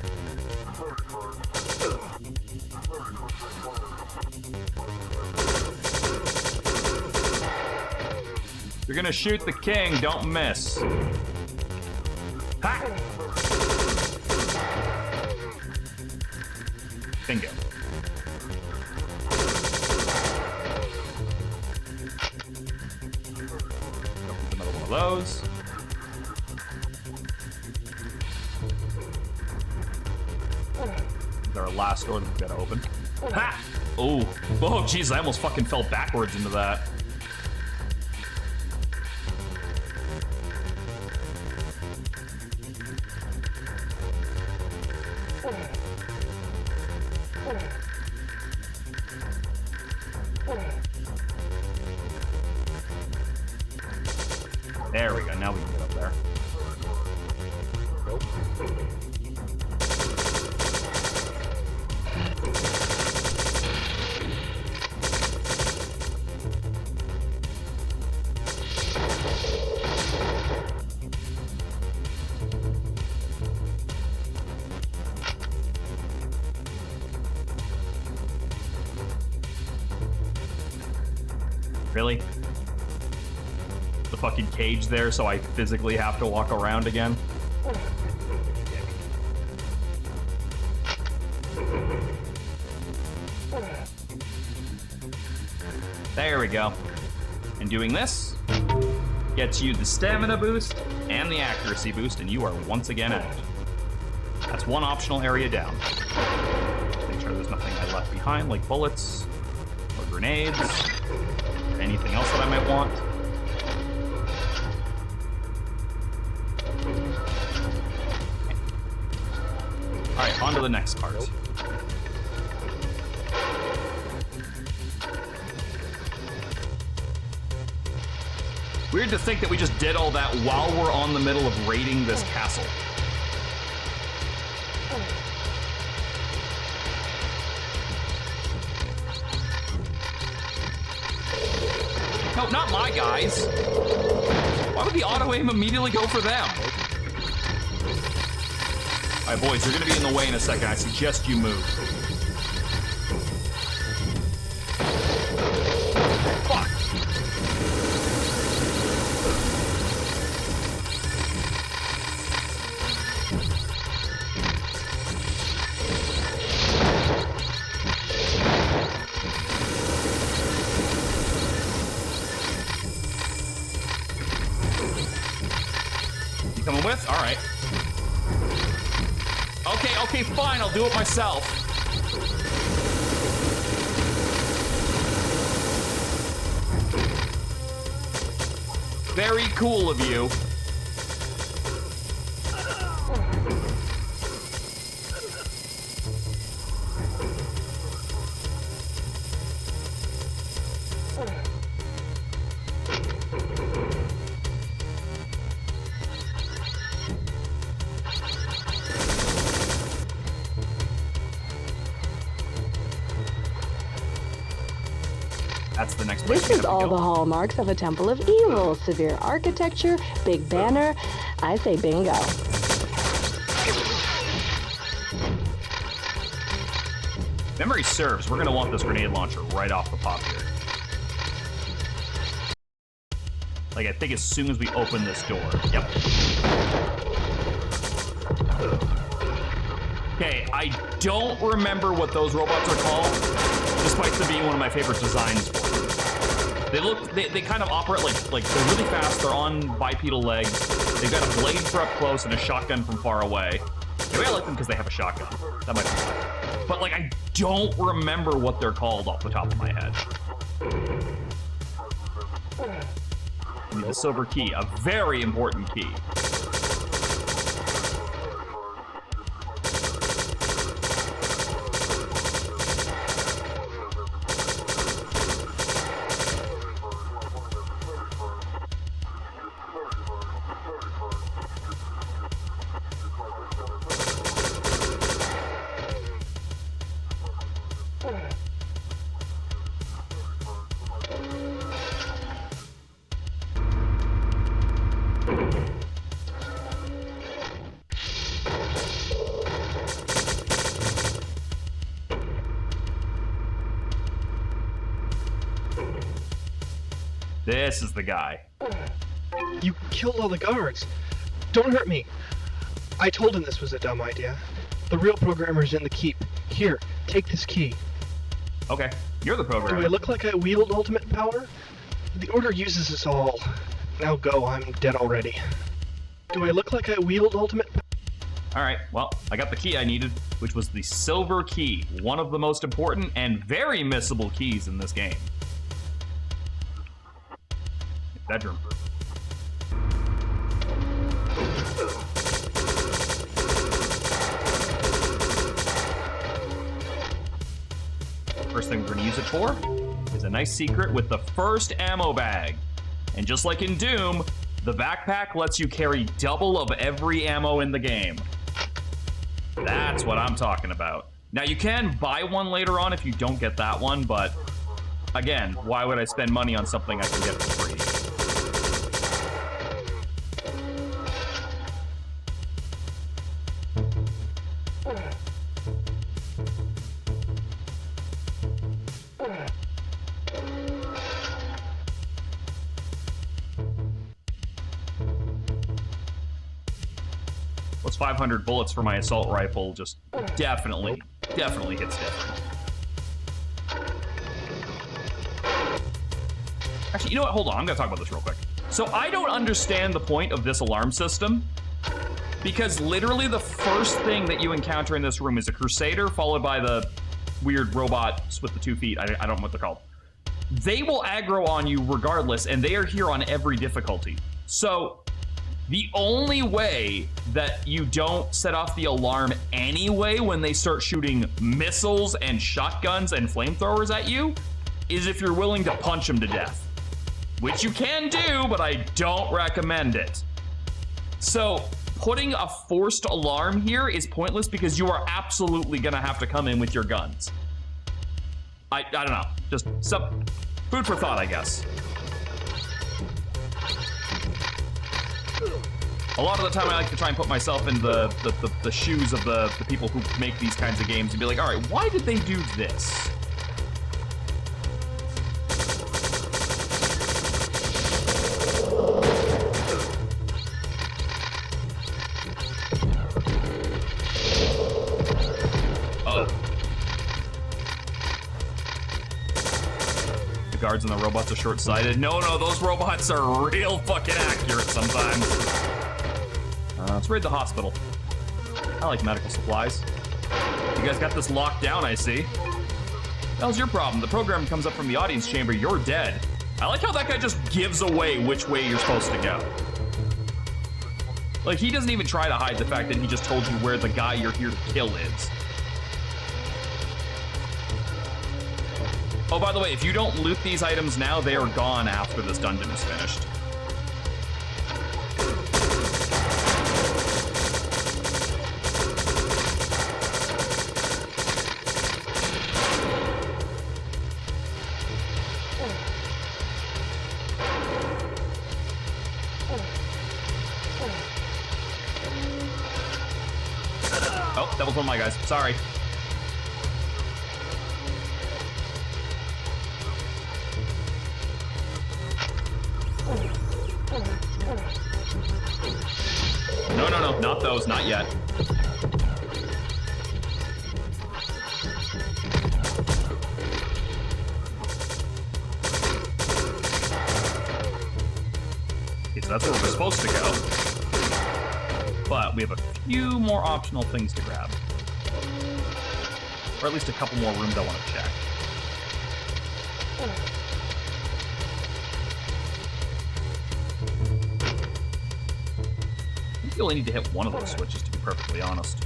You're gonna shoot the king, don't miss. Ha! Bingo. Those. This is our last door that we've got to open. Ha! Oh, jeez, I almost fucking fell backwards into that. There we go, now we can get up there. Really? The fucking cage there, so I physically have to walk around again? There we go. And doing this gets you the stamina boost and the accuracy boost, and you are once again out. That's one optional area down. Make sure there's nothing I left behind, like bullets or grenades or anything else that I might want. Alright, on to the next part. Weird to think that we just did all that while we're on the middle of raiding this castle. No, not my guys. Why would the auto-aim immediately go for them? Alright, boys, you're gonna be in the way in a second. I suggest you move. Fuck! with? All right. Okay, fine. I'll do it myself. Very cool of you. That's the next place. This is all the hallmarks of a temple of evil. Severe architecture, big banner. I say bingo. Memory serves, we're gonna want this grenade launcher right off the pop here. Like, I think as soon as we open this door. Yep. Okay, I don't remember what those robots are called, despite them being one of my favorite designs for them. They kind of operate like they're really fast, they're on bipedal legs, they've got a blade for up close and a shotgun from far away. Maybe I like them because they have a shotgun. That might be why. But like, I don't remember what they're called off the top of my head. I need the silver key, a very important key. This is the guy. You killed all the guards. Don't hurt me. I told him this was a dumb idea. The real programmer's in the keep. Here, take this key. Okay, you're the programmer. Do I look like I wield ultimate power? The Order uses us all. Now go, I'm dead already. Do I look like I wield ultimate power? Alright, well, I got the key I needed, which was the silver key, one of the most important and very missable keys in this game. Bedroom. First thing we're gonna use it for is a nice secret with the first ammo bag. And just like in Doom, the backpack lets you carry double of every ammo in the game. That's what I'm talking about. Now you can buy one later on if you don't get that one, but again, why would I spend money on something I can get for free? Those 500 bullets for my assault rifle just definitely hits different. Actually, you know what? Hold on, I'm gonna talk about this real quick. So I don't understand the point of this alarm system, because literally the first thing that you encounter in this room is a Crusader, followed by the weird robots with the 2 feet. I don't know what they're called. They will aggro on you regardless, and they are here on every difficulty. So the only way that you don't set off the alarm anyway when they start shooting missiles and shotguns and flamethrowers at you is if you're willing to punch them to death. Which you can do, but I don't recommend it. So putting a forced alarm here is pointless because you are absolutely gonna have to come in with your guns. I don't know, just some food for thought, I guess. A lot of the time I like to try and put myself in the shoes of the people who make these kinds of games and be like, all right, why did they do this? The guards and the robots are short-sighted. No, those robots are real fucking accurate sometimes. Let's raid the hospital. I like medical supplies. You guys got this locked down, I see. That was your problem. The program comes up from the audience chamber. You're dead. I like how that guy just gives away which way you're supposed to go. Like, he doesn't even try to hide the fact that he just told you where the guy you're here to kill is. Oh, by the way, if you don't loot these items now, they are gone after this dungeon is finished. Oh, that was one of my guys. Sorry. No, not those, not yet. Okay, so that's where we're supposed to go. But we have a few more optional things to grab. Or at least a couple more rooms I want to check. I think you only need to hit one of those switches, to be perfectly honest.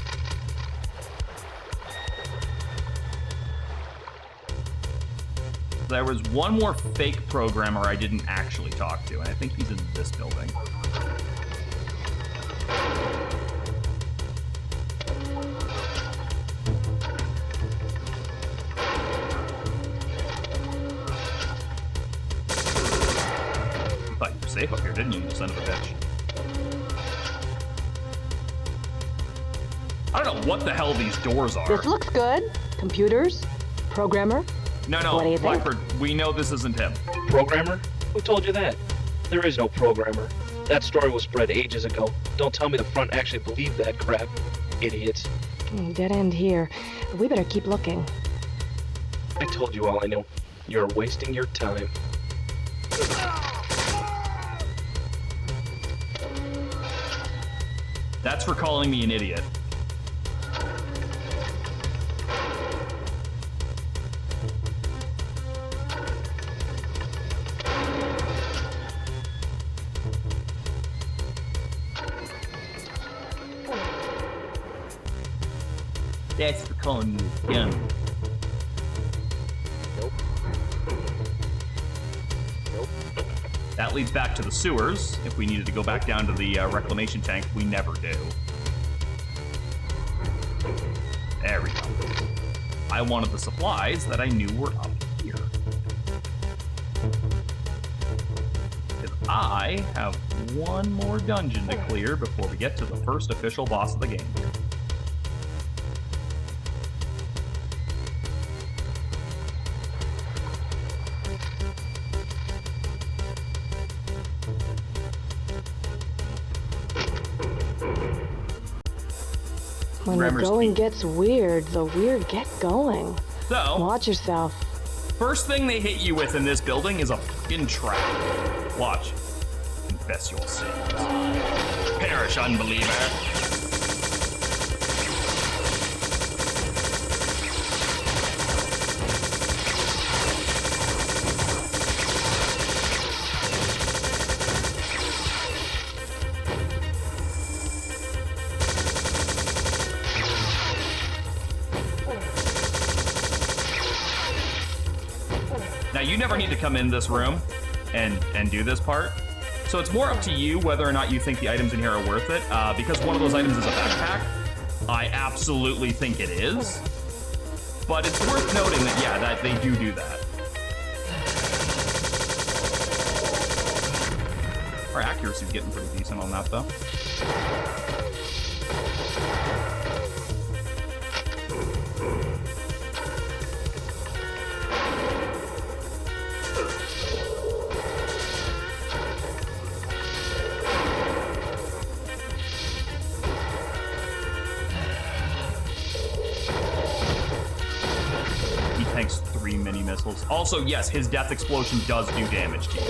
There was one more fake programmer I didn't actually talk to, and I think he's in this building. You thought you were safe up here, didn't you son of a bitch? I don't know what the hell these doors are. This looks good. Computers? Programmer? No, What do you think? Blackbird, we know this isn't him. Programmer? Who told you that? There is no programmer. That story was spread ages ago. Don't tell me the front actually believed that crap. Idiots. Dead end here. We better keep looking. I told you all I know. You're wasting your time. That's for calling me an idiot. That's for calling you young. Nope. That leads back to the sewers. If we needed to go back down to the reclamation tank, we never do. There we go. I wanted the supplies that I knew were up here. Because I have one more dungeon to clear before we get to the first official boss of the game. When the going gets weird, the weird get going. So, Watch yourself. first thing they hit you with in this building is a fucking trap. Watch. Confess your sins. Perish, unbeliever. Now, you never need to come in this room and do this part. So it's more up to you whether or not you think the items in here are worth it. Because one of those items is a backpack, I absolutely think it is. But it's worth noting that, yeah, that they do that. Our accuracy's getting pretty decent on that, though. Tanks 3 mini missiles. Also, yes, his death explosion does do damage to you.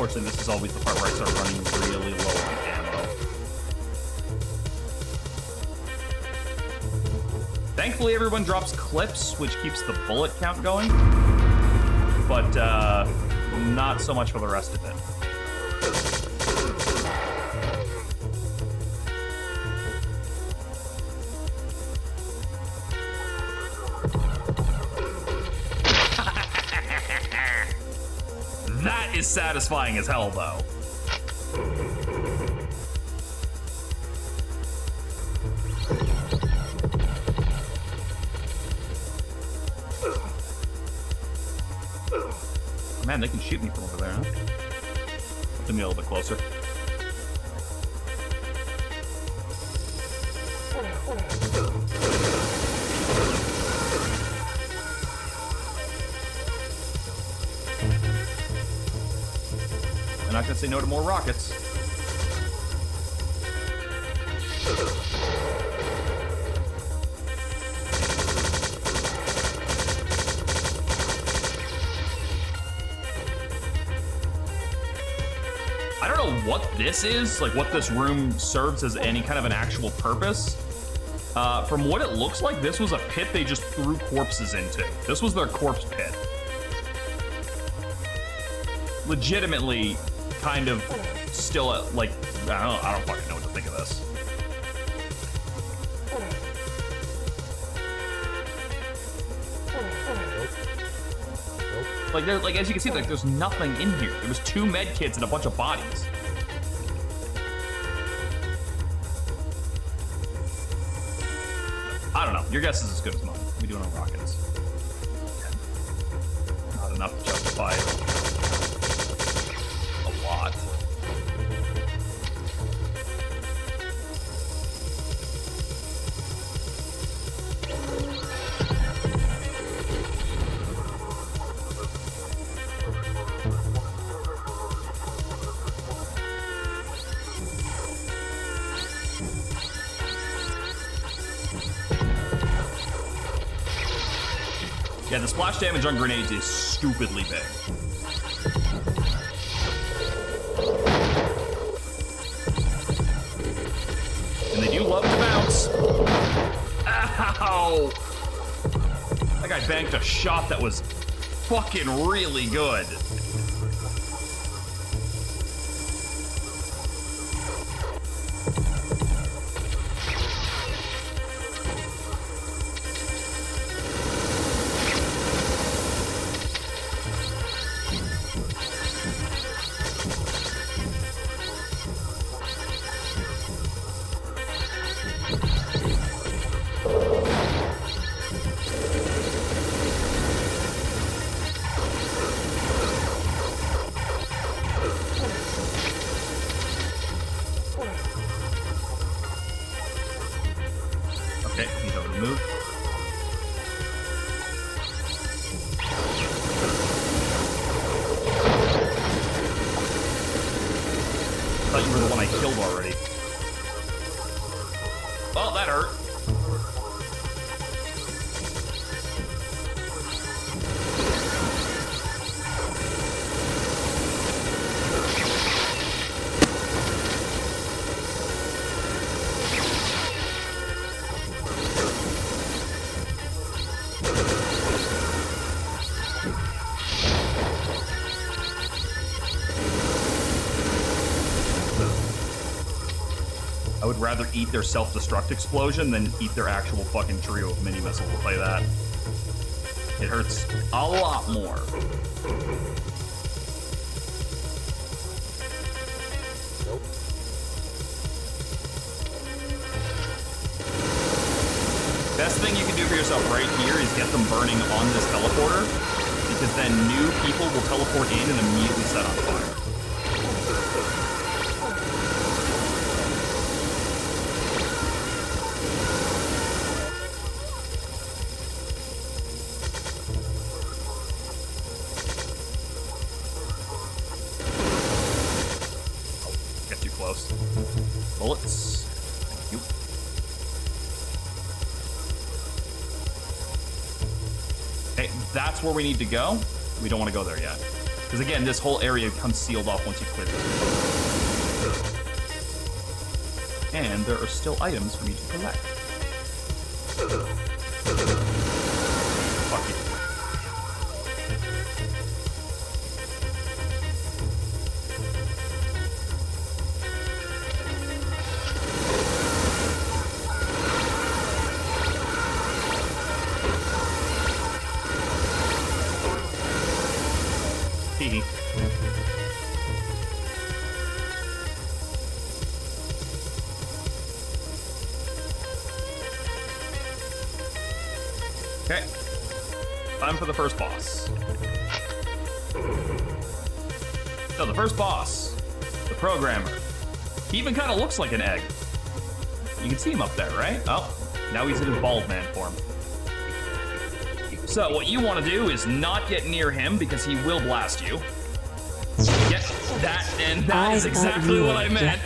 Unfortunately, this is always the part where I start running really low on ammo. Thankfully, everyone drops clips, which keeps the bullet count going. But, not so much for the rest of it. That is satisfying as hell, though. Man, they can shoot me from over there, huh? Have to be a little bit closer. I'm not gonna say no to more rockets. I don't know what this is, like what this room serves as any kind of an actual purpose. From what it looks like, this was a pit they just threw corpses into. This was their corpse pit. Legitimately, kind of still like, I don't fucking know what to think of this. Like, as you can see, like, there's nothing in here. There was 2 med kits and a bunch of bodies. I don't know. Your guess is as good as mine. What are we doing on rockets? Not enough to justify a lot. Yeah, the splash damage on grenades is stupidly big. And they do love to bounce. Ow! That guy banked a shot that was fucking really good. Okay, he's over to move. Thought you were the one I killed already. Oh, that hurt. I would rather eat their self-destruct explosion than eat their actual fucking trio of mini missiles. I'll play that. It hurts a lot more. Nope. Best thing you can do for yourself right here is get them burning on this teleporter, because then new people will teleport in and immediately set on fire. Bullets. Thank you. Okay, that's where we need to go. We don't want to go there yet. Because again, this whole area becomes sealed off once you clear it. And there are still items for me to collect. Fuck you. Hee. Okay. Time for the first boss. So the first boss, the programmer. He even kind of looks like an egg. You can see him up there, right? Oh, now he's in his bald man form. So what you want to do is not get near him because he will blast you. Yes, that, and that is exactly what I meant.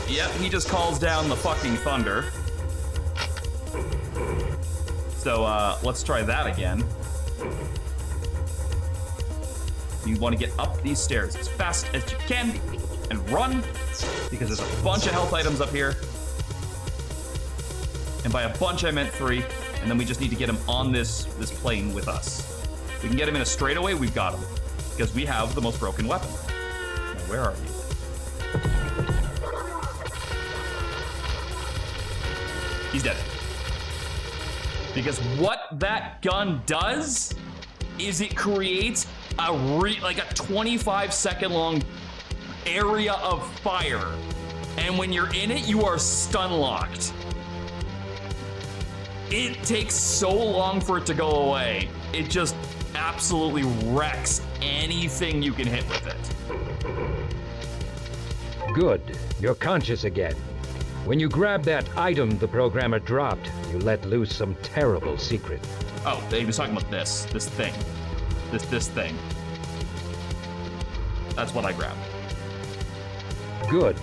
Yep, he just calls down the fucking thunder. So let's try that again. You want to get up these stairs as fast as you can and run because there's a bunch of health items up here. And by a bunch, I meant 3. And then we just need to get him on this plane with us. We can get him in a straightaway, we've got him. Because we have the most broken weapon. Now, where are you? He's dead. Because what that gun does is it creates a 25-second long area of fire. And when you're in it, you are stun locked. It takes so long for it to go away. It just absolutely wrecks anything you can hit with it. Good. You're conscious again. When you grab that item the programmer dropped, you let loose some terrible secret. Oh, he was talking about this thing. This thing. That's what I grabbed. Good.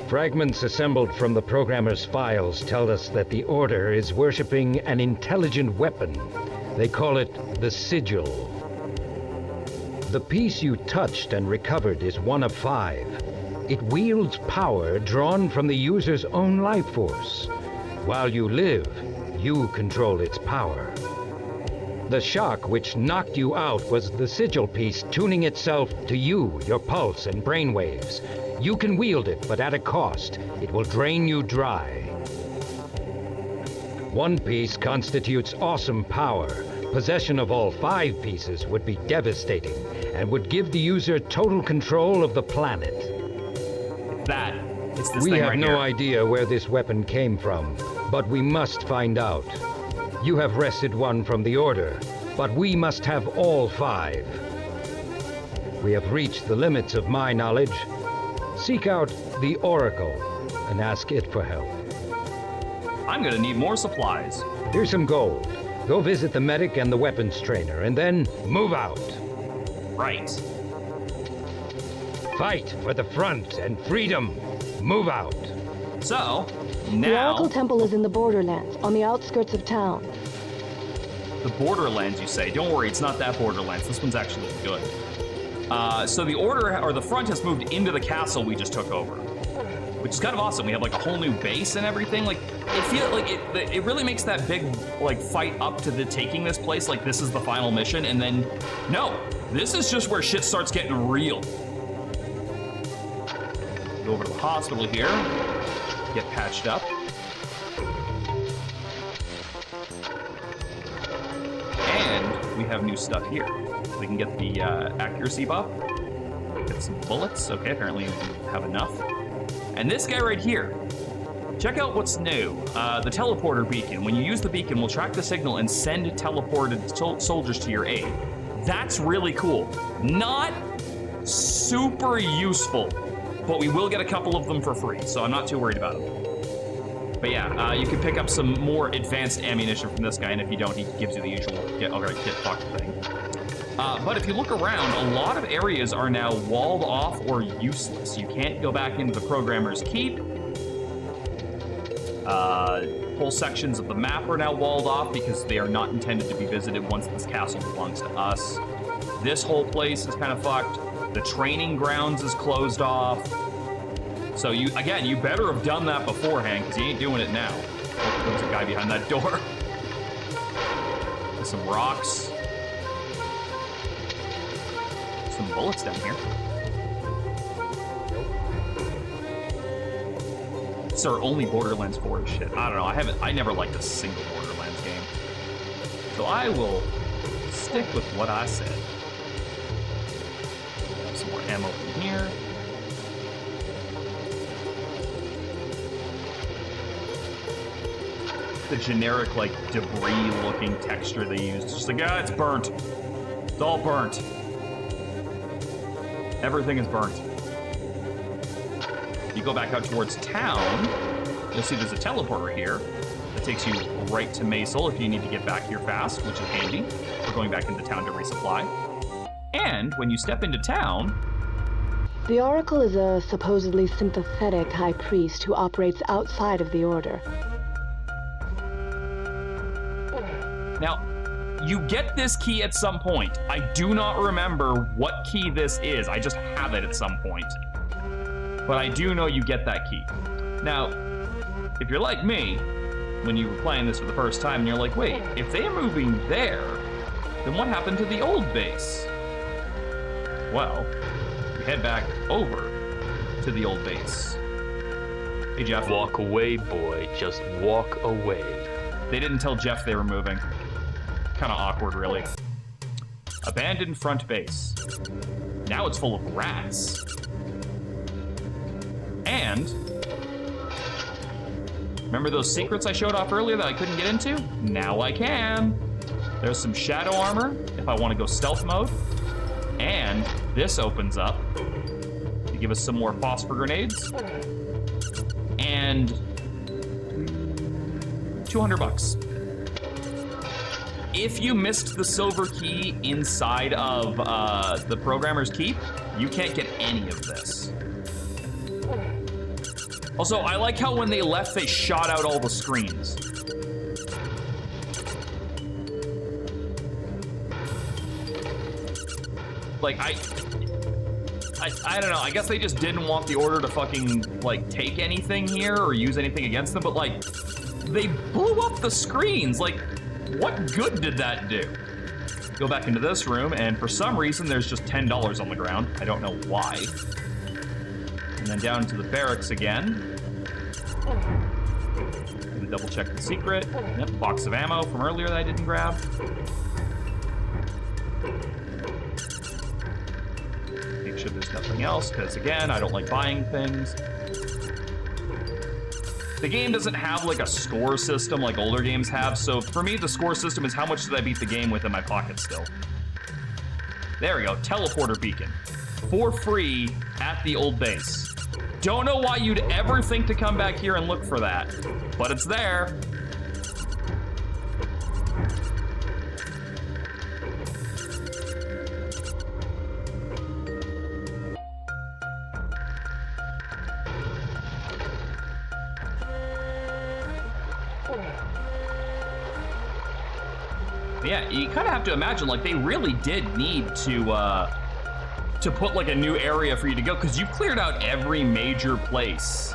Fragments assembled from the programmer's files tell us that the Order is worshipping an intelligent weapon. They call it the Sigil. The piece you touched and recovered is one of 5. It wields power drawn from the user's own life force. While you live, you control its power. The shock which knocked you out was the Sigil piece tuning itself to you, your pulse and brainwaves. You can wield it, but at a cost. It will drain you dry. One piece constitutes awesome power. Possession of all 5 pieces would be devastating and would give the user total control of the planet. It's this we thing have right no here. idea where this weapon came from, but we must find out. You have wrested one from the Order, but we must have all 5. We have reached the limits of my knowledge. Seek out the Oracle and ask it for help. I'm gonna need more supplies. Here's some gold. Go visit the medic and the weapons trainer, and then move out. Right. Fight for the front and freedom. Move out. So, The now... Oracle Temple is in the Borderlands, on the outskirts of town. The Borderlands, you say? Don't worry, it's not that Borderlands. This one's actually good. So the Order, or the front, has moved into the castle we just took over, which is kind of awesome. We have like a whole new base and everything. Like, it feels like it really makes that big like fight up to the taking this place like this is the final mission, and then no, this is just where shit starts getting real. Go over to the hospital here, get patched up. And we have new stuff here. We can get the accuracy buff, get some bullets. Okay, apparently we have enough. And this guy right here, check out what's new. The teleporter beacon. When you use the beacon, we'll track the signal and send teleported soldiers to your aid. That's really cool. Not super useful, but we will get a couple of them for free, so I'm not too worried about them. But yeah, you can pick up some more advanced ammunition from this guy, and if you don't, he gives you the usual get fucked thing. But if you look around, a lot of areas are now walled off or useless. You can't go back into the programmer's keep. Whole sections of the map are now walled off because they are not intended to be visited once this castle belongs to us. This whole place is kind of fucked. The training grounds is closed off. So you better have done that beforehand, because you ain't doing it now. Oh, there's a guy behind that door. There's some rocks. Some bullets down here. Sir, only Borderlands 4 is shit. I don't know, I never liked a single Borderlands game. So I will stick with what I said. Some more ammo from here. The generic, like, debris-looking texture they use. It's just like, it's burnt. It's all burnt. Everything is burnt. You go back out towards town, you'll see there's a teleporter here that takes you right to Maisel if you need to get back here fast, which is handy for going back into town to resupply. And when you step into town... The Oracle is a supposedly sympathetic high priest who operates outside of the Order. Now, you get this key at some point. I do not remember what key this is. I just have it at some point. But I do know you get that key. Now, if you're like me, when you were playing this for the first time, and you're like, wait, if they are moving there, then what happened to the old base? Well, you head back over to the old base. Hey, Jeff. Walk away, boy. Just walk away. They didn't tell Jeff they were moving. Kind of awkward, really. Abandoned front base. Now it's full of rats. And remember those secrets I showed off earlier that I couldn't get into? Now I can. There's some shadow armor if I want to go stealth mode. And this opens up to give us some more phosphor grenades. And $200. If you missed the silver key inside of the Programmer's Keep, you can't get any of this. Also, I like how when they left, they shot out all the screens. Like, I don't know, I guess they just didn't want the Order to fucking, like, take anything here or use anything against them, but, like, they blew up the screens. Like, what good did that do? Go back into this room, and for some reason, there's just $10 on the ground. I don't know why. And then down to the barracks again. Gonna double check the secret. Yep, box of ammo from earlier that I didn't grab. Make sure there's nothing else, because again, I don't like buying things. The game doesn't have like a score system like older games have, so for me, the score system is how much did I beat the game with in my pocket still. There we go, teleporter beacon. For free at the old base. Don't know why you'd ever think to come back here and look for that, but it's there. Yeah, you kind of have to imagine, like, they really did need to put, like, a new area for you to go, because you've cleared out every major place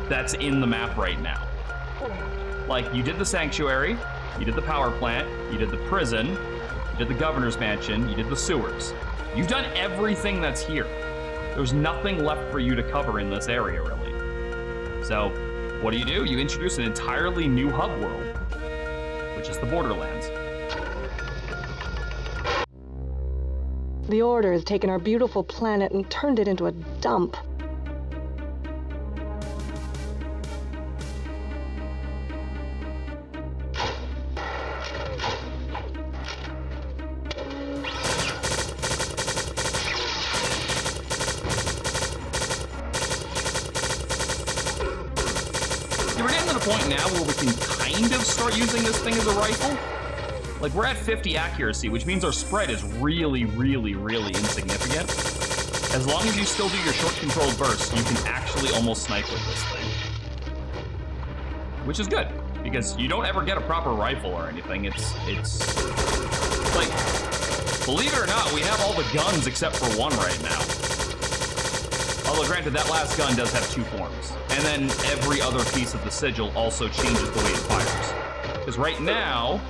that's in the map right now. Like, you did the Sanctuary, you did the power plant, you did the prison, you did the governor's mansion, you did the sewers. You've done everything that's here. There's nothing left for you to cover in this area, really. So, what do? You introduce an entirely new hub world, which is the Borderlands. The Order has taken our beautiful planet and turned it into a dump. We're getting to the point now where we can kind of start using this thing as a rifle. Like, we're at 50 accuracy, which means our spread is really, really, really insignificant. As long as you still do your short controlled bursts, you can actually almost snipe with this thing. Which is good, because you don't ever get a proper rifle or anything. It's like, Believe it or not, we have all the guns except for one right now. Although granted, that last gun does have 2 forms. And then every other piece of the sigil also changes the way it fires. Because right now,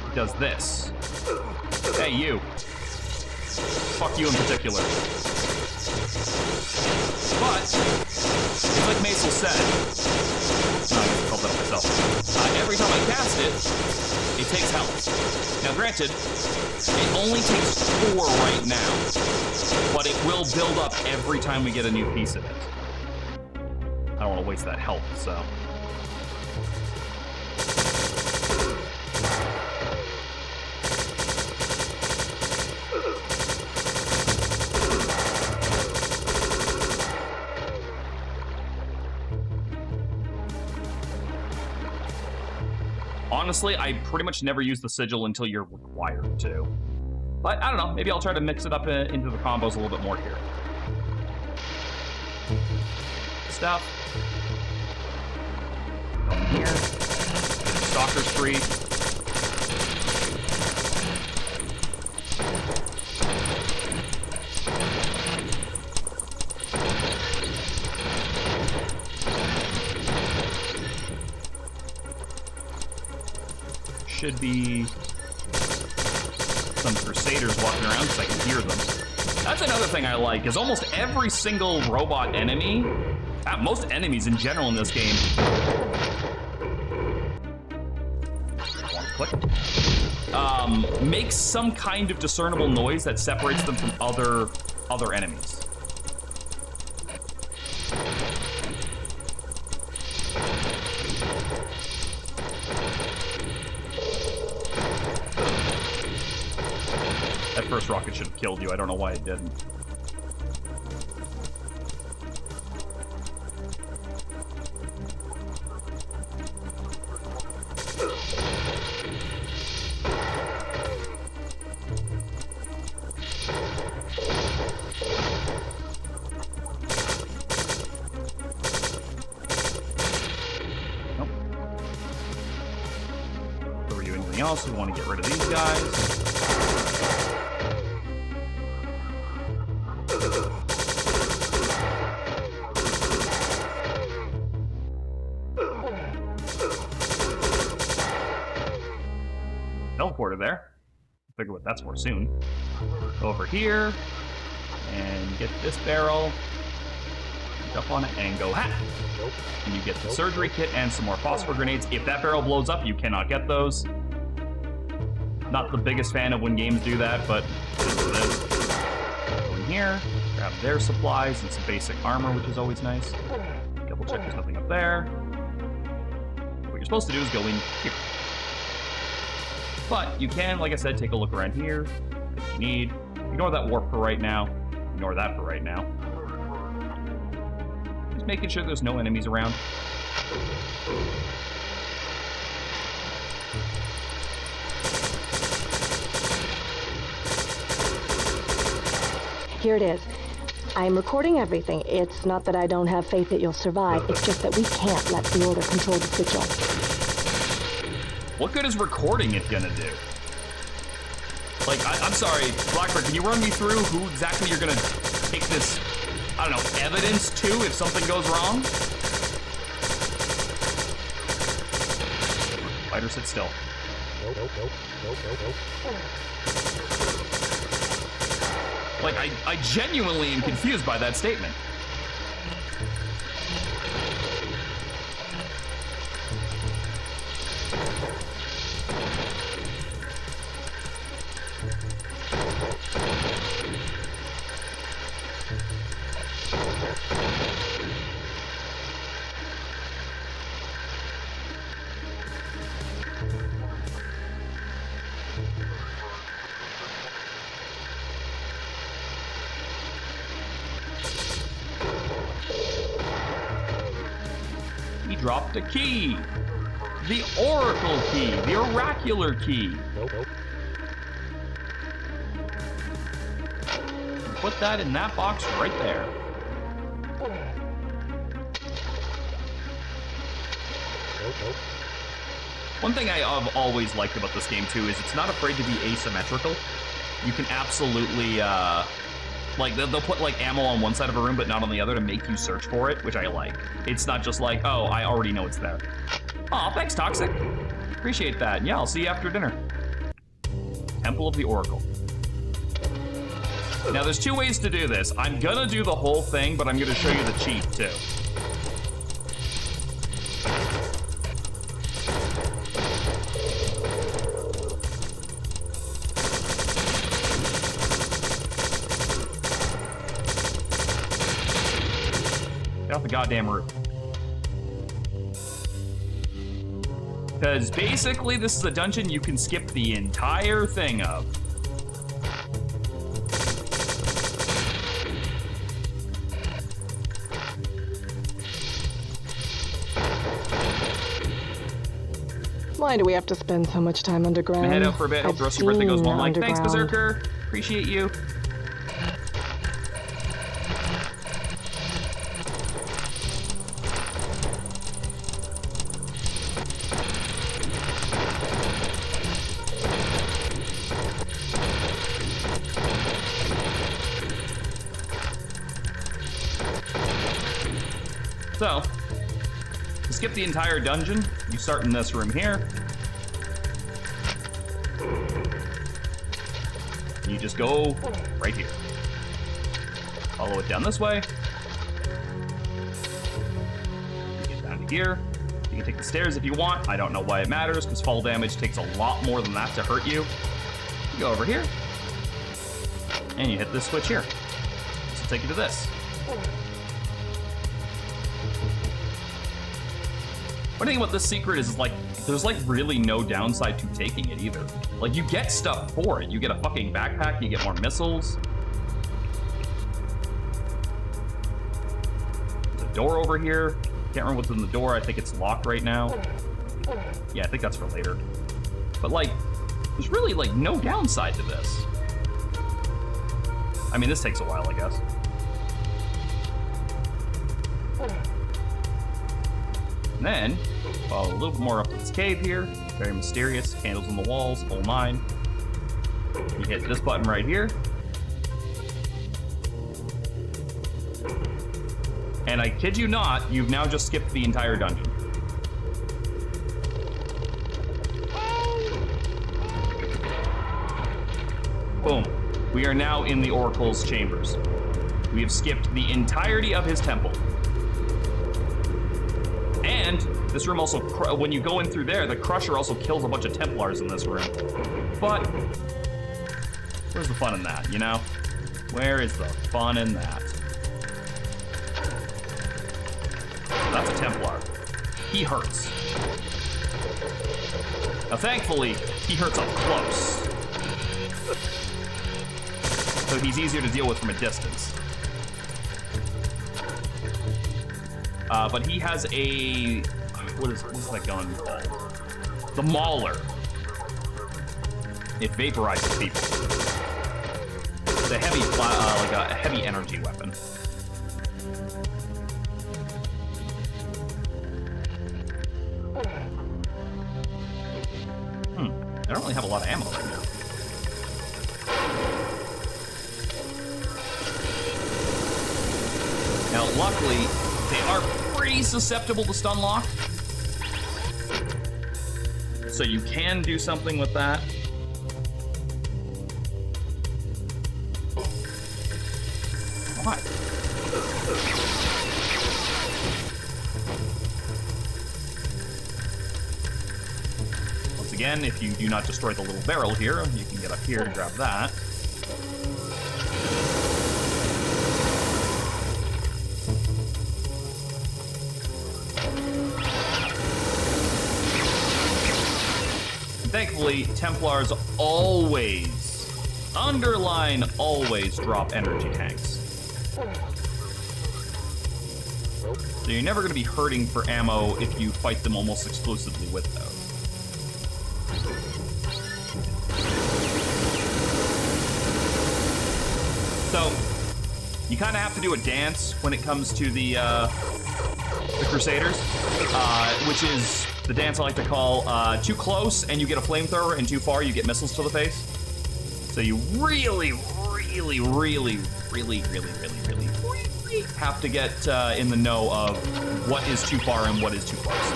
it does this. Hey, you. Fuck you in particular. But, it's like Maisel said. No, I called that myself. Every time I cast it, it takes health. Now granted, it only takes 4 right now. But it will build up every time we get a new piece of it. I don't want to waste that health, so... Honestly, I pretty much never use the sigil until you're required to. But I don't know, maybe I'll try to mix it up into the combos a little bit more here. Stuff. Go in here. Stalker's free. Should be some Crusaders walking around so I can hear them. That's another thing I like, is almost every single robot enemy, most enemies in general in this game, makes some kind of discernible noise that separates them from other enemies. That first rocket should have killed you. I don't know why it didn't. Nope. Are you anything else? We want to get rid of these guys. Teleporter there. Figure what that's for soon. Go over here and get this barrel. Jump on it and go ha! And you get the surgery kit and some more phosphor grenades. If that barrel blows up, you cannot get those. Not the biggest fan of when games do that, but it is what it is. Go in here, grab their supplies and some basic armor, which is always nice. Double check there's nothing up there. What you're supposed to do is go in here. But you can, like I said, take a look around here if you need. Ignore that warp for right now. Ignore that for right now. Just making sure there's no enemies around. Here it is. I'm recording everything. It's not that I don't have faith that you'll survive. It's just that we can't let the Order control the sigil. What good is recording it gonna do? Like, I'm sorry, Blackbird, can you run me through who exactly you're gonna take this, I don't know, evidence to if something goes wrong? Fighter, sit still. Nope. Like, I genuinely am confused by that statement. Dropped a key. The Oracle key. The Oracular key. Nope. Put that in that box right there. Nope. One thing I've always liked about this game, too, is it's not afraid to be asymmetrical. You can absolutely, like, they'll put, like, ammo on one side of a room, but not on the other to make you search for it, which I like. It's not just like, oh, I already know it's there. Aw, thanks, Toxic. Appreciate that. Yeah, I'll see you after dinner. Temple of the Oracle. Now, there's two ways to do this. I'm gonna do the whole thing, but I'm gonna show you the cheat, too. Get off the goddamn roof. Because basically, this is a dungeon you can skip the entire thing of. Why do we have to spend so much time underground? I'm gonna head out for a bit. Hope the rest of your birthday goes well, Mike. Thanks, Berserker. Appreciate you. So, to skip the entire dungeon, you start in this room here. You just go right here. Follow it down this way. You get down to here. You can take the stairs if you want. I don't know why it matters, because fall damage takes a lot more than that to hurt you. You go over here. And you hit this switch here. This will take you to this. One thing about this secret is like, there's like really no downside to taking it either. Like you get stuff for it. You get a fucking backpack, you get more missiles. There's a door over here. Can't remember what's in the door. I think it's locked right now. Yeah, I think that's for later. But like, there's really like no downside to this. I mean, this takes a while, I guess. And then, follow a little bit more up to this cave here. Very mysterious. Candles on the walls, whole nine. You hit this button right here. And I kid you not, you've now just skipped the entire dungeon. Boom. We are now in the Oracle's chambers. We have skipped the entirety of his temple. And this room also, when you go in through there, the Crusher also kills a bunch of Templars in this room. But where's the fun in that, you know? Where is the fun in that? That's a Templar. He hurts. Now, thankfully, he hurts up close. So he's easier to deal with from a distance. But he has a, what's that gun called? The Mauler. It vaporizes people. It's a heavy, like a heavy energy weapon. I don't really have a lot of ammo right now. Now, luckily, they are pretty susceptible to stun lock. So you can do something with that. What? Once again, if you do not destroy the little barrel here, you can get up here and grab that. Thankfully, Templars always, underline always, drop energy tanks. So you're never going to be hurting for ammo if you fight them almost exclusively with those. So, you kind of have to do a dance when it comes to the Crusaders, which is the dance I like to call too close and you get a flamethrower, and too far you get missiles to the face. So you really have to get in the know of what is too far and what is too close.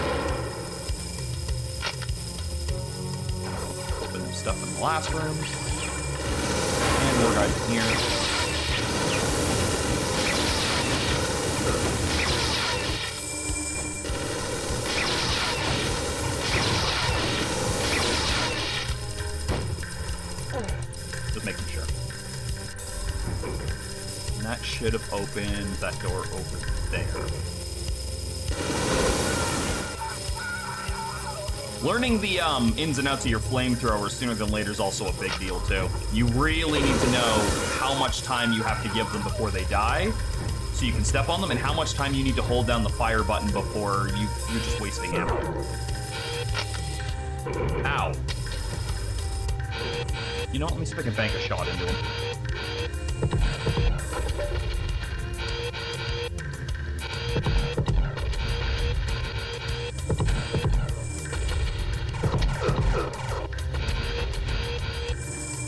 Open some stuff in the last room. And more guys in here. Just making sure. And that should have opened that door over there. Learning the ins and outs of your flamethrower sooner than later is also a big deal too. You really need to know how much time you have to give them before they die, so you can step on them, and how much time you need to hold down the fire button before you're just wasting ammo. Ow. You know what? Let me see if I can bank a shot into him.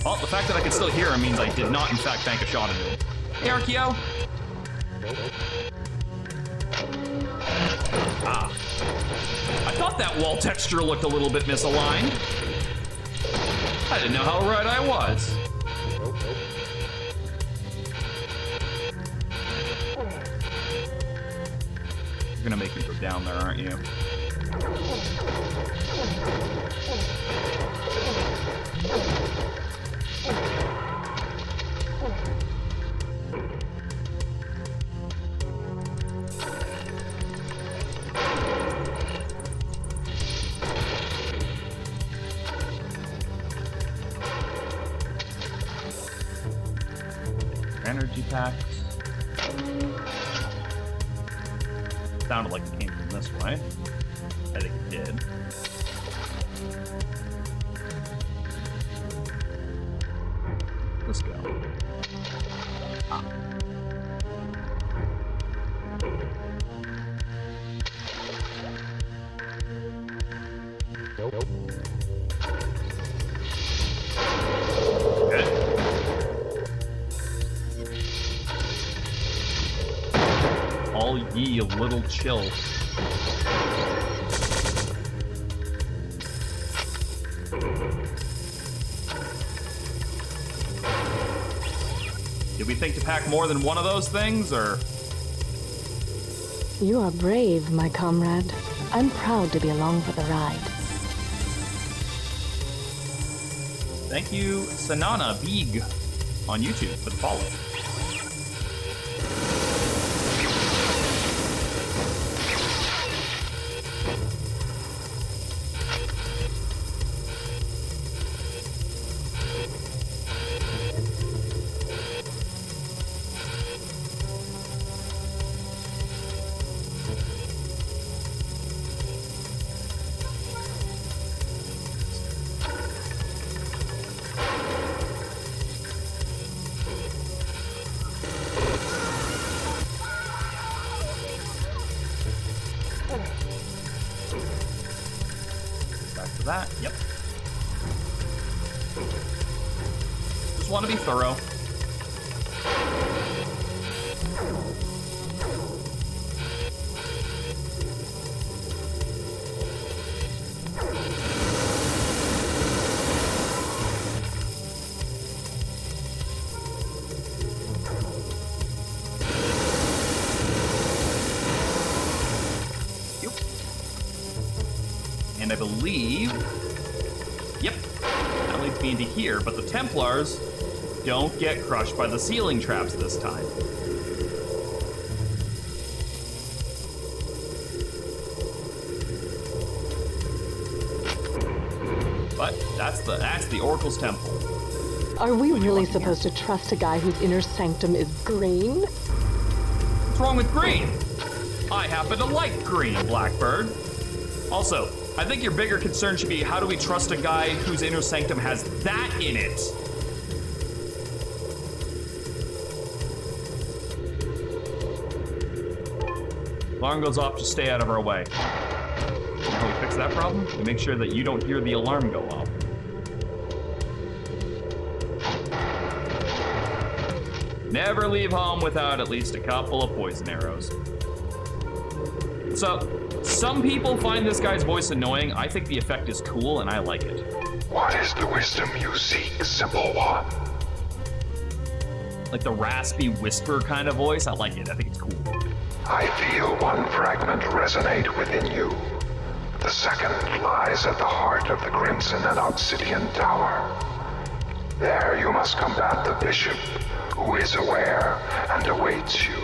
Well, the fact that I can still hear him means I did not, in fact, bank a shot into him. Hey, Archeo! Ah. I thought that wall texture looked a little bit misaligned. I didn't know how right I was. You're gonna make me go down there, aren't you? Energy packs. Sounded like it came from this way. I think it did. Let's go. Ah. Nope. All ye a little chill. Did we think to pack more than one of those things, or? You are brave, my comrade. I'm proud to be along for the ride. Thank you, Sanana Beeg on YouTube for the follow. That, yep. Just want to be thorough. And I believe, yep, that leads me into here, but the Templars don't get crushed by the ceiling traps this time. But that's the Oracle's Temple. Are we really supposed to trust a guy whose inner sanctum is green? What's wrong with green? I happen to like green, Blackbird. Also, I think your bigger concern should be, how do we trust a guy whose inner sanctum has that in it? Alarm goes off, just stay out of our way. How do we fix fix that problem? We make sure that you don't hear the alarm go off. Never leave home without at least a couple of poison arrows. So, some people find this guy's voice annoying. I think the effect is cool, and I like it. What is the wisdom you seek, simple one? Like the raspy whisper kind of voice. I like it. I think it's cool. I feel one fragment resonate within you. The second lies at the heart of the Crimson and Obsidian Tower. There you must combat the Bishop, who is aware and awaits you.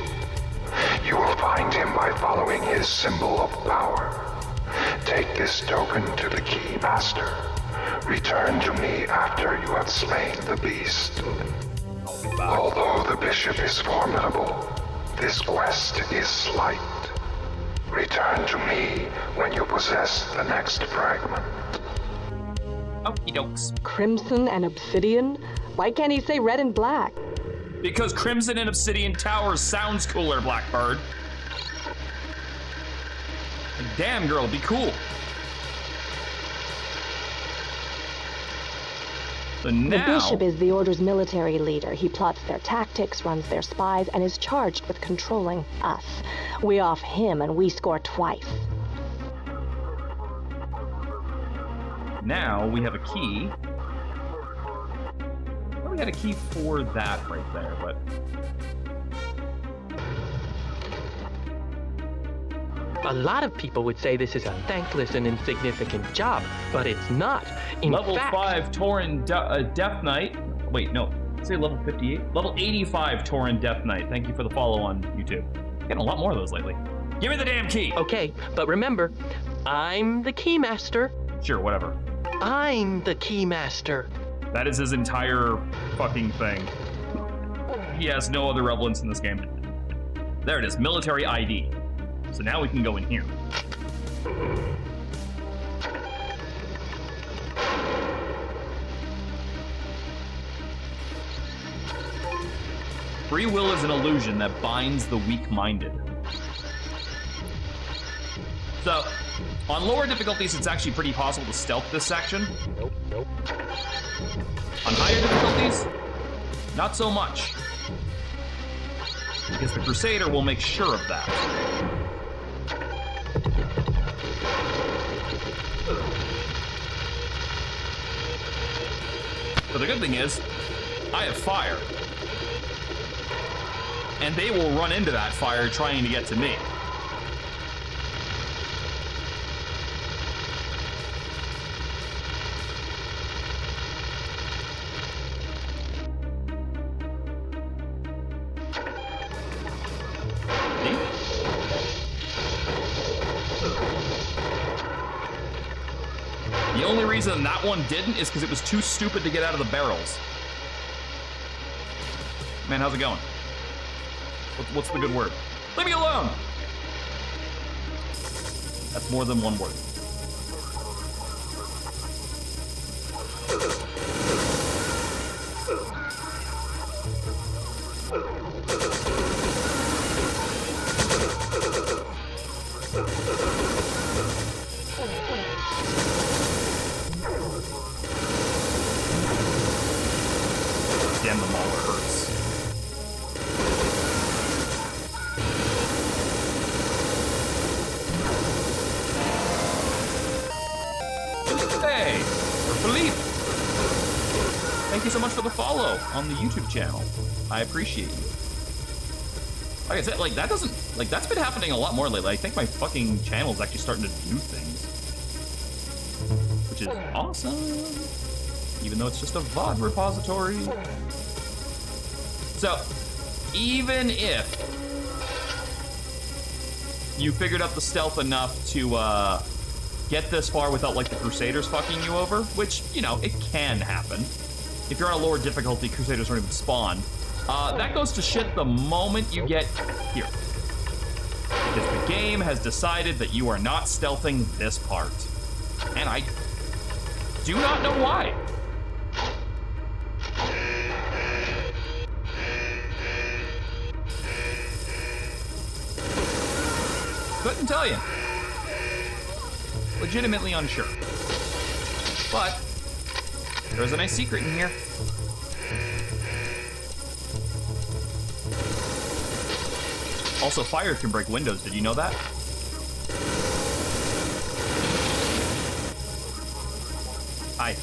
You will find him by following his symbol of power. Take this token to the Key Master. Return to me after you have slain the beast. Although the Bishop is formidable, this quest is slight. Return to me when you possess the next fragment. Okie dokes. Crimson and Obsidian? Why can't he say red and black? Because Crimson and Obsidian Towers sounds cooler, Blackbird. Like, damn, girl, be cool. So now... The Bishop is the Order's military leader. He plots their tactics, runs their spies, and is charged with controlling us. We off him, and we score twice. Now we have a key. Well, we had a key for that right there, but... A lot of people would say this is a thankless and insignificant job, but it's not. In level fact, 5 Tauren Death Knight. Wait, no. Say level 58? Level 85 Tauren Death Knight. Thank you for the follow on YouTube. Getting a lot more of those lately. Give me the damn key! Okay, but remember, I'm the Keymaster. Sure, whatever. I'm the Keymaster. That is his entire fucking thing. He has no other relevance in this game. There it is, military ID. So now we can go in here. Free will is an illusion that binds the weak-minded. So, on lower difficulties, it's actually pretty possible to stealth this section. Nope. On higher difficulties, not so much. Because the Crusader will make sure of that. But the good thing is, I have fire. And they will run into that fire trying to get to me. The only reason that one didn't is because it was too stupid to get out of the barrels. Man, how's it going? What's the good word? Leave me alone! That's more than one word. Damn, the mauler hurts. Hey, Philippe. Thank you so much for the follow on the YouTube channel. I appreciate you. Like I said, like that doesn't, like that's been happening a lot more lately. I think my fucking channel is actually starting to do things, which is awesome. Even though it's just a VOD repository. So, even if you figured out the stealth enough to get this far without like the Crusaders fucking you over, which, you know, it can happen. If you're on a lower difficulty, Crusaders don't even spawn. That goes to shit the moment you get here. Because the game has decided that you are not stealthing this part. And I do not know why. Couldn't tell you. legitimately unsure. But there's a nice secret in here. Also, fire can break windows. Did you know that? Hi.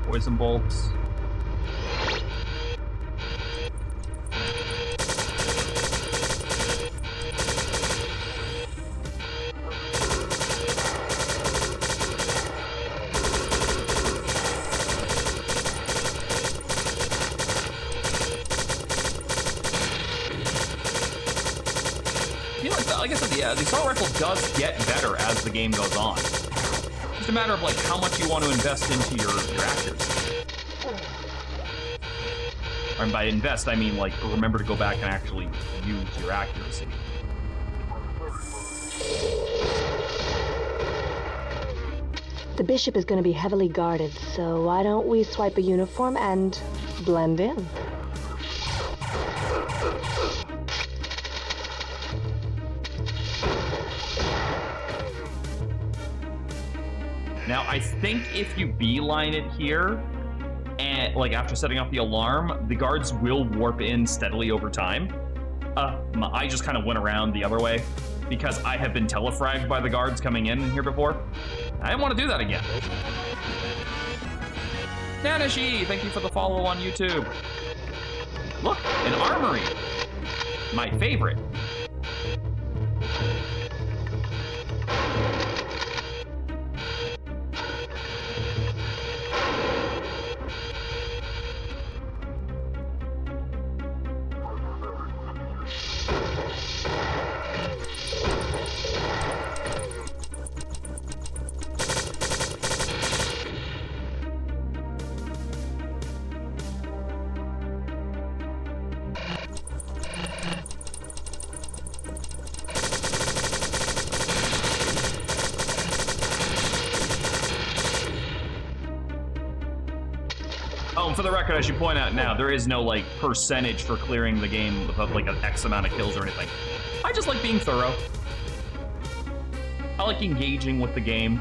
Poison bolts. Like I said, the assault rifle does get better as the game goes on. It's a matter of like how much you want to invest into your accuracy. And by invest, I mean like remember to go back and actually use your accuracy. The bishop is going to be heavily guarded, so why don't we swipe a uniform and blend in? Now, I think if you beeline it here, and like after setting off the alarm, the guards will warp in steadily over time. I just kind of went around the other way because I have been telefragged by the guards coming in here before. I didn't want to do that again. Nanashi, thank you for the follow on YouTube. Look, an armory. My favorite. For the record, I should point out now, there is no, like, percentage for clearing the game with, like, an X amount of kills or anything. I just like being thorough. I like engaging with the game.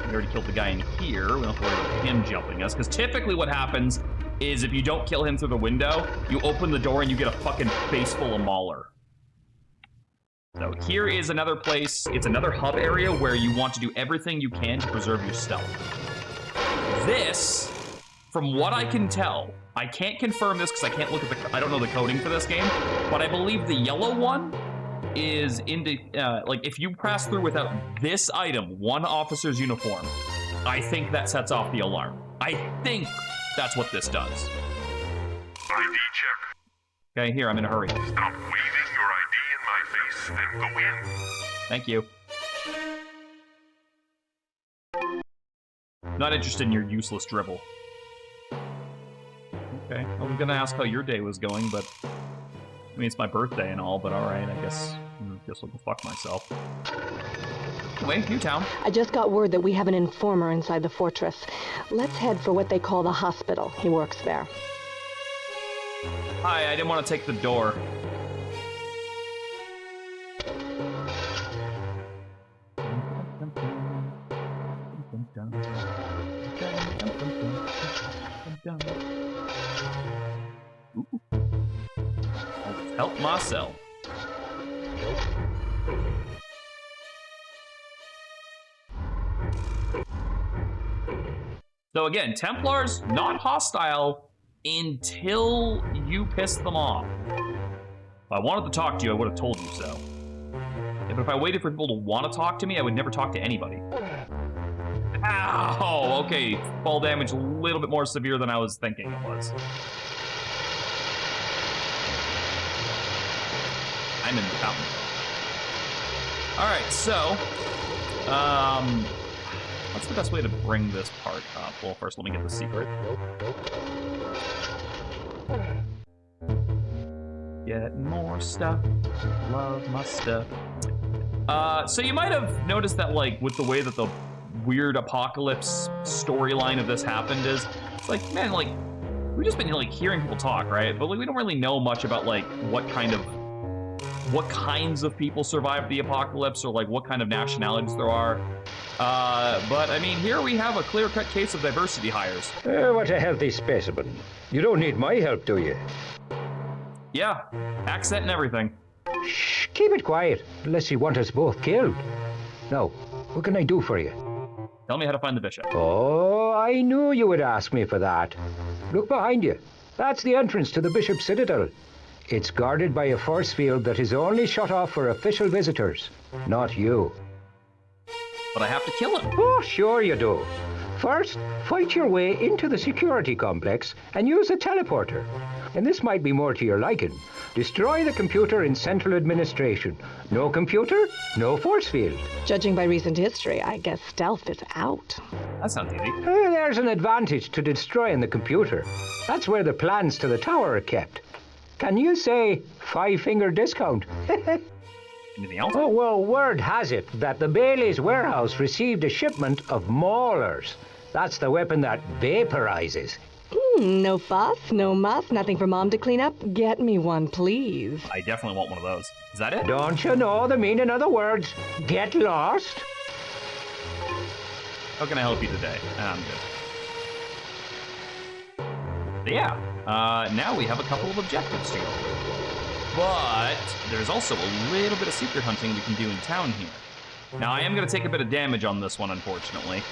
We already killed the guy in here. We don't have to worry about him jumping us, because typically what happens is if you don't kill him through the window, you open the door and you get a fucking face full of Mauler. So here is another place. It's another hub area where you want to do everything you can to preserve your stealth. This, from what I can tell, I can't confirm this because I can't look at I don't know the coding for this game, but I believe the yellow one is like if you pass through without this item, one officer's uniform, I think that sets off the alarm. I think that's what this does. ID check. Okay, here, I'm in a hurry. Stop waving your ID in my face and go in. Thank you. Not interested in your useless dribble. Okay, I was gonna ask how your day was going, but I mean, it's my birthday and all, but alright, I guess I'll go fuck myself. Anyway, new town. I just got word that we have an informer inside the fortress. Let's head for what they call the hospital. He works there. Hi, I didn't want to take the door. Ooh. I'll help myself. So again, Templars not hostile until you piss them off. If I wanted to talk to you, I would have told you so. Yeah, but if I waited for people to want to talk to me, I would never talk to anybody. Ow! Okay, fall damage a little bit more severe than I was thinking it was. I'm in the fountain. Alright, so... What's the best way to bring this part up? Well, first let me get the secret. Get more stuff. Love my stuff. So you might have noticed that, like, with the way that the weird apocalypse storyline of this happened is, it's like, man, like, we've just been, like, hearing people talk, right? But, like, we don't really know much about, like, what kinds of people survived the apocalypse, or, like, what kind of nationalities there are. But, I mean, here we have a clear-cut case of diversity hires. What a healthy specimen. You don't need my help, do you? Yeah, accent and everything. Shh, keep it quiet, unless you want us both killed. Now, what can I do for you? Tell me how to find the bishop. Oh, I knew you would ask me for that. Look behind you. That's the entrance to the bishop's citadel. It's guarded by a force field that is only shut off for official visitors, not you. But I have to kill him. Oh, sure you do. First, fight your way into the security complex and use a teleporter. And this might be more to your liking. Destroy the computer in central administration. No computer, no force field. Judging by recent history, I guess stealth is out. That sounds easy. There's an advantage to destroying the computer. That's where the plans to the tower are kept. Can you say 5-finger discount? Anything else? Oh, well, word has it that the Bailey's warehouse received a shipment of maulers. That's the weapon that vaporizes. No fuss, no muss, nothing for Mom to clean up. Get me one, please. I definitely want one of those. Is that it? Don't you know the meaning of the words? Get lost? How can I help you today? I'm good. But yeah, now we have a couple of objectives to go through. But there's also a little bit of secret hunting we can do in town here. Now, I am going to take a bit of damage on this one, unfortunately,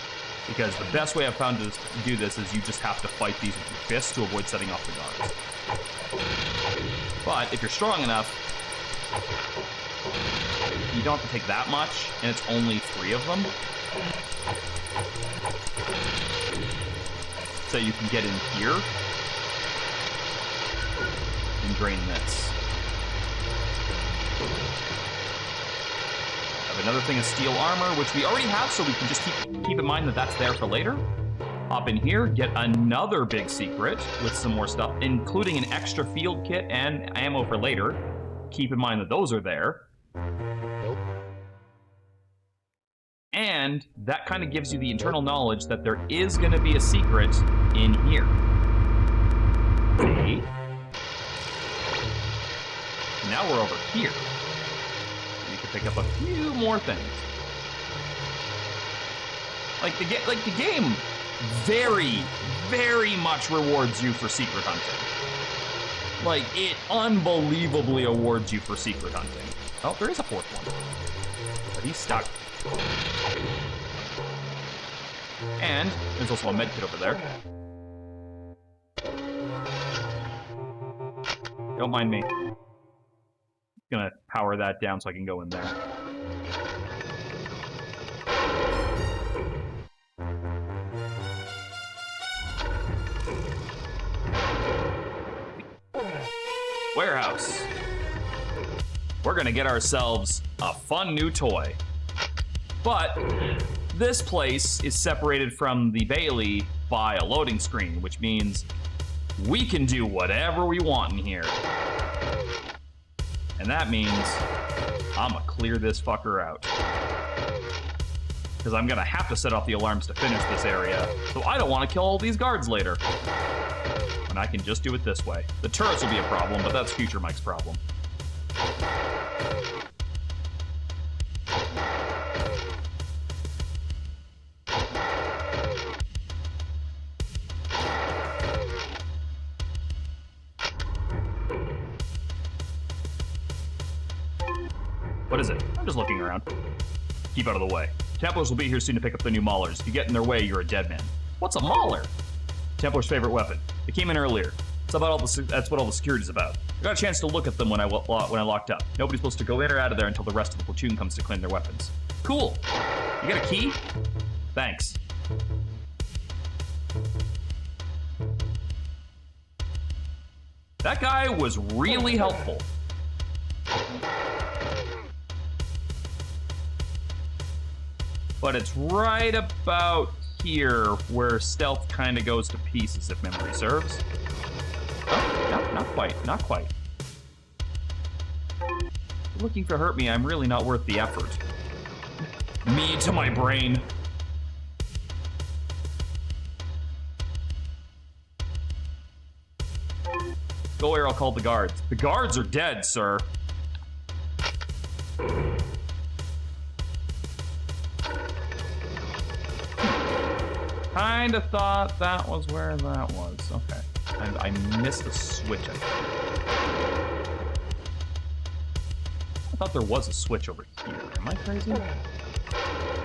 because the best way I've found to do this is you just have to fight these with your fists to avoid setting off the guards. But if you're strong enough, you don't have to take that much, and it's only 3 of them. So you can get in here and drain this. Another thing is steel armor, which we already have, so we can just keep in mind that that's there for later. Hop in here, get another big secret with some more stuff, including an extra field kit and ammo for later. Keep in mind that those are there. Nope. And that kind of gives you the internal knowledge that there is going to be a secret in here. See? Now we're over here. Pick up a few more things. Like the game very, very much rewards you for secret hunting. Like, it unbelievably awards you for secret hunting. Oh, there is a 4th one. But he's stuck. And there's also a medkit over there. Don't mind me. Gonna power that down so I can go in there. Warehouse. We're gonna get ourselves a fun new toy. But this place is separated from the Bailey by a loading screen, which means we can do whatever we want in here. And that means I'm gonna clear this fucker out. Because I'm gonna have to set off the alarms to finish this area, so I don't want to kill all these guards later. And I can just do it this way. The turrets will be a problem, but that's future Mike's problem. What is it? I'm just looking around. Keep out of the way. Templars will be here soon to pick up the new maulers. If you get in their way, you're a dead man. What's a mauler? Templar's favorite weapon. They came in earlier. That's what all the security's about. I got a chance to look at them when I locked up. Nobody's supposed to go in or out of there until the rest of the platoon comes to claim their weapons. Cool. You got a key? Thanks. That guy was really helpful. but it's right about here where stealth kind of goes to pieces, if memory serves. Oh, no, not quite, not quite. Looking to hurt me, I'm really not worth the effort. Me to my brain. Go arrow called the guards. The guards are dead, sir. Kinda thought that was where that was. Okay. I missed a switch, I think. I thought there was a switch over here. Am I crazy?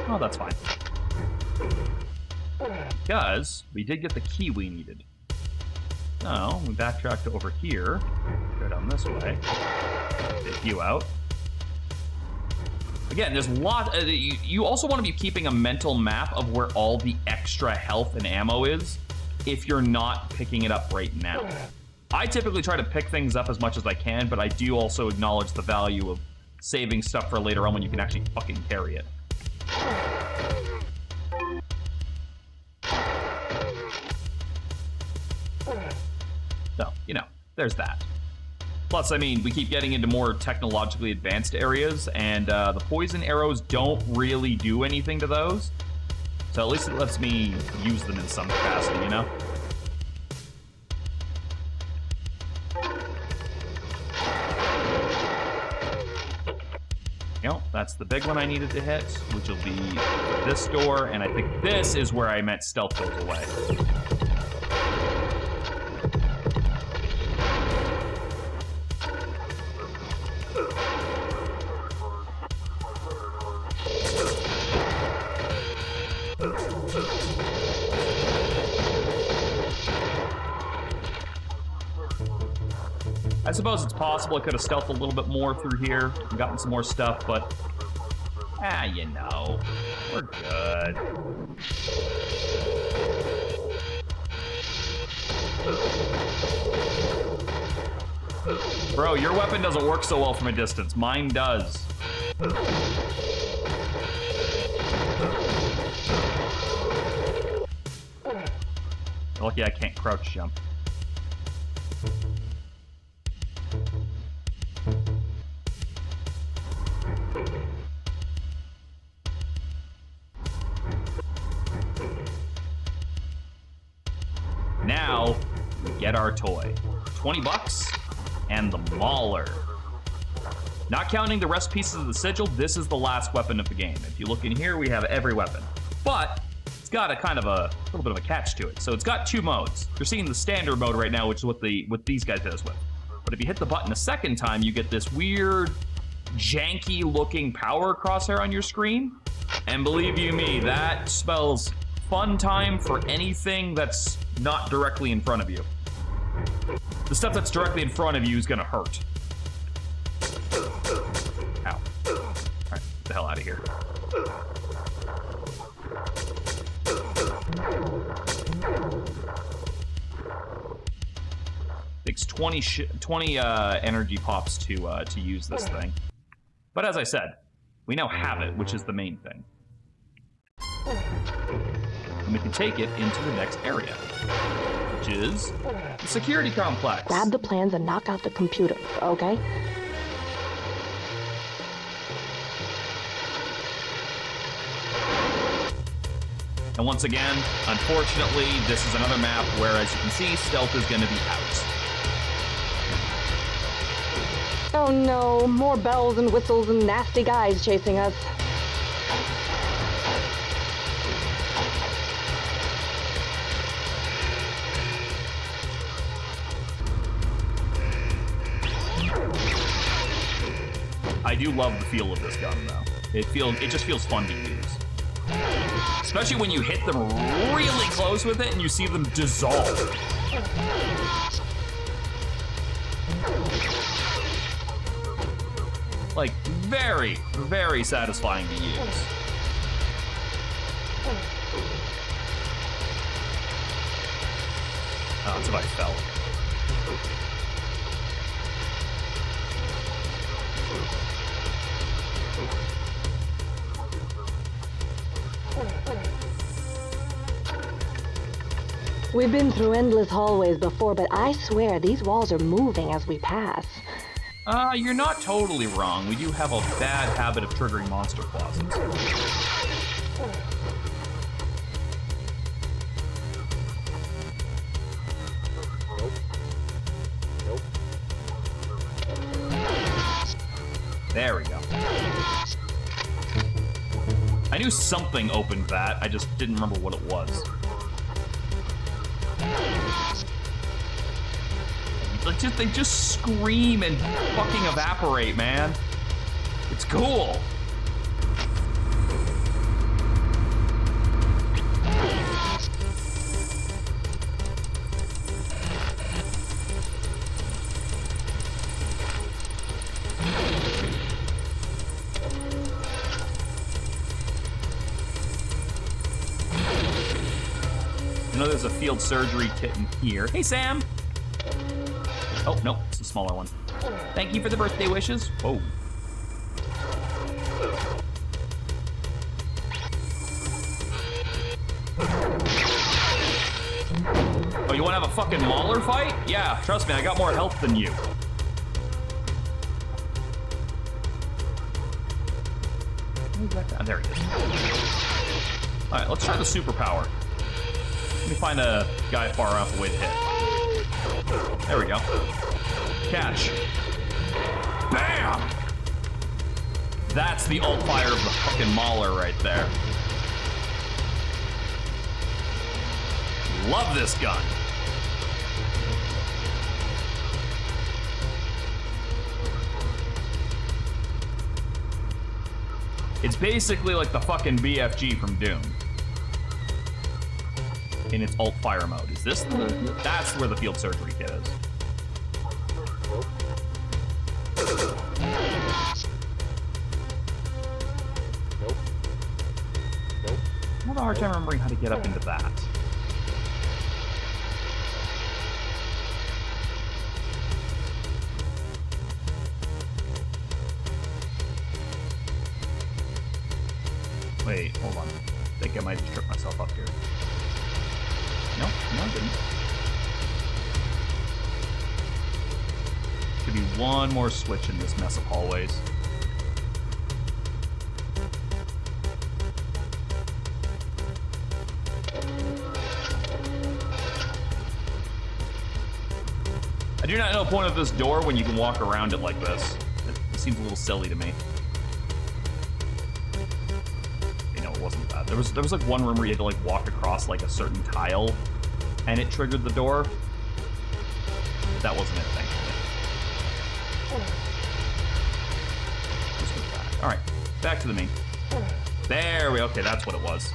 Oh, that's fine. Because we did get the key we needed. So, we backtrack to over here. Go down this way. Take you out. Again, there's a lot. You also want to be keeping a mental map of where all the extra health and ammo is if you're not picking it up right now. I typically try to pick things up as much as I can, but I do also acknowledge the value of saving stuff for later on when you can actually fucking carry it. So, you know, there's that. Plus, I mean, we keep getting into more technologically advanced areas, and the poison arrows don't really do anything to those. So at least it lets me use them in some capacity, you know? Yep, that's the big one I needed to hit, which will be this door, and I think this is where I meant stealth goes away. I suppose it's possible I could have stealthed a little bit more through here and gotten some more stuff, but you know, we're good. Bro, your weapon doesn't work so well from a distance. Mine does. Lucky I can't crouch jump. Now, we get our toy. 20 bucks and the Mauler. Not counting the rest pieces of the sigil, this is the last weapon of the game. If you look in here, we have every weapon. But it's got a kind of a little bit of a catch to it. So it's got two modes. You're seeing the standard mode right now, which is what these guys hit us with. But if you hit the button a second time, you get this weird, janky looking power crosshair on your screen. And believe you me, that spells fun time for anything that's not directly in front of you. The stuff that's directly in front of you is gonna hurt. Ow. Alright, get the hell out of here. Takes 20 energy pops to use this thing. But as I said, we now have it, which is the main thing. And we can take it into the next area, which is the security complex. Grab the plans and knock out the computer, okay? And once again, unfortunately, this is another map where, as you can see, stealth is going to be out. Oh no, more bells and whistles and nasty guys chasing us. I do love the feel of this gun, though. It just feels fun to use. Especially when you hit them really close with it and you see them dissolve. Like, very, very satisfying to use. Oh, that's what I felt. We've been through endless hallways before, but I swear these walls are moving as we pass. You're not totally wrong. We do have a bad habit of triggering monster closets. There we go. I knew something opened that, I just didn't remember what it was. They just scream and fucking evaporate, man. It's cool. I know there's a field surgery kit in here. Hey, Sam. Oh, no, it's a smaller one. Thank you for the birthday wishes. Whoa. Oh, you want to have a fucking Mauler fight? Yeah, trust me, I got more health than you. Oh, there he is. Alright, let's try the superpower. Let me find a guy far enough away to hit. There we go. Catch. Bam! That's the ult fire of the fucking Mauler right there. Love this gun. It's basically like the fucking BFG from Doom. In its ult fire mode. Is this the... That's where the field surgery kit is. I have a hard time remembering how to get up into that. Wait, hold on. I think I might just trip myself up here. No, I didn't. Should be one more switch in this mess of hallways. I do not know the point of this door when you can walk around it like this. It seems a little silly to me. Wasn't bad. There was like one room where you had to like walk across like a certain tile and it triggered the door. That wasn't it, thankfully. Let's go back. Alright, back to the main. There we go. Okay, that's what it was.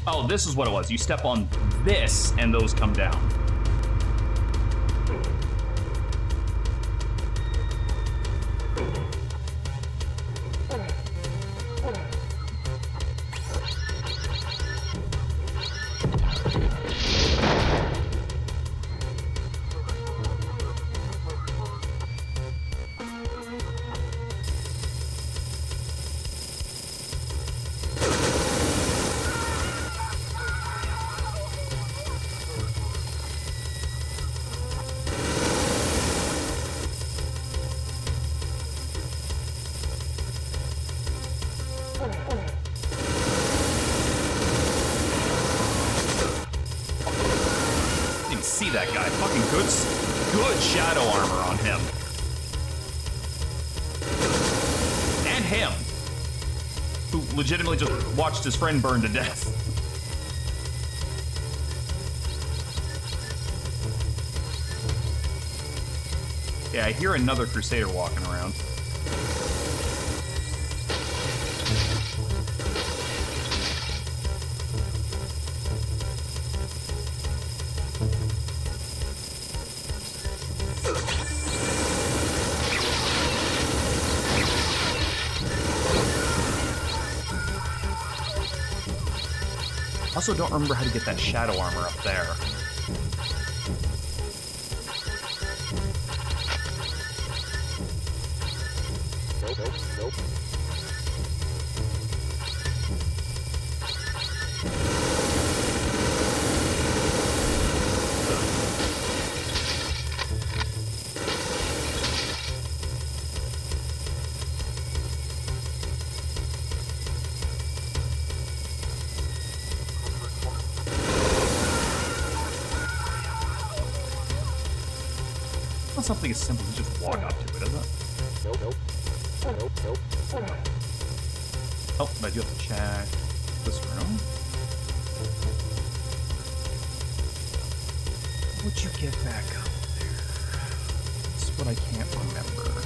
Oh, this is what it was. You step on this, and those come down. See that guy. Fucking good shadow armor on him. And him. Who legitimately just watched his friend burn to death. Yeah, I hear another Crusader walking around. Also, don't remember how to get that shadow armor up there. Nope. Not something as simple as just walk up to it, is it? Nope. Oh, but I do have to check this room. How would you get back up there? That's what I can't remember.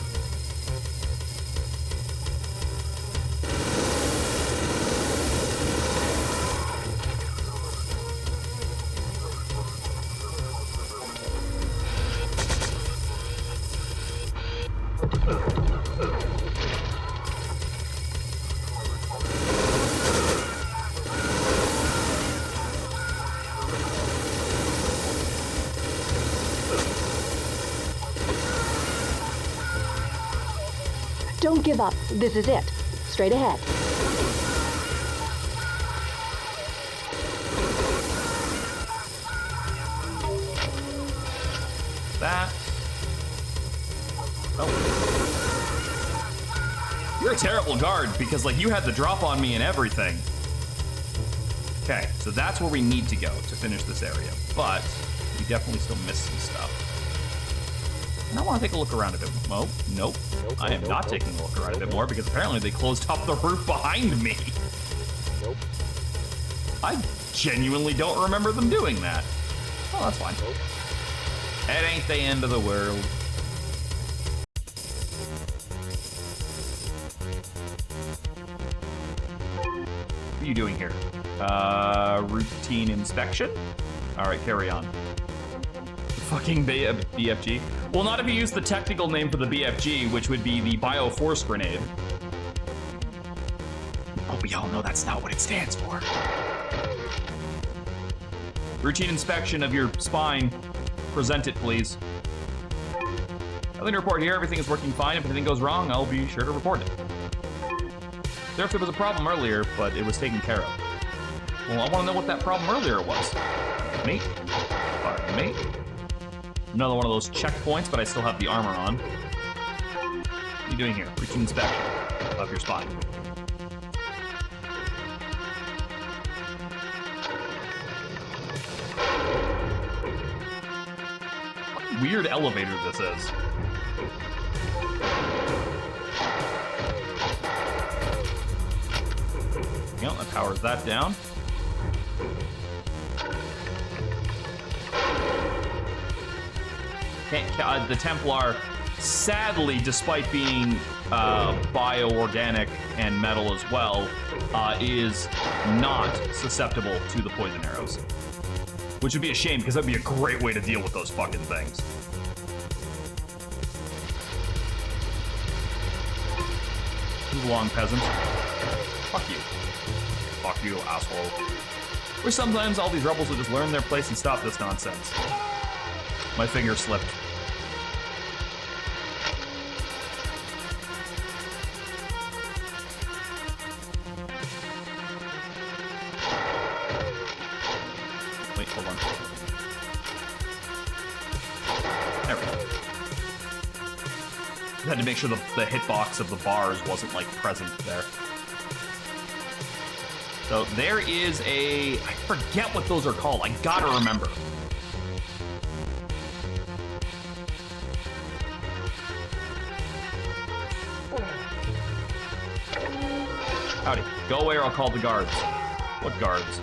Don't give up. This is it. Straight ahead. That. Oh. You're a terrible guard because, like, you had the drop on me and everything. Okay, so that's where we need to go to finish this area, but we definitely still missed some stuff. And I want to take a look around a bit. Oh, nope. I am not taking a look around a bit more because apparently they closed up the roof behind me. Nope. I genuinely don't remember them doing that. Oh, that's fine. It ain't the end of the world. What are you doing here? Routine inspection? Alright, carry on. Fucking BFG. Well, not if you use the technical name for the BFG, which would be the Bioforce Grenade. Oh, we all know that's not what it stands for. Routine inspection of your spine. Present it, please. Nothing to report here. Everything is working fine. If anything goes wrong, I'll be sure to report it. There was a problem earlier, but it was taken care of. Well, I want to know what that problem earlier was. Me? Pardon me? Another one of those checkpoints, but I still have the armor on. What are you doing here? Routine inspection of your spine. What weird elevator this is. Yep, that powers that down. The Templar, sadly, despite being bioorganic and metal as well, is not susceptible to the poison arrows. Which would be a shame, because that'd be a great way to deal with those fucking things. Move along, peasant. Fuck you. Fuck you, asshole. Or sometimes all these rebels will just learn their place and stop this nonsense. My finger slipped. Wait, hold on. There we go. I had to make sure the hitbox of the bars wasn't, like, present there. So there is a... I forget what those are called. I gotta remember. Howdy. Go away or I'll call the guards. What guards?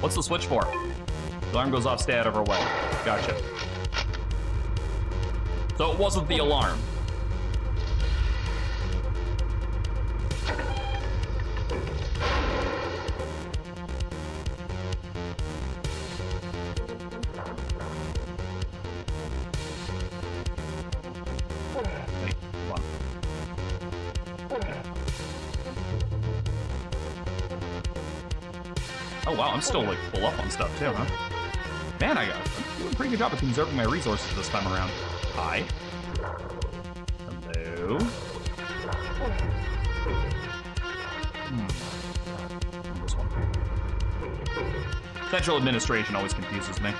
What's the switch for? The alarm goes off, stay out of our way. Gotcha. So it wasn't the alarm. Oh wow, I'm still like full up on stuff too, huh? Man, I'm doing a pretty good job of conserving my resources this time around. Hi. Hello. This one. Central administration always confuses me.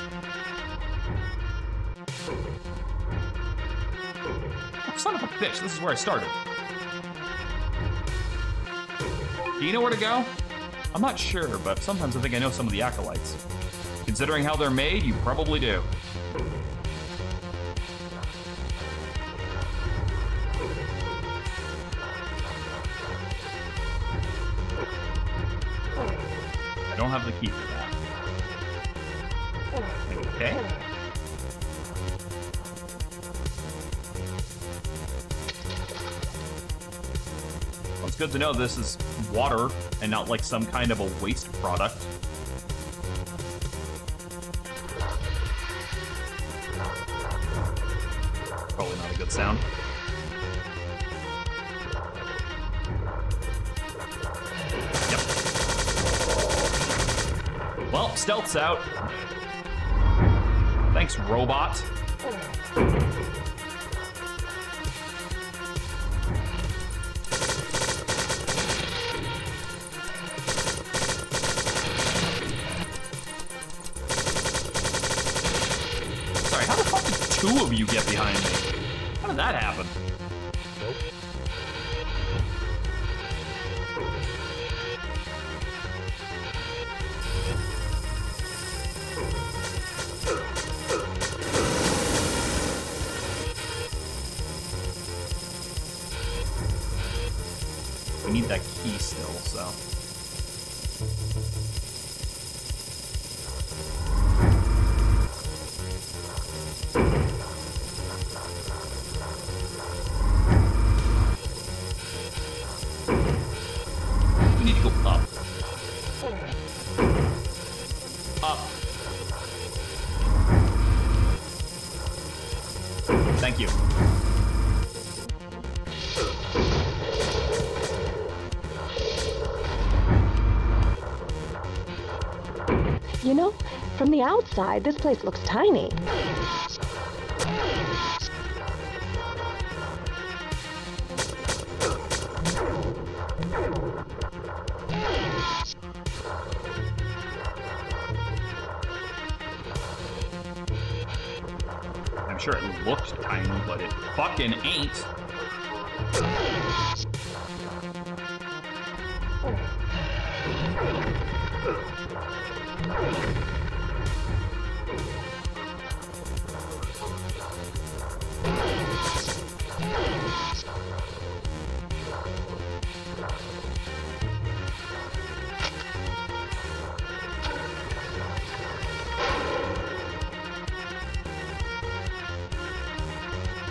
Oh, son of a bitch, this is where I started. Do you know where to go? I'm not sure, but sometimes I think I know some of the acolytes. Considering how they're made, you probably do. I don't have the key for that. Okay. Well, it's good to know this is water and not like some kind of a waste product. Probably not a good sound. Yep. Well, stealth's out. Thanks, robot. Sorry, how the fuck did two of you get behind me? How did that happen? Nope. We need that key still, so. We need to go up. Up. Thank you. You know, from the outside, this place looks tiny. I'm sure it looked tiny, but it fucking ain't.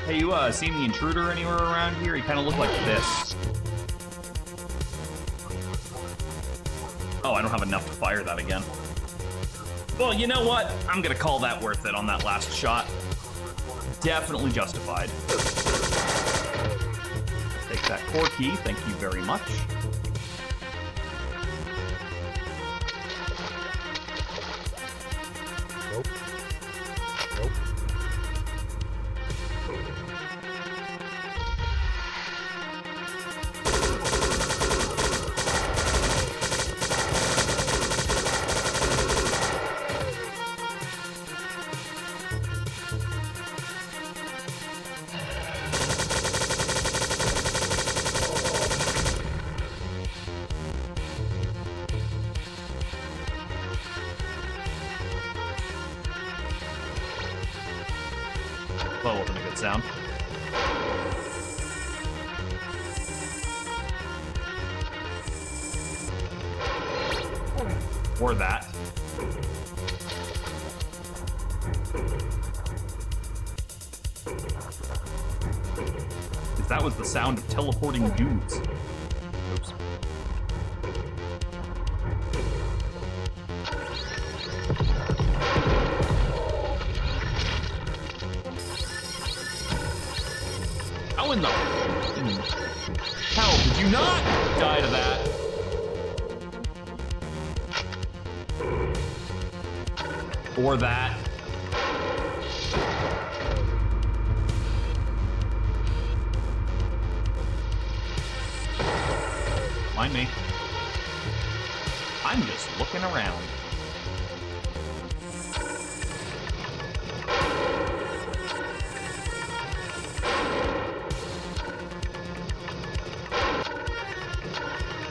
Hey, you seen the intruder anywhere around here? He kind of looked like this. Oh, I don't have enough to fire that again. Well, you know what? I'm gonna call that worth it on that last shot. Definitely justified. Take that core key, thank you very much. Nope. Nope. Well, wasn't a good sound. Or that. If that was the sound of teleporting dudes. Oops. How in the hell did you not die to that? Or that. Mind me. I'm just looking around.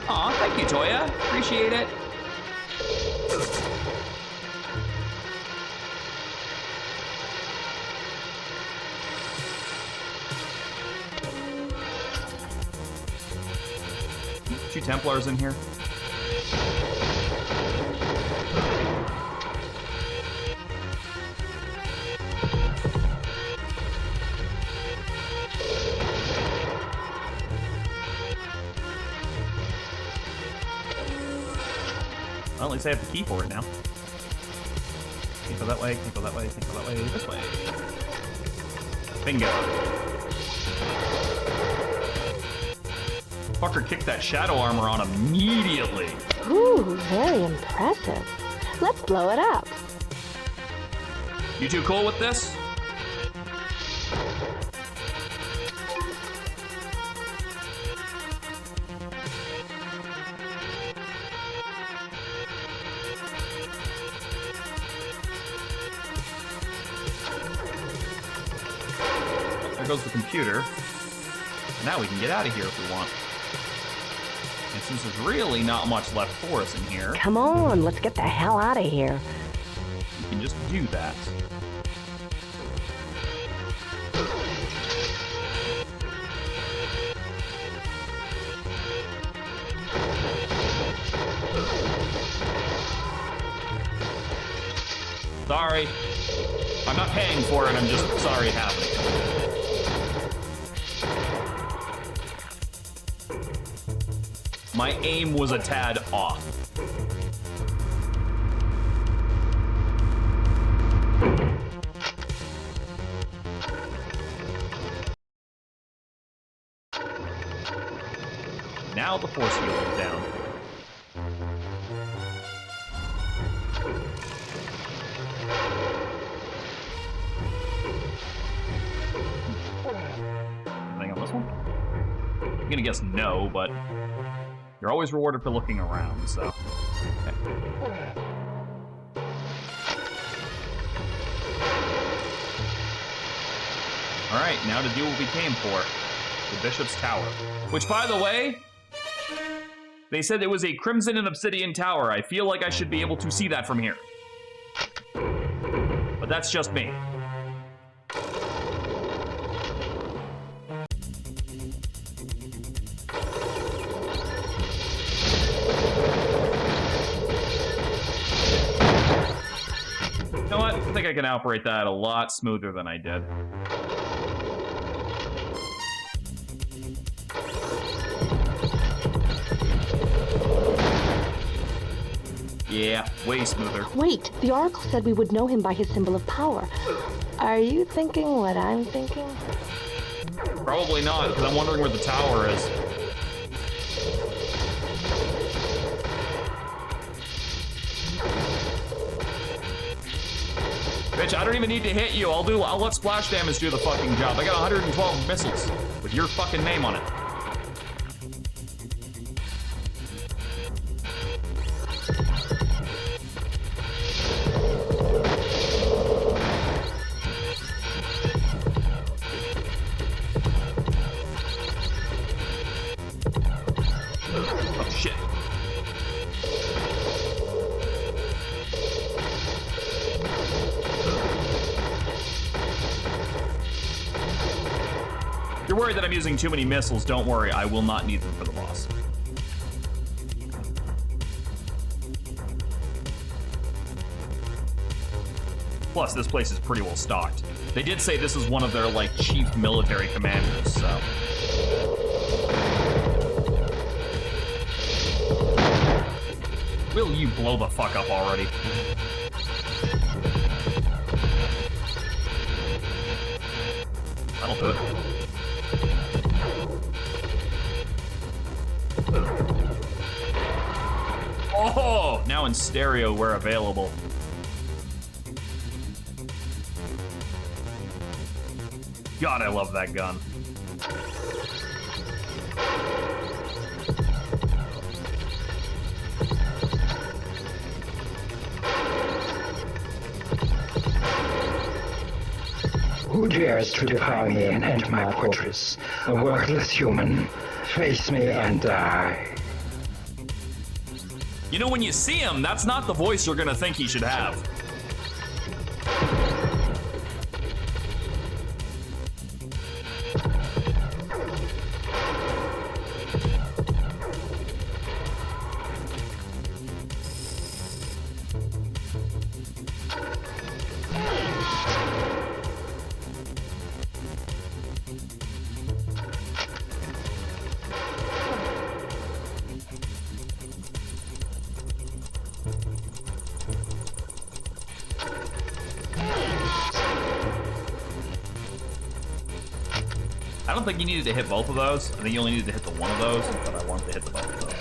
Aw, thank you, Toya. Appreciate it. Two Templars in here. Well, at least I have the key for it now. Can't go that way, can't go that way, can't go that way, this way. Bingo. Fucker kicked that shadow armor on immediately. Ooh, very impressive. Let's blow it up. You two cool with this? There goes the computer. Now we can get out of here if we want. And since there's really not much left for us in here, Come on, let's get the hell out of here. we can just do that. Sorry. I'm not paying for it, I'm just sorry it happened. My aim was a tad off. Now the force field is down. Anything on this one? I'm gonna guess no, but you're always rewarded for looking around, so. Okay. Alright, now to do what we came for. The Bishop's Tower. Which, by the way, they said it was a crimson and obsidian tower. I feel like I should be able to see that from here. But that's just me. You know what? I think I can operate that a lot smoother than I did. Yeah, way smoother. Wait, the Oracle said we would know him by his symbol of power. Are you thinking what I'm thinking? Probably not, because I'm wondering where the tower is. Bitch, I don't even need to hit you. I'll let splash damage do the fucking job. I got 112 missiles with your fucking name on it. Oh shit. You're worried that I'm using too many missiles. Don't worry, I will not need them for the boss. Plus, this place is pretty well stocked. They did say this is one of their, like, chief military commanders, so... Will you blow the fuck up already? That'll do it. Oh, now in stereo where available. God, I love that gun. Who dares to defy me and enter my fortress? A worthless human. Face me and die. You know, when you see him, that's not the voice you're gonna think he should have. I don't think you needed to hit both of those. I think you only needed to hit the one of those, but I wanted to hit the both of those.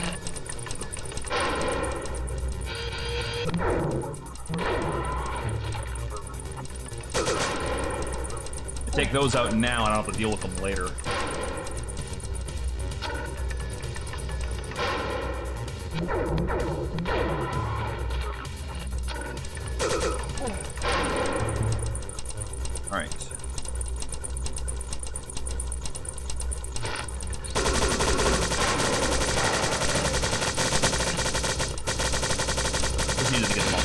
I take those out now, and I don't have to deal with them later. All right. Just needed to get them all.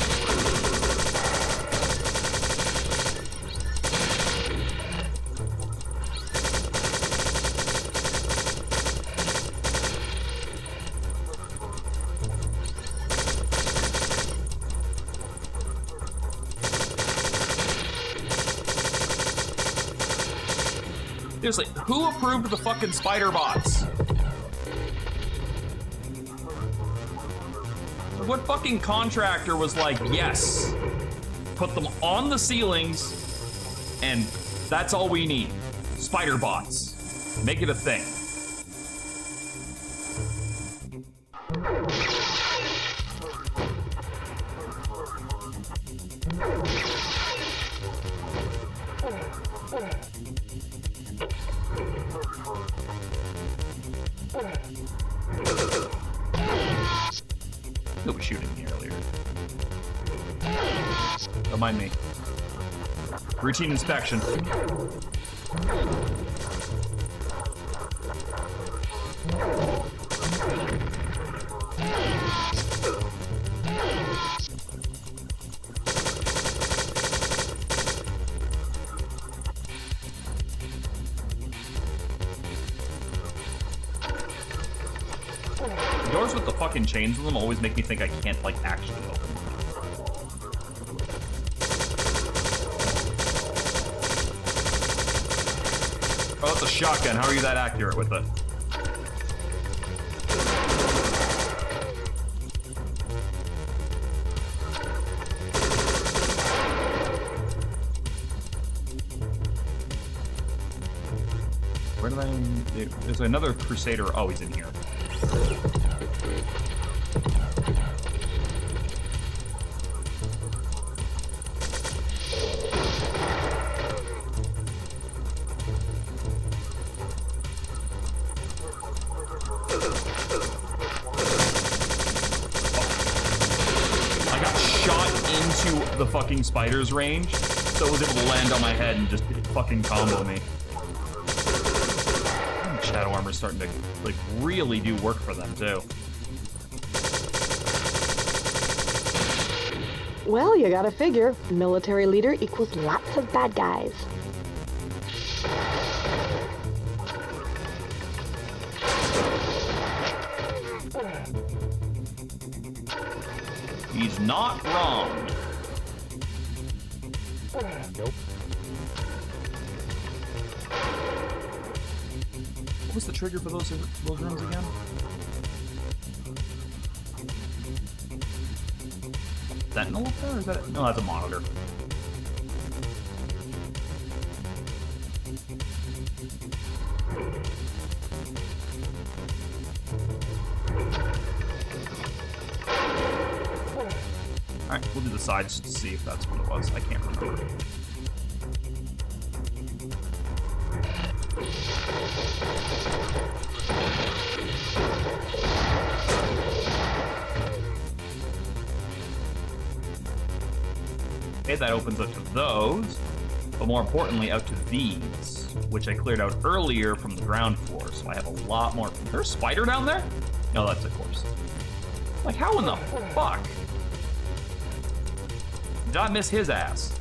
Seriously, who approved the fucking spider bots? What fucking contractor was like, yes, put them on the ceilings, and that's all we need. Spider bots. Make it a thing. Nobody shooting me earlier. Don't mind me. Routine inspection. Doors with the fucking chains on them always make me think I can't, like, actually open them. Oh, that's a shotgun. How are you that accurate with it? Where did I... There's another Crusader. Oh, he's in here. The fucking spider's range, so it was able to land on my head and just fucking combo me. Shadow armor's starting to, like, really do work for them, too. Well, you gotta figure, military leader equals lots of bad guys. He's not wrong. Nope. What was the trigger for those rooms again? Sentinel up there? Or is that no, that's a monitor. Alright, we'll do the sides just to see if that's what it was. I can't remember. Okay, that opens up to those, but more importantly, out to these, which I cleared out earlier from the ground floor, so I have a lot more. Is there a spider down there? No, that's a corpse. Like, how in the fuck did I miss his ass?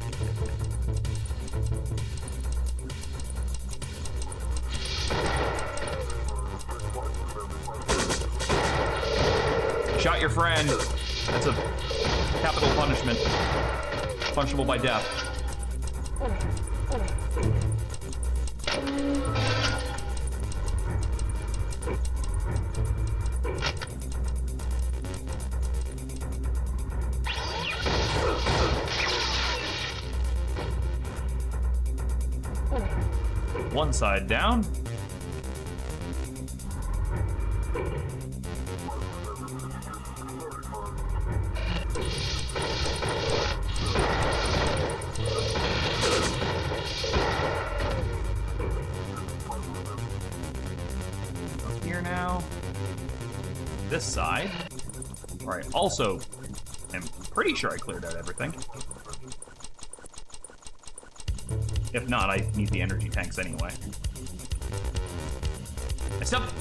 Shot your friend. That's a capital punishment. Punishable by death. One side down. Here now. This side. Alright, also, I'm pretty sure I cleared out everything. If not, I need the energy tanks anyway.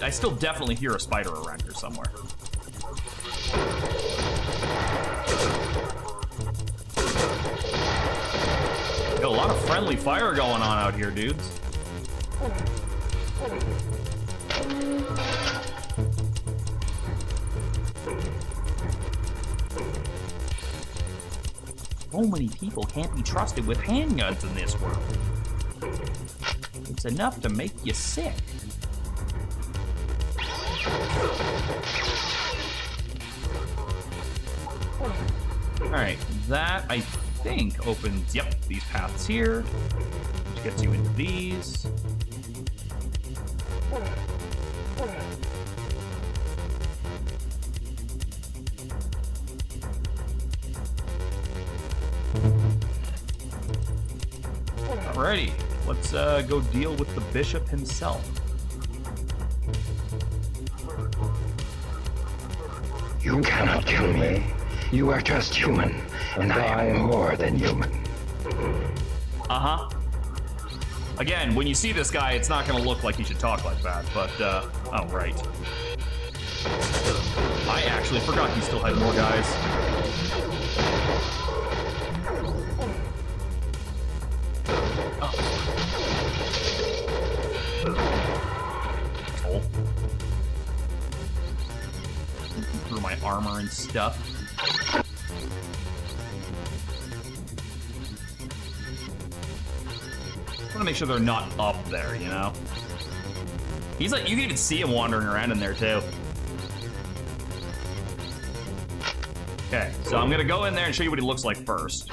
I still definitely hear a spider around here somewhere. Got a lot of friendly fire going on out here, dudes. So many people can't be trusted with handguns in this world. It's enough to make you sick. Alright, that I think opens, yep, these paths here, which gets you into these. Alrighty, let's go deal with the bishop himself. You cannot kill me. You are just human, and I am more than human. Uh-huh. Again, when you see this guy, it's not gonna look like he should talk like that, but, oh, right. I actually forgot he still had more guys. Oh. Through my armor and stuff. I want to make sure they're not up there, you know? He's like, you can even see him wandering around in there, too. Okay, so I'm gonna go in there and show you what he looks like first.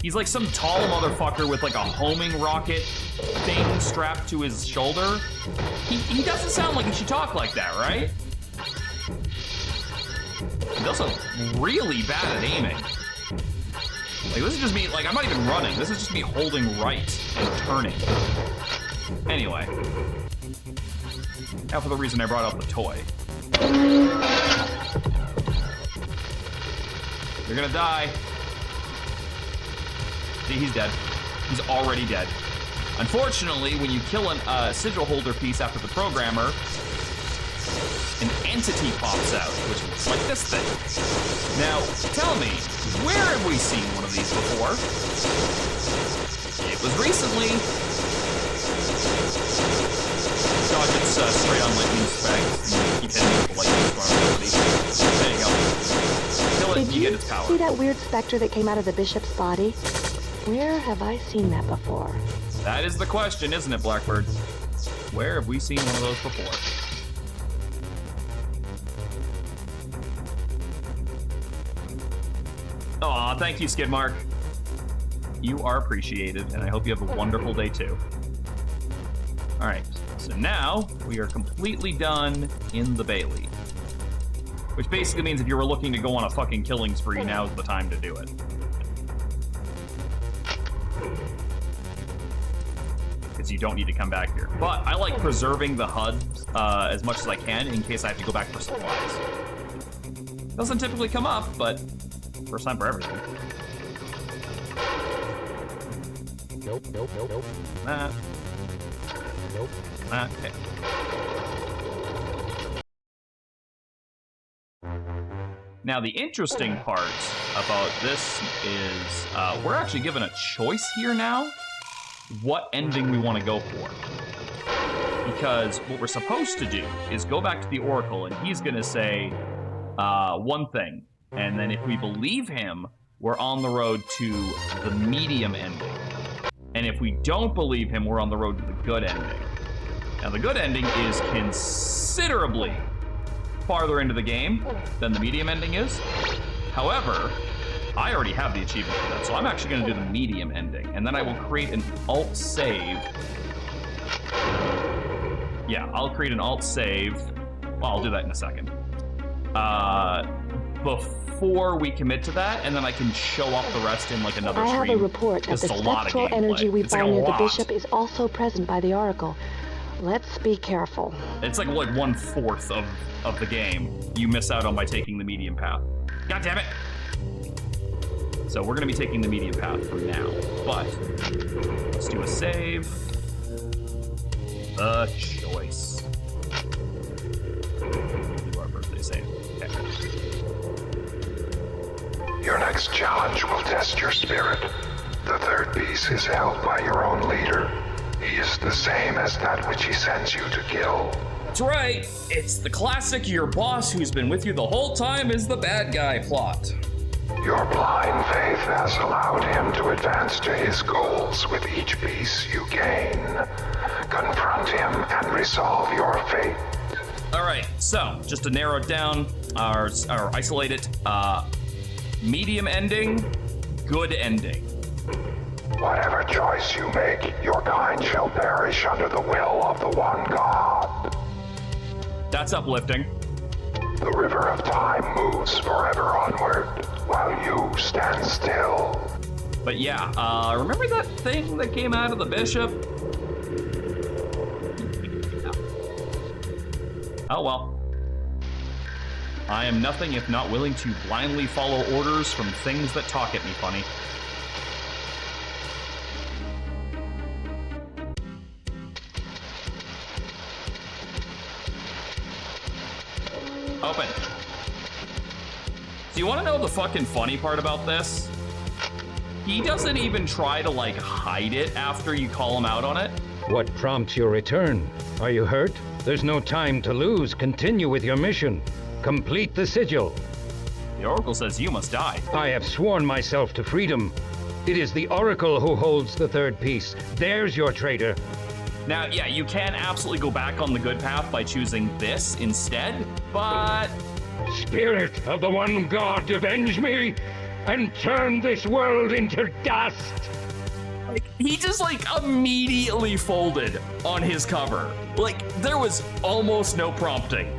He's like some tall motherfucker with like a homing rocket thing strapped to his shoulder. He doesn't sound like he should talk like that, right? He's also really bad at aiming. Like, this is just me, like, I'm not even running. This is just me holding right and turning. Anyway. Now for the reason I brought up the toy. You're gonna die. See, he's dead. He's already dead. Unfortunately, when you kill a sigil holder piece after the programmer, an entity pops out, which looks like this thing. Now, tell me, where have we seen one of these before? It was recently. Dodge its straight on lightning spec. Keep hitting with the lightning storm ability. There you go. Kill it and you get its power. See that weird specter that came out of the bishop's body? Where have I seen that before? That is the question, isn't it, Blackbird? Where have we seen one of those before? Aw, thank you, Skidmark. You are appreciated, and I hope you have a wonderful day, too. Alright, so now we are completely done in the Bailey. Which basically means if you were looking to go on a fucking killing spree, now's the time to do it. because you don't need to come back here. But I like preserving the HUD as much as I can in case I have to go back for supplies. Doesn't typically come up, but first time for everything. Nope. Nope. Okay. Now, the interesting part about this is we're actually given a choice here now what ending we want to go for. Because what we're supposed to do is go back to the Oracle, and he's going to say one thing. And then if we believe him, we're on the road to the medium ending. And if we don't believe him, we're on the road to the good ending. Now, the good ending is considerably farther into the game than the medium ending is. However, I already have the achievement for that, so I'm actually going to do the medium ending. And then I will create an alt save. Yeah, I'll create an alt save. Well, I'll do that in a second. Before we commit to that, and then I can show off the rest in like another stream. I have a report that the spectral energy we find near the bishop is also present by the Oracle. Let's be careful. It's like 1/4 of the game you miss out on by taking the medium path. God damn it! So we're gonna be taking the medium path for now, but let's do a save. The choice. Do our birthday save. Okay. Your next challenge will test your spirit. The third piece is held by your own leader. He is the same as that which he sends you to kill. That's right. It's the classic your boss who's been with you the whole time is the bad guy plot. Your blind faith has allowed him to advance to his goals with each piece you gain. Confront him and resolve your fate. All right, so just to narrow it down or isolate it, medium ending, good ending. Whatever choice you make, your kind shall perish under the will of the one God. That's uplifting. The river of time moves forever onward, while you stand still. But yeah, remember that thing that came out of the bishop? Oh well. I am nothing if not willing to blindly follow orders from things that talk at me funny. Open. Do you want to know the fucking funny part about this? He doesn't even try to, like, hide it after you call him out on it. What prompts your return? Are you hurt? There's no time to lose. Continue with your mission. Complete the sigil. The Oracle says you must die. I have sworn myself to freedom. It is the Oracle who holds the third piece. There's your traitor. Now, yeah, you can absolutely go back on the good path by choosing this instead, but... Spirit of the one God, avenge me and turn this world into dust. Like, he just, like, immediately folded on his cover. Like, there was almost no prompting.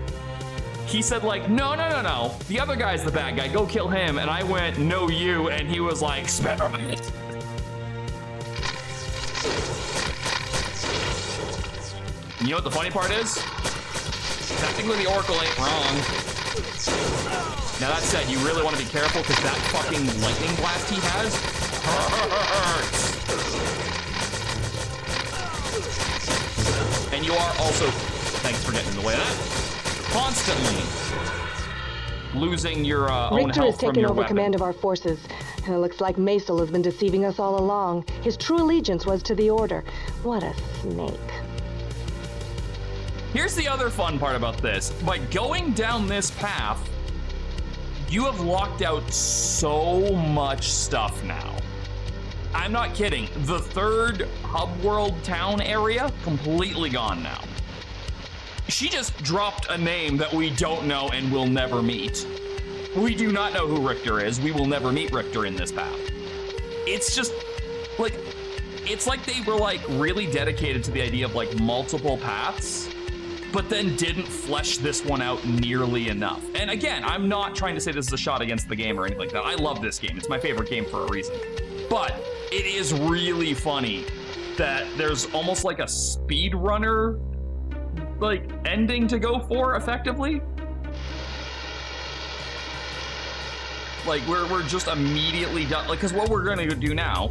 He said, like, no. The other guy's the bad guy. Go kill him. And I went, no, you. And he was like, experiment. You know what the funny part is? Technically, the Oracle ain't wrong. Now, that said, you really want to be careful because that fucking lightning blast he has hurts. And you are also, thanks for getting in the way of that, constantly losing your own Richter health has from taken your over weapon. command of our forces, and it looks like Maisel has been deceiving us all along. His true allegiance was to the Order. What a snake. Here's the other fun part about this. By going down this path, you have locked out so much stuff now. I'm not kidding. The third hub world town area, completely gone now. She just dropped a name that we don't know and will never meet. We do not know who Richter is. We will never meet Richter in this path. It's just, like, it's like they were, like, really dedicated to the idea of, like, multiple paths, but then didn't flesh this one out nearly enough. And again, I'm not trying to say this is a shot against the game or anything like that. I love this game. It's my favorite game for a reason. But it is really funny that there's almost like a speedrunner like ending to go for effectively. Like we're just immediately done. Like, because what we're gonna do now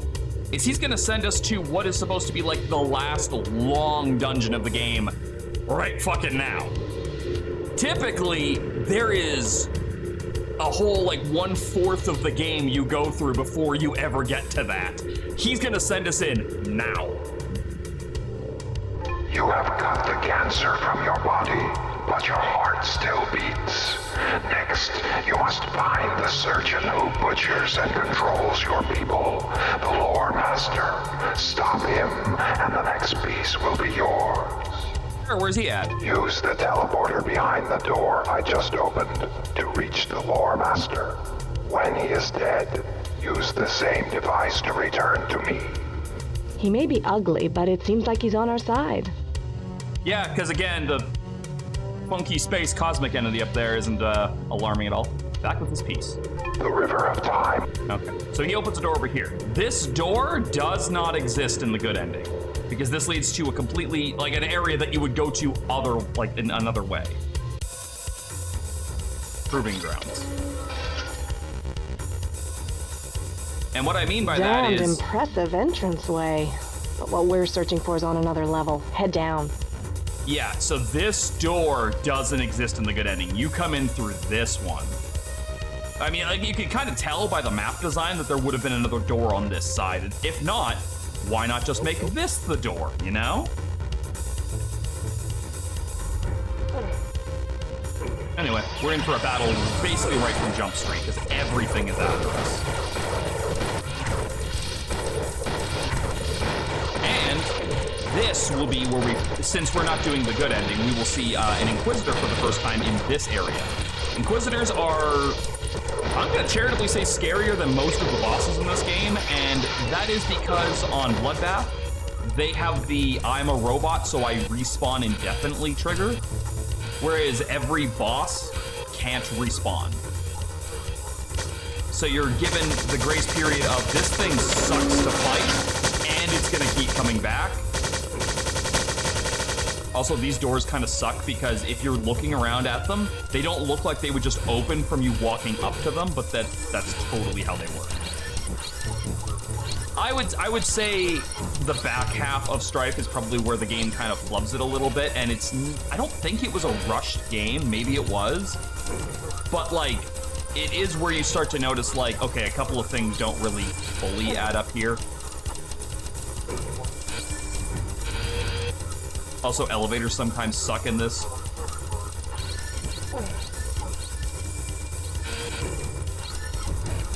is he's gonna send us to what is supposed to be like the last long dungeon of the game right fucking now. Typically, there is a whole like 1/4 of the game you go through before you ever get to that. He's gonna send us in now. You have cut the cancer from your body, but your heart still beats. Next, you must find the surgeon who butchers and controls your people, the Lore Master. Stop him, and the next piece will be yours. Where's he at? Use the teleporter behind the door I just opened to reach the Lore Master. When he is dead, use the same device to return to me. He may be ugly, but it seems like he's on our side. Yeah, because again, the funky space cosmic entity up there isn't alarming at all. Back with this piece. The River of Time. Okay, so he opens a door over here. This door does not exist in the good ending, because this leads to a completely, like an area that you would go to in another way. Proving grounds. And what I mean by that is... impressive entranceway. But what we're searching for is on another level. Head down. Yeah, so this door doesn't exist in the good ending. You come in through this one. I mean, like, you can kind of tell by the map design that there would have been another door on this side. If not, why not just make this the door, you know? Anyway, we're in for a battle basically right from Jump Street, because everything is after us. And this will be where since we're not doing the good ending, we will see an Inquisitor for the first time in this area. Inquisitors are, I'm gonna charitably say, scarier than most of the bosses in this game, and that is because on Bloodbath, they have the I'm a robot, so I respawn indefinitely trigger, whereas every boss can't respawn. So you're given the grace period of this thing sucks to fight, and it's gonna keep coming back. Also, these doors kind of suck because if you're looking around at them, they don't look like they would just open from you walking up to them, but that's totally how they work. I would say the back half of Strife is probably where the game kind of flubs it a little bit, and I don't think it was a rushed game, maybe it was, but like, it is where you start to notice like, okay, a couple of things don't really fully add up here. Also, elevators sometimes suck in this.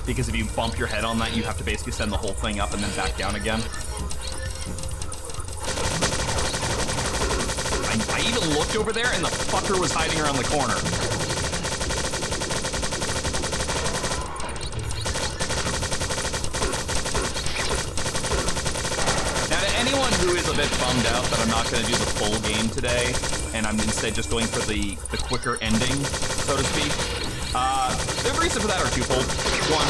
Because if you bump your head on that, you have to basically send the whole thing up and then back down again. I even looked over there and the fucker was hiding around the corner. Anyone who is a bit bummed out that I'm not going to do the full game today, and I'm instead just going for the quicker ending, so to speak, the reason for that are twofold. One,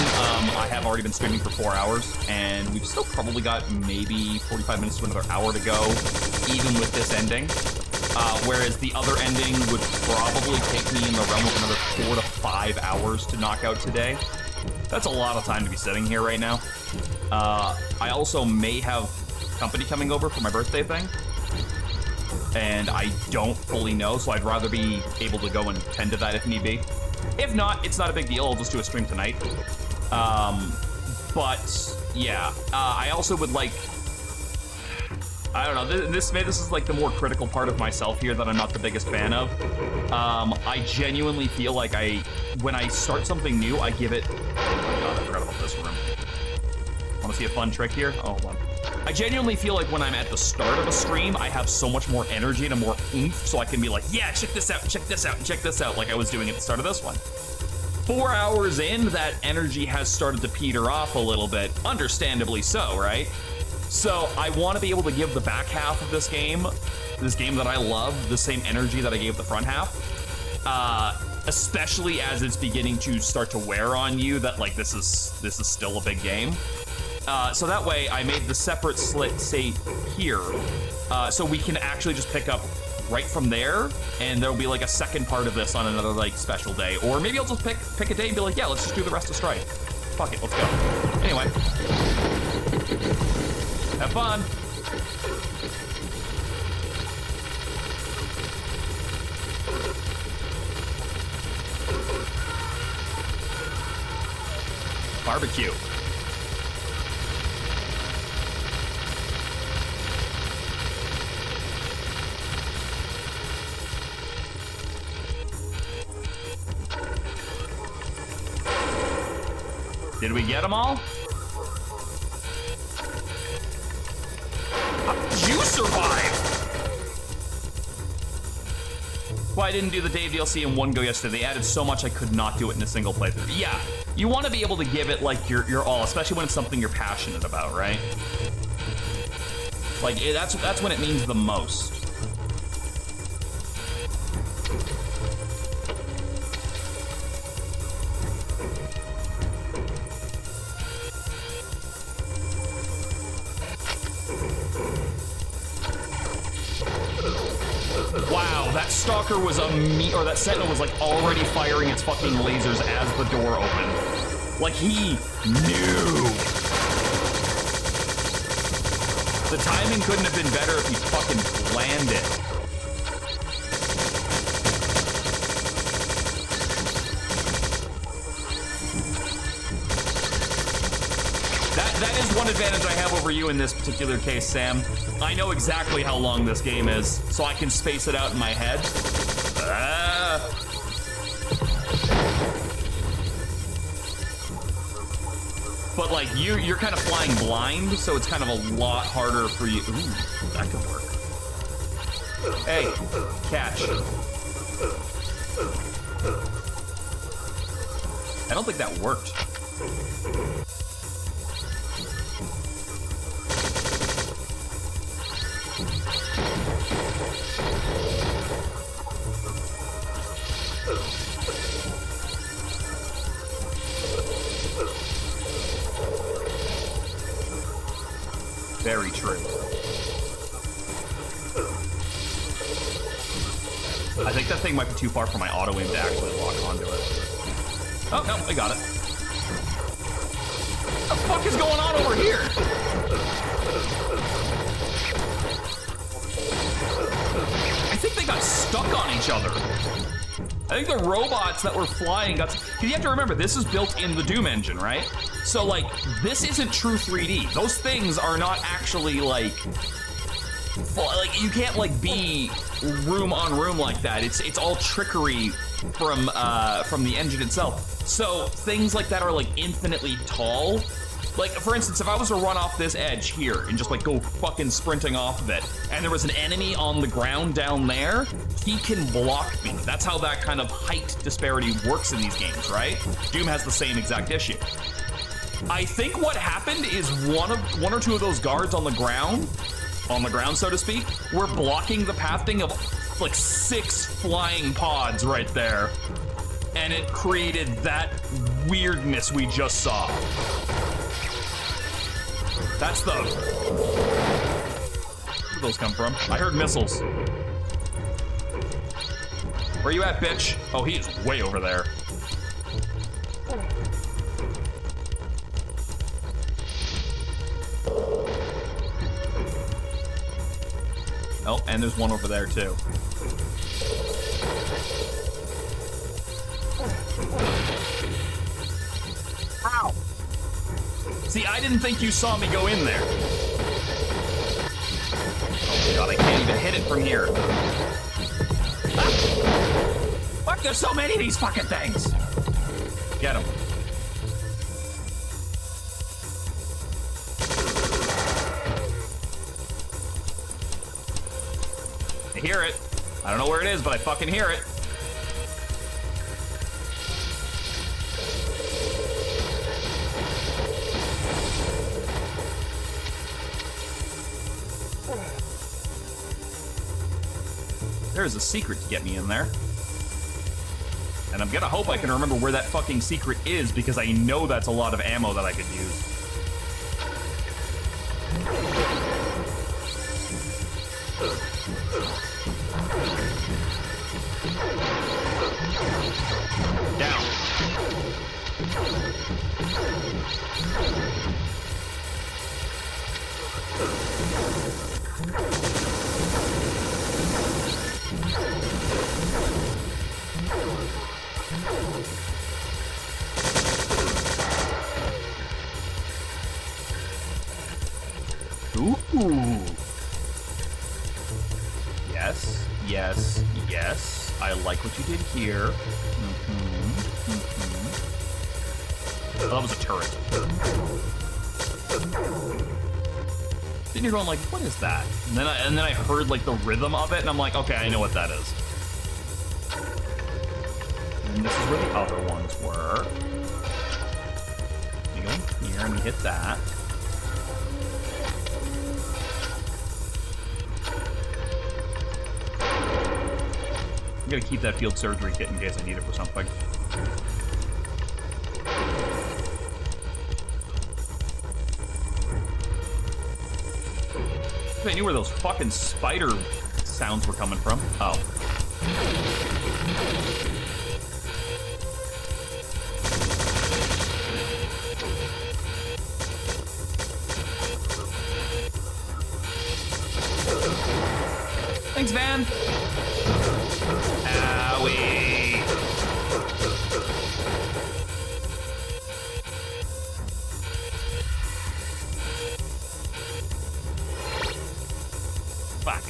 I have already been streaming for 4 hours, and we've still probably got maybe 45 minutes to another hour to go, even with this ending. Whereas the other ending would probably take me in the realm of another 4 to 5 hours to knock out today. That's a lot of time to be sitting here right now. I also may have company coming over for my birthday thing, and I don't fully know, so I'd rather be able to go and tend to that if need be. If not, it's not a big deal. I'll just do a stream tonight. But yeah, I also would like, I don't know, this is like the more critical part of myself here that I'm not the biggest fan of. I genuinely feel like when I start something new, I give it, oh my god, I forgot about this room. Want to see a fun trick here? Oh, hold on. I genuinely feel like when I'm at the start of a stream, I have so much more energy and more oomph, so I can be like, yeah, check this out, check this out, and check this out, like I was doing at the start of this one. 4 hours in, that energy has started to peter off a little bit, understandably so, right? So I want to be able to give the back half of this game that I love, the same energy that I gave the front half, especially as it's beginning to start to wear on you that like this is still a big game. So that way, I made the separate slit say here, so we can actually just pick up right from there, and there'll be like a second part of this on another like special day. Or maybe I'll just pick a day and be like, yeah, let's just do the rest of Strife. Fuck it, let's go. Anyway. Have fun. Barbecue. Did we get them all? You survived! Well, I didn't do the Dave DLC in one go yesterday. They added so much I could not do it in a single playthrough. Yeah, you want to be able to give it like your all, especially when it's something you're passionate about, right? Like that's when it means the most. Stalker was or that Sentinel was like already firing its fucking lasers as the door opened. Like he knew. The timing couldn't have been better if he fucking planned it. That is one advantage I have over you in this particular case, Sam. I know exactly how long this game is, so I can space it out in my head. But like you're kind of flying blind, so it's kind of a lot harder for you. Ooh, that could work. Hey, catch. I don't think that worked. Very true. I think that thing might be too far for my auto aim to actually lock onto it. Oh, no, I got it. What the fuck is going on over here? I think they got stuck on each other. I think the robots that were flying got... You have to remember, this is built in the Doom engine, right? So, like, this isn't true 3D. Those things are not actually, like... you can't, like, be room on room like that. It's all trickery from the engine itself. So, things like that are, like, infinitely tall. Like, for instance, if I was to run off this edge here and just, like, go fucking sprinting off of it, and there was an enemy on the ground down there, he can block me. That's how that kind of height disparity works in these games, right? Doom has the same exact issue. I think what happened is one or two of those guards on the ground, so to speak, were blocking the pathing of, like, 6 flying pods right there. And it created that weirdness we just saw. That's the... Where did those come from? I heard missiles. Where you at, bitch? Oh, he is way over there. Oh, and there's one over there, too. Ow! See, I didn't think you saw me go in there. Oh god, I can't even hit it from here. Ah! Fuck, there's so many of these fucking things! Get him. I hear it. I don't know where it is, but I fucking hear it. There's a secret to get me in there. And I'm gonna hope I can remember where that fucking secret is, because I know that's a lot of ammo that I could use. Down. Ooh. Yes, yes, yes. I like what you did here. Oh, that was a turret. Then you're going like, what is that? And then I heard like the rhythm of it, and I'm like, okay, I know what that is. And this is where the other ones were. You go in here and you hit that. I'm gonna keep that field surgery kit in case I need it for something. I knew where those fucking spider sounds were coming from. Oh. Thanks, Van. Owie. Fuck.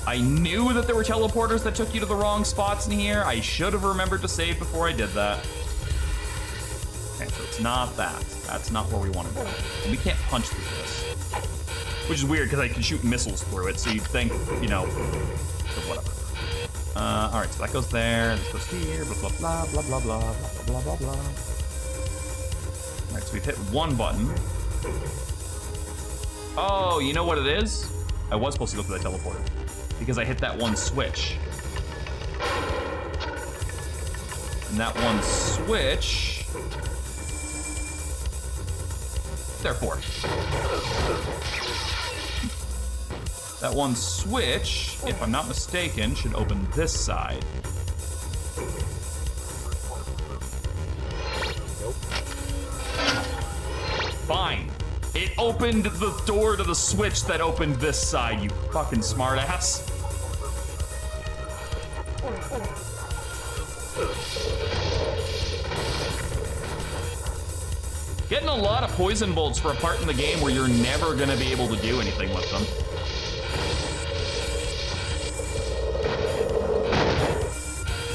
I knew that there were teleporters that took you to the wrong spots in here. I should have remembered to save before I did that. Okay, so it's not that. That's not where we want to go. And we can't punch through this. Which is weird, because I can shoot missiles through it, so you'd think, you know, whatever. Alright, so that goes there, this goes here, blah, blah, blah, blah, blah, blah, blah, blah, blah, blah. Alright, so we've hit one button. Oh, you know what it is? I was supposed to go through that teleporter. Because I hit that one switch. And that one switch... Therefore. That one switch, if I'm not mistaken, should open this side. Fine. It opened the door to the switch that opened this side, you fucking smartass. Getting a lot of poison bolts for a part in the game where you're never gonna be able to do anything with them.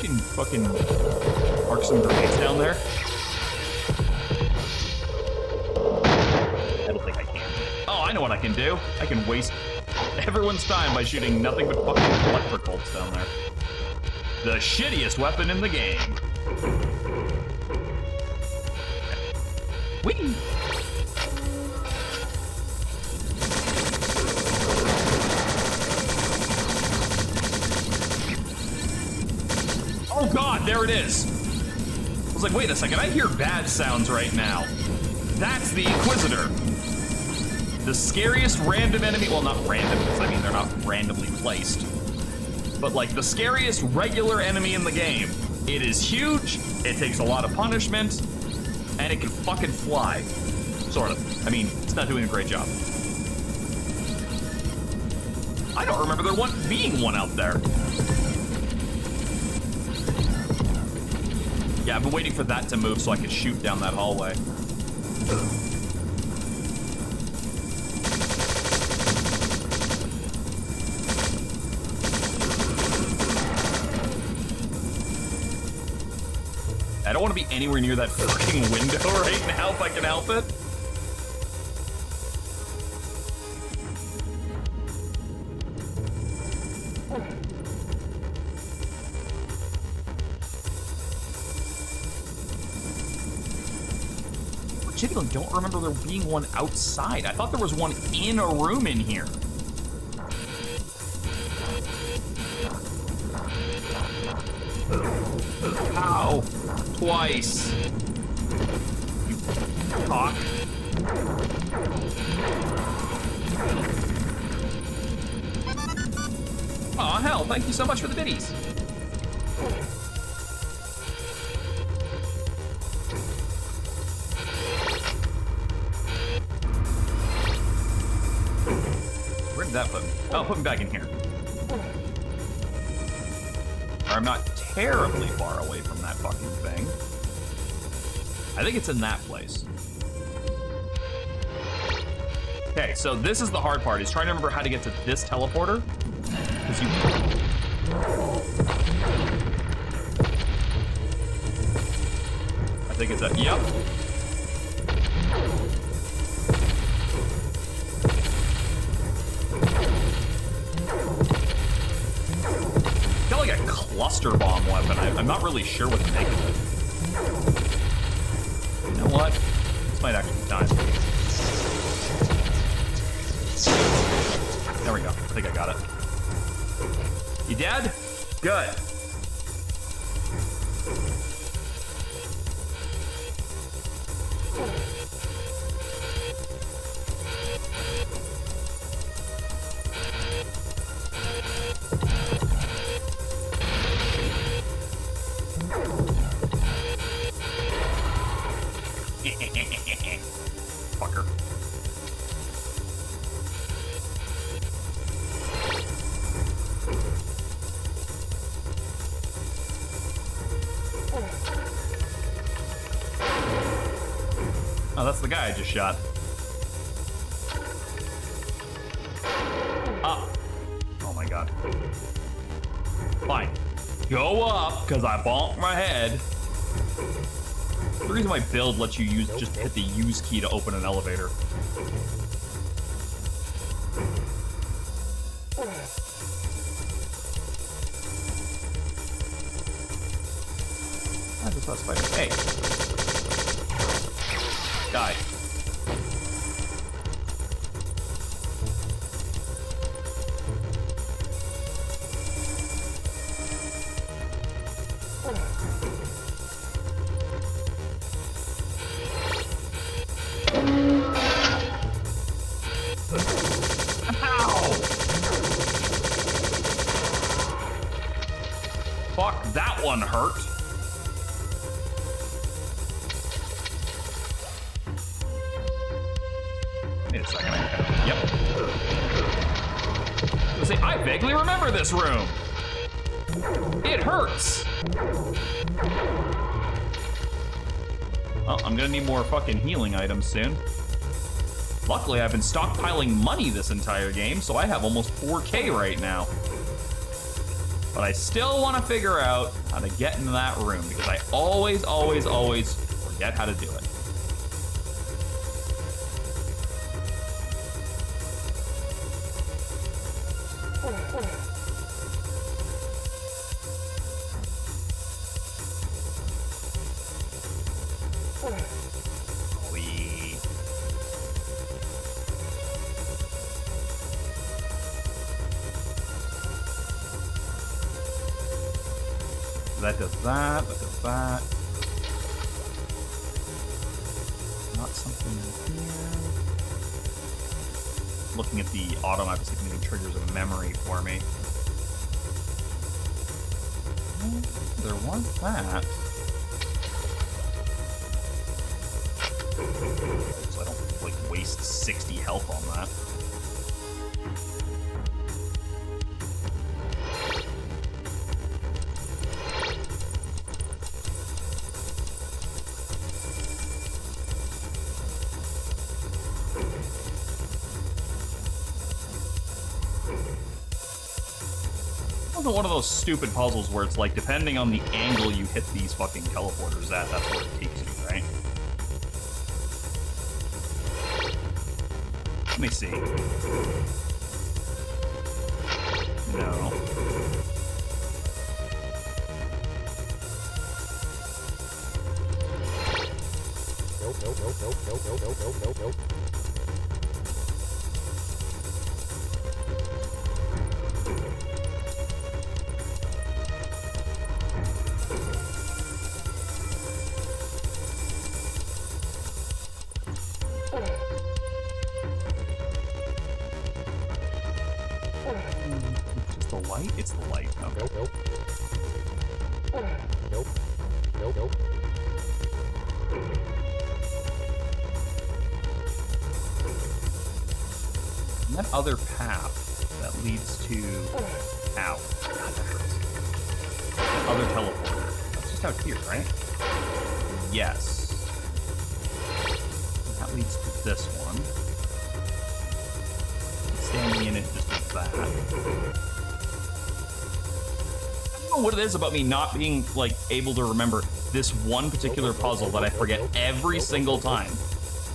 You can fucking mark some grenades down there. I don't think I can. Oh, I know what I can do. I can waste everyone's time by shooting nothing but fucking electric bolts down there. The shittiest weapon in the game. Whee! Oh god, there it is! I was like, wait a second, I hear bad sounds right now. That's the Inquisitor. The scariest random enemy, well not random, because I mean they're not randomly placed. But like the scariest regular enemy in the game. It is huge, it takes a lot of punishment, and it can fucking fly. Sort of. I mean, it's not doing a great job. I don't remember there being one out there. Yeah, I've been waiting for that to move so I could shoot down that hallway. I don't want to be anywhere near that fucking window right now if I can help it. I genuinely don't remember there being one outside. I thought there was one in a room in here. Ow. Twice. You Cock. Aw, hell, thank you so much for the biddies. Where did that put me? Oh, put me back in here. I'm not terribly far away from that fucking thing. I think it's in that place. Okay, so this is the hard part. Is trying to remember how to get to this teleporter. Because you... I think it's that. Yep. Got like a cluster bomb weapon. I'm not really sure what to make of it. You know what? This might actually be time. There we go. I think I got it. You dead? Good. Fucker. Oh, that's the guy I just shot. Up. Oh my god. Fine. Go up, because I bonked my head. The reason why build lets you use just hit the use key to open an elevator. I just lost fight. Hey. Die. Fuck, that one hurt. Wait a second. Yep. Let's see, I vaguely remember this room. It hurts. Well, I'm gonna need more fucking healing items soon. Luckily, I've been stockpiling money this entire game, so I have almost 4K right now. But I still want to figure out how to get into that room, because I always forget how to do it. That does that, that does that. Not something in here. Looking at the auto map, it's even triggers a memory for me. There was that. So I don't like waste 60 health on that. One of those stupid puzzles where it's like, depending on the angle you hit these fucking teleporters at, that's where it takes you, right? Let me see. No. Nope. It's the light? It's the light. Okay. Nope. And that other path that leads to... Ow. God, that hurts. That other teleporter. That's just out here, right? Yes. And that leads to this one. Standing in it just does that. I don't know what it is about me not being, like, able to remember this one particular puzzle that I forget every single time.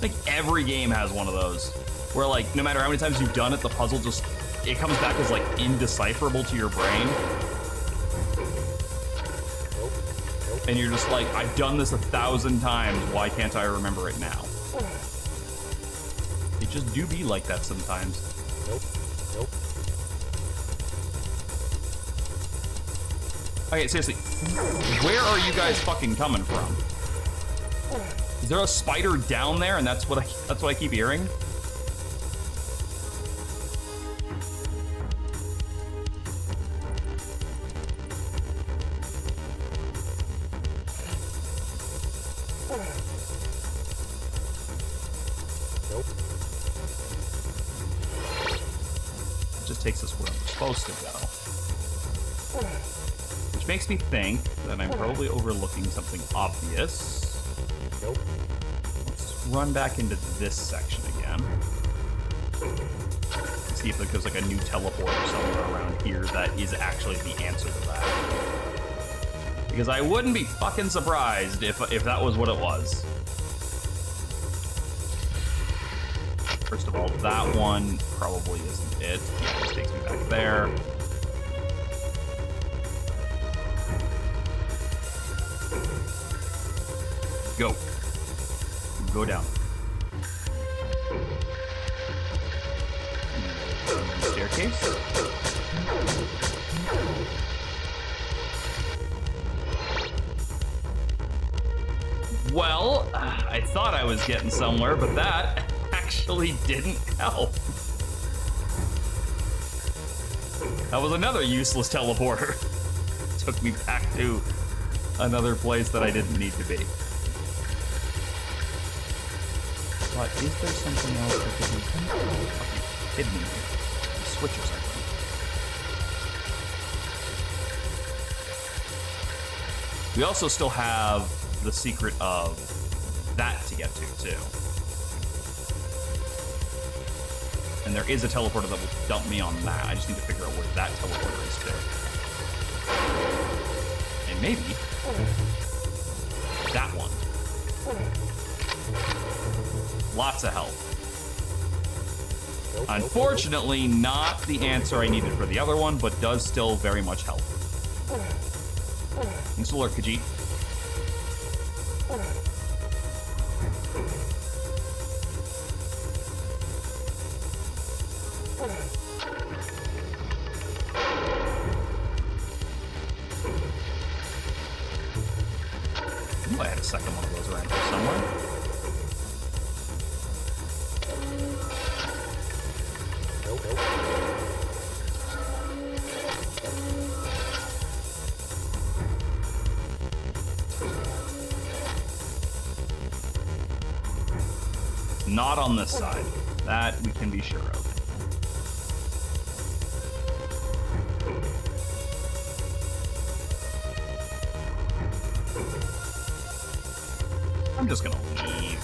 Like, every game has one of those. Where, like, no matter how many times you've done it, the puzzle just... It comes back as, like, indecipherable to your brain. And you're just like, I've done this 1,000 times, why can't I remember it now? It just do be like that sometimes. Okay, seriously, where are you guys fucking coming from? Is there a spider down there and that's what I keep hearing? Takes us where I'm supposed to go. Which makes me think that I'm probably overlooking something obvious. Let's run back into this section again. See if there's like a new teleporter somewhere around here that is actually the answer to that. Because I wouldn't be fucking surprised if that was what it was. First of all, that one probably isn't it. Yeah, it just takes me back there. Go. Go down. Staircase. Well, I thought I was getting somewhere, but that actually didn't help. That was another useless teleporter. Took me back to another place that I didn't need to be. But is there something else that could be hidden in here? The switches, I think. We also still have the secret of that to get to, too. And there is a teleporter that will dump me on that. I just need to figure out where that teleporter is too. And maybe that one. Lots of help. Unfortunately, not the answer I needed for the other one, but does still very much help. Thanks for alert, Khajiit. I had a second one of those around here somewhere. Not on this side. That we can be sure of. I'm just gonna leave.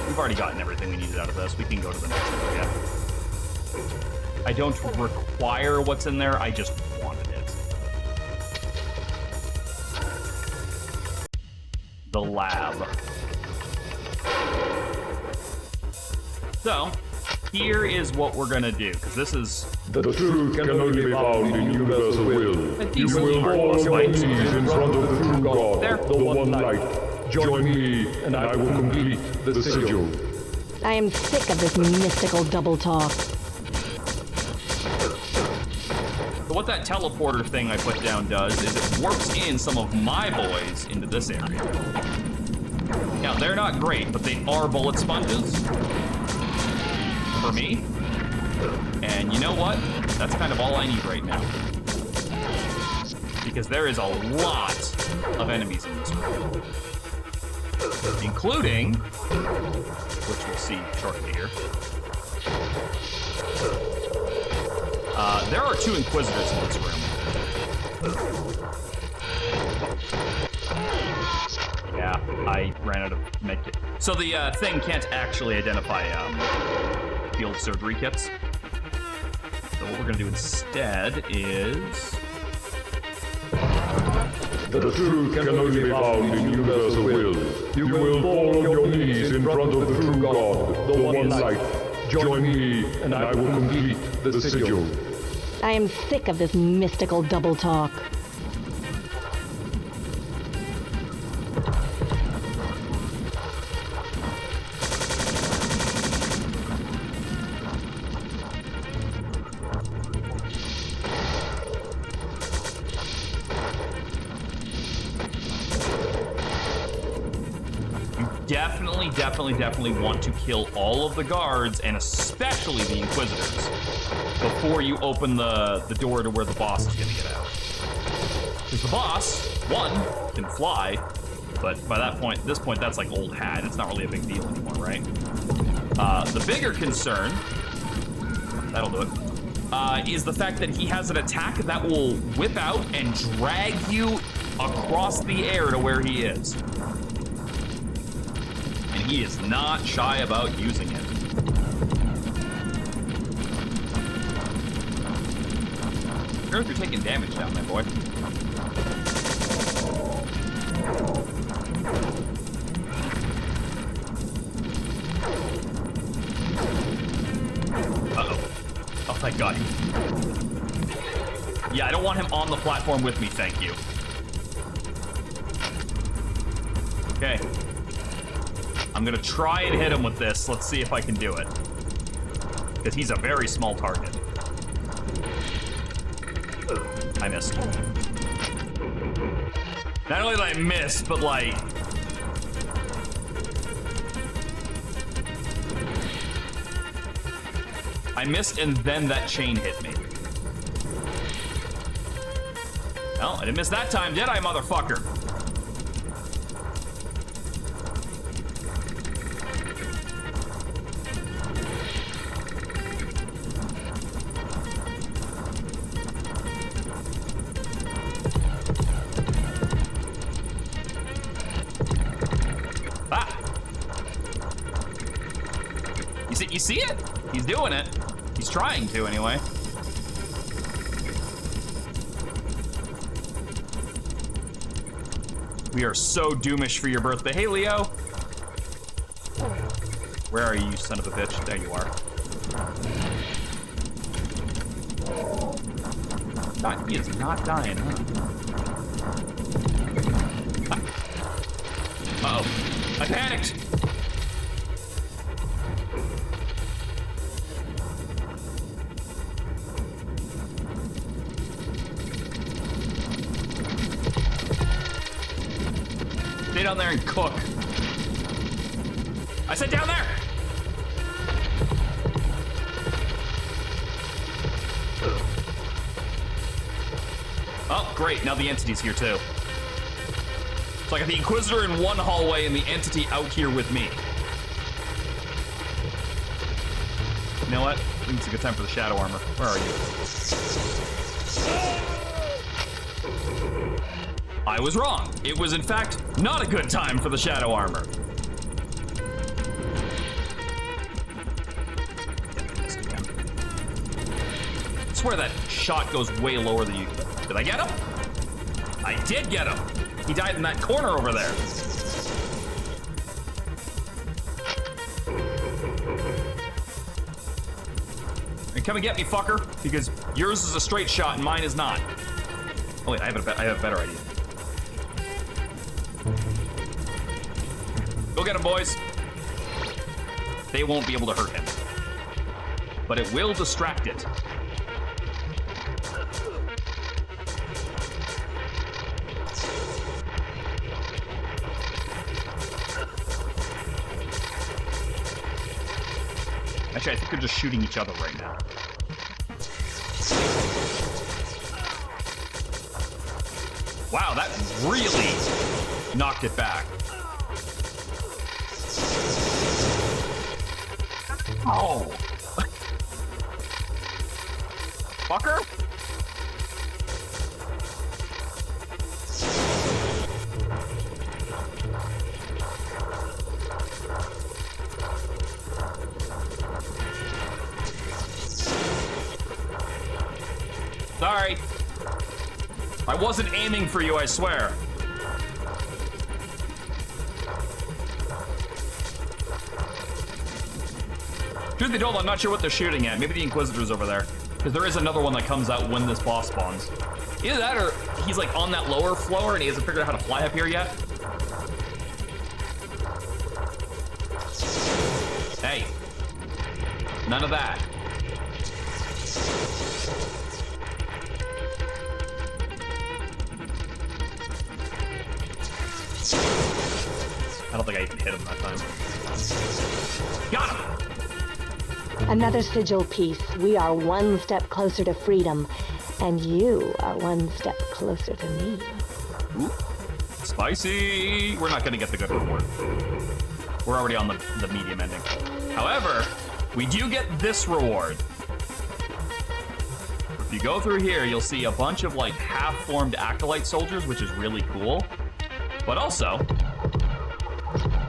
We've already gotten everything we needed out of this. We can go to the next area. I don't require what's in there, I just wanted it. The lab. So, here is what we're gonna do, because this is... The truth can only be found in universal will. You will all rise in front of the true God, the one light. Join me, and I will complete the sigil. I am sick of this mystical double talk. So what that teleporter thing I put down does is it warps in some of my boys into this area. Now, they're not great, but they are bullet sponges. For me. And you know what? That's kind of all I need right now. Because there is a lot of enemies in this room. Including, which we'll see shortly here. There are 2 Inquisitors in this room. Yeah, I ran out of medkit. So the thing can't actually identify field surgery kits. So what we're gonna do instead is... The truth can only be found in universal will. You will fall on your knees in front of the true God, the one light. Join me, and I will complete the sigil. I am sick of this mystical double talk. Definitely want to kill all of the guards, and especially the Inquisitors, before you open the door to where the boss is gonna get out. Because the boss, 1, can fly, but by this point, that's like old hat. It's not really a big deal anymore, right? The bigger concern, that'll do it, is the fact that he has an attack that will whip out and drag you across the air to where he is. He is not shy about using it. Sure, if you're taking damage down there, boy. Uh-oh. Oh, thank God. Yeah, I don't want him on the platform with me, thank you. Okay. I'm gonna try and hit him with this. Let's see if I can do it. Because he's a very small target. I missed. Not only did I miss, but like... I missed and then that chain hit me. Well, I didn't miss that time, did I, motherfucker? You see it? He's doing it. He's trying to, anyway. We are so doomish for your birthday. Hey, Leo. Where are you, you son of a bitch? There you are. God, he is not dying, huh? Uh-oh. I panicked! Stay down there and cook. I said down there! Oh, great. Now the entity's here, too. So I got the Inquisitor in one hallway and the entity out here with me. You know what? I think it's a good time for the Shadow Armor. Where are you? I was wrong. It was, in fact, not a good time for the Shadow Armor. I swear that shot goes way lower than you. Did I get him? I did get him. He died in that corner over there. And come and get me, fucker, because yours is a straight shot and mine is not. Oh wait, I have a better idea. Go get him, boys. They won't be able to hurt him, but it will distract it. Actually, I think they're just shooting each other right now. Wow, that really knocked it back. Oh. Fucker. Sorry. I wasn't aiming for you, I swear. Truth be told, I'm not sure what they're shooting at. Maybe the Inquisitor's over there. Because there is another one that comes out when this boss spawns. Either that or he's like on that lower floor and he hasn't figured out how to fly up here yet. Hey. None of that. I don't think I even hit him that time. Got him! Another sigil piece. We are one step closer to freedom, and you are one step closer to me. Ooh. Spicy! We're not gonna get the good reward. We're already on the medium ending. However, we do get this reward. If you go through here, you'll see a bunch of like half-formed acolyte soldiers, which is really cool. But also,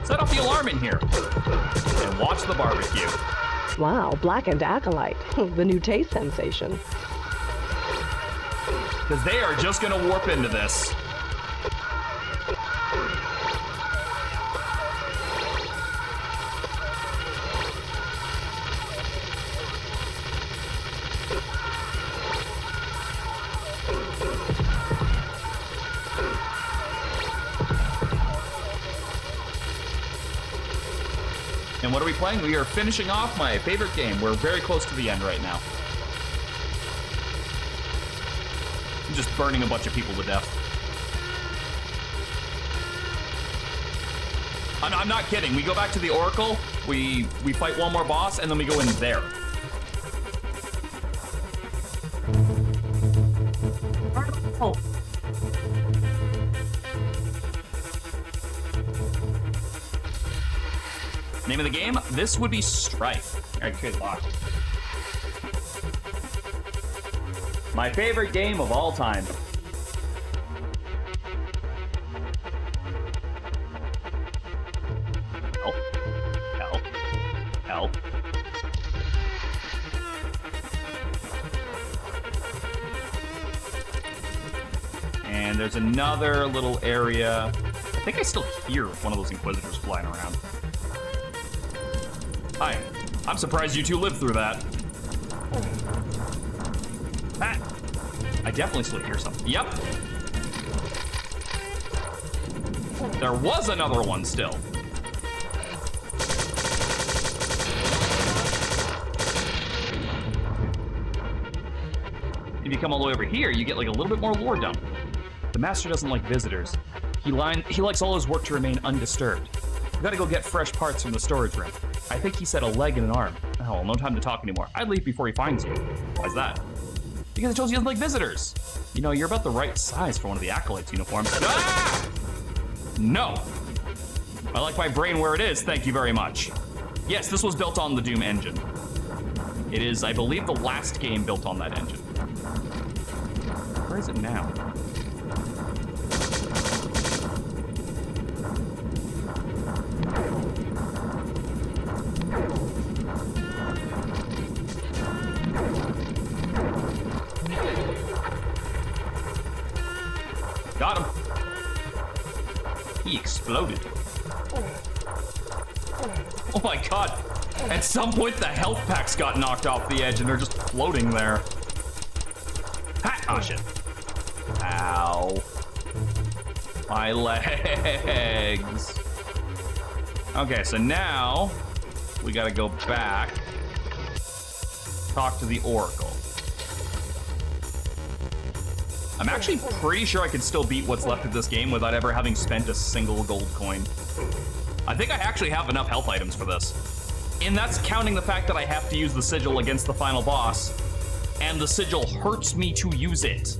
set off the alarm in here and watch the barbecue. Wow, blackened acolyte. The new taste sensation. Because they are just gonna warp into this. And what are we playing? We are finishing off my favorite game. We're very close to the end right now. I'm just burning a bunch of people to death. I'm not kidding. We go back to the Oracle, we fight one more boss, and then we go in there. Oh. Name of the game? This would be Strife. Arcade lock. My favorite game of all time. Help. Help. Help. And there's another little area. I think I still hear one of those Inquisitors flying around. Hi. I'm surprised you two lived through that. Ah. I definitely still hear something. Yep. There was another one still. If you come all the way over here, you get like a little bit more lore dump. The Master doesn't like visitors. He likes all his work to remain undisturbed. We gotta go get fresh parts from the storage room. I think he said a leg and an arm. Oh, well, no time to talk anymore. I'd leave before he finds you. Why's that? Because I told you he doesn't like visitors. You know, you're about the right size for one of the Acolytes uniforms. Ah! No. I like my brain where it is, thank you very much. Yes, this was built on the Doom engine. It is, I believe, the last game built on that engine. Where is it now? Got him. He exploded. Oh my god. At some point, the health packs got knocked off the edge and they're just floating there. Ha! Oh shit. Ow. My legs. Okay, so now we gotta go back. Talk to the Oracle. I'm actually pretty sure I can still beat what's left of this game without ever having spent a single gold coin. I think I actually have enough health items for this. And that's counting the fact that I have to use the sigil against the final boss, and the sigil hurts me to use it.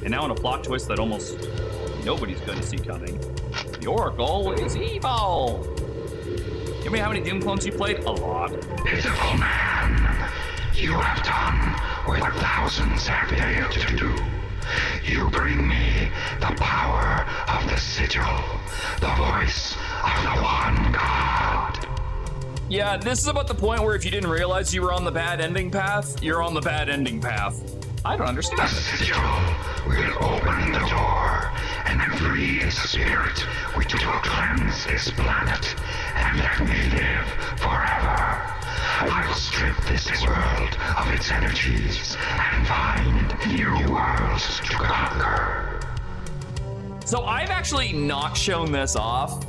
And now in a plot twist that almost nobody's going to see coming, the Oracle is evil! Give me how many Doom clones you played? A lot. Pitiful man, you have done what thousands have failed to do. You bring me the power of the sigil, the voice of the one God. Yeah, this is about the point where if you didn't realize you were on the bad ending path, you're on the bad ending path. I don't understand. The sigil will open the door and free the spirit which will cleanse this planet and let me live forever. I will strip this world of its energies and find new worlds to conquer. So I've actually not shown this off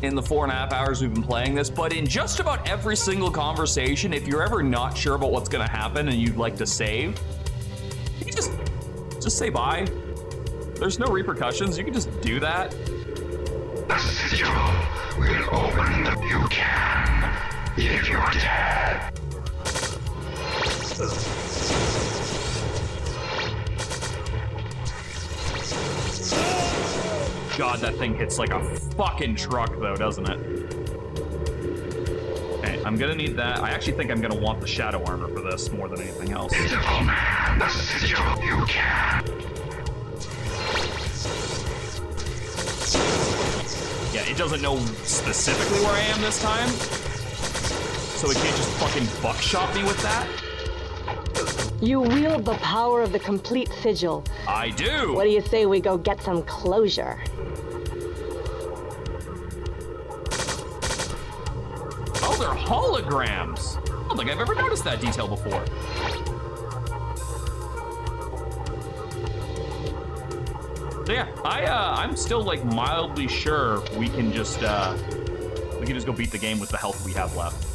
in the 4.5 hours we've been playing this, but in just about every single conversation, if you're ever not sure about what's gonna happen and you'd like to save, you can just say bye. There's no repercussions, you can just do that. The sigil will open the... You can, if you're dead. God, that thing hits like a fucking truck though, doesn't it? Okay, I'm gonna need that. I actually think I'm gonna want the shadow armor for this more than anything else. Pitiful man, the sigil, you can. Yeah, it doesn't know specifically where I am this time, so it can't just fucking buckshot me with that. You wield the power of the complete sigil. I do! What do you say we go get some closure? Oh, they're holograms! I don't think I've ever noticed that detail before. So yeah, I'm still like mildly sure we can just go beat the game with the health we have left.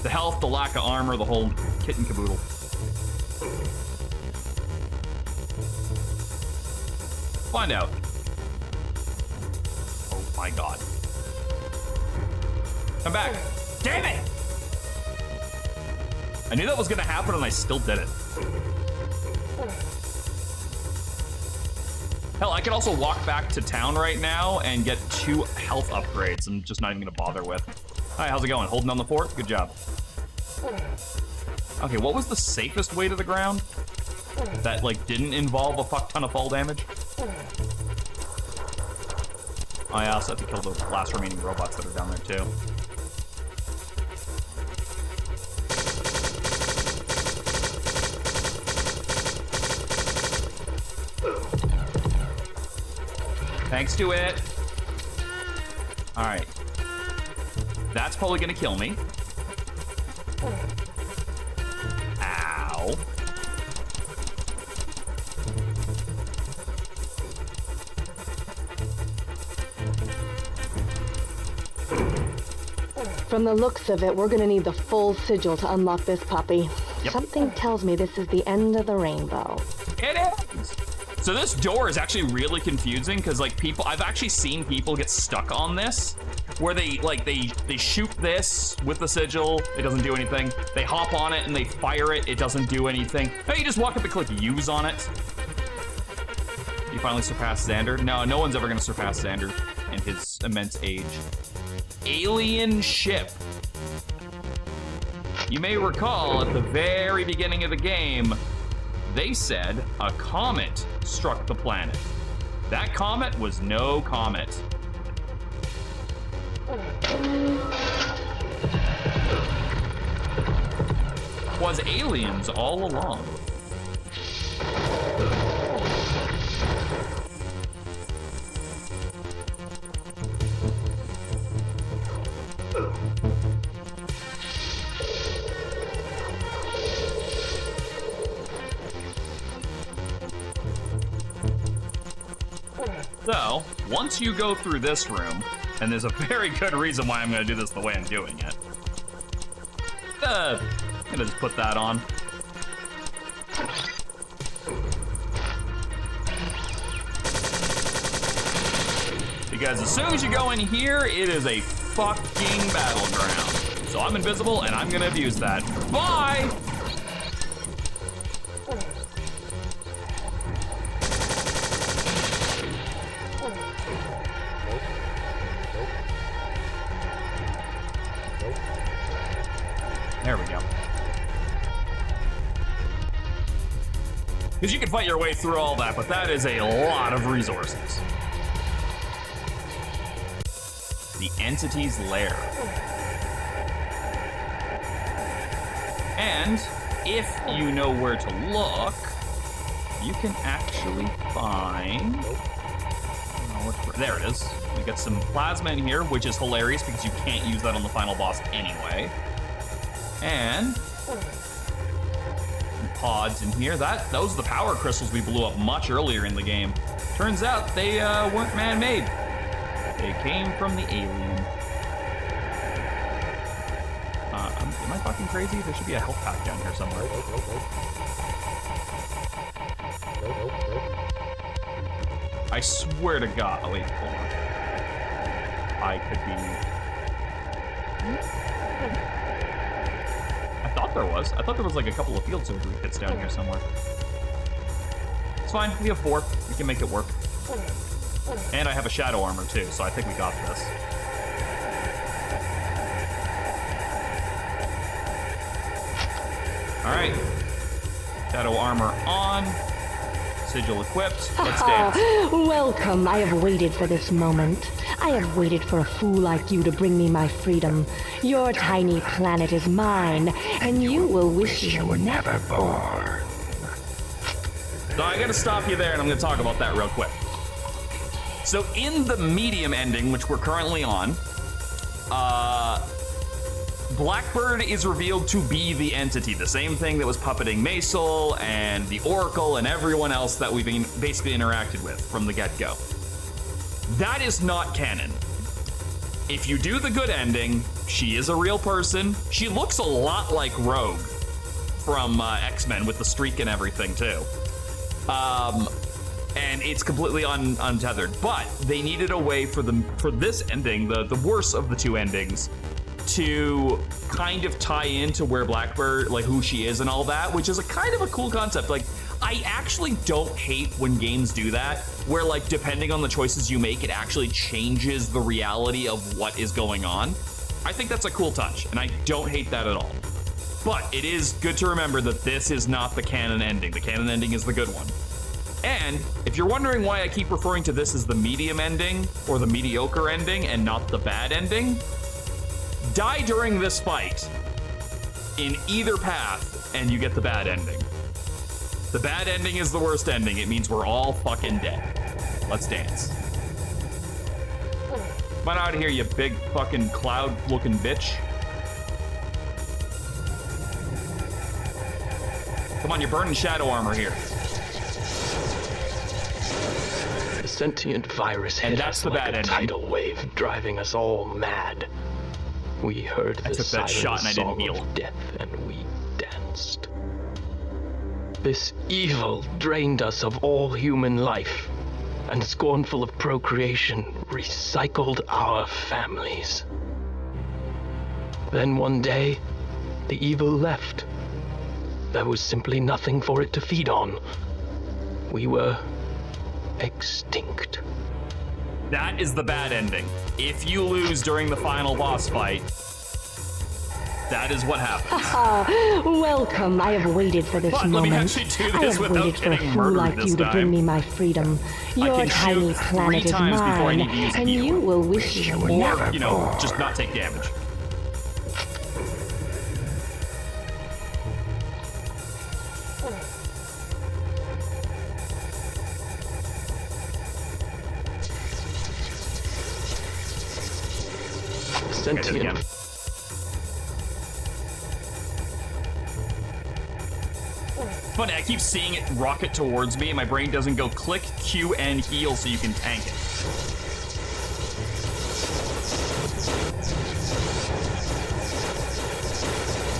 The health, the lack of armor, the whole kit and caboodle. Find out. Oh my god. Come back. Damn it! I knew that was gonna happen and I still did it. Hell, I could also walk back to town right now and get 2 health upgrades I'm just not even gonna bother with. Hi, how's it going? Holding down the fort? Good job. Okay, what was the safest way to the ground? That, like, didn't involve a fuck ton of fall damage? I also have to kill the last remaining robots that are down there, too. Thanks to it. All right. That's probably gonna kill me. Ow. From the looks of it, we're gonna need the full sigil to unlock this puppy. Yep. Something tells me this is the end of the rainbow. It is. So this door is actually really confusing because like I've actually seen people get stuck on this where they shoot this with the sigil, it doesn't do anything. They hop on it and they fire it, it doesn't do anything. No, you just walk up and click use on it. You finally surpass Xander? No one's ever gonna surpass Xander in his immense age. Alien ship. You may recall at the very beginning of the game, they said a comet struck the planet. That comet was no comet. Was aliens all along. So, once you go through this room, and there's a very good reason why I'm gonna do this the way I'm doing it. I'm gonna just put that on. Because as soon as you go in here, it is a fucking battleground. So I'm invisible, and I'm gonna abuse that. Bye! There we go. Because you can fight your way through all that, but that is a lot of resources. The entity's lair. And if you know where to look, you can actually find... There it is. We got some plasma in here, which is hilarious because you can't use that on the final boss anyway. And pods in here. Those are the power crystals we blew up much earlier in the game. Turns out they weren't man-made. They came from the alien. Am I fucking crazy? There should be a health pack down here somewhere. I swear to God. Oh wait, hold on. I could be... I thought there was like a couple of field surgery kits down here somewhere. It's fine, we have 4. We can make it work. And I have a shadow armor too, so I think we got this. Alright. Shadow armor on. Sigil equipped. Let's dance. Welcome. I have waited for this moment. I have waited for a fool like you to bring me my freedom. Your tiny planet is mine, and you will wish you were never born. So I gotta stop you there, and I'm gonna talk about that real quick. So in the medium ending, which we're currently on, Blackbird is revealed to be the entity, the same thing that was puppeting Maisel and the Oracle and everyone else that we've basically interacted with from the get-go. That is not canon. If you do the good ending, she is a real person. She looks a lot like Rogue from X-Men with the streak and everything too. And it's completely untethered. But they needed a way for this ending, the worst of the two endings, to kind of tie into where Blackbird, like who she is and all that, which is a kind of a cool concept. Like, I actually don't hate when games do that, where like depending on the choices you make, it actually changes the reality of what is going on. I think that's a cool touch, and I don't hate that at all. But it is good to remember that this is not the canon ending. The canon ending is the good one. And if you're wondering why I keep referring to this as the medium ending or the mediocre ending and not the bad ending, die during this fight in either path and you get the bad ending. The bad ending is the worst ending. It means we're all fucking dead. Let's dance. Come on out of here, you big fucking cloud-looking bitch. Come on, you're burning shadow armor here. The sentient virus hit us like a tidal wave, driving us all mad. We heard the siren song of death, and we danced. This evil drained us of all human life, and scornful of procreation, recycled our families. Then one day, the evil left. There was simply nothing for it to feed on. We were extinct. That is the bad ending. If you lose during the final boss fight, that is what happens. Welcome. I have waited for this moment. Let me actually do this without getting murdered this time. To bring me my freedom. Your tiny planet is mine, and you will wish you were never born. You know, just not take damage. Sentient. Funny, I keep seeing it rocket towards me and my brain doesn't go click, Q, and heal so you can tank it.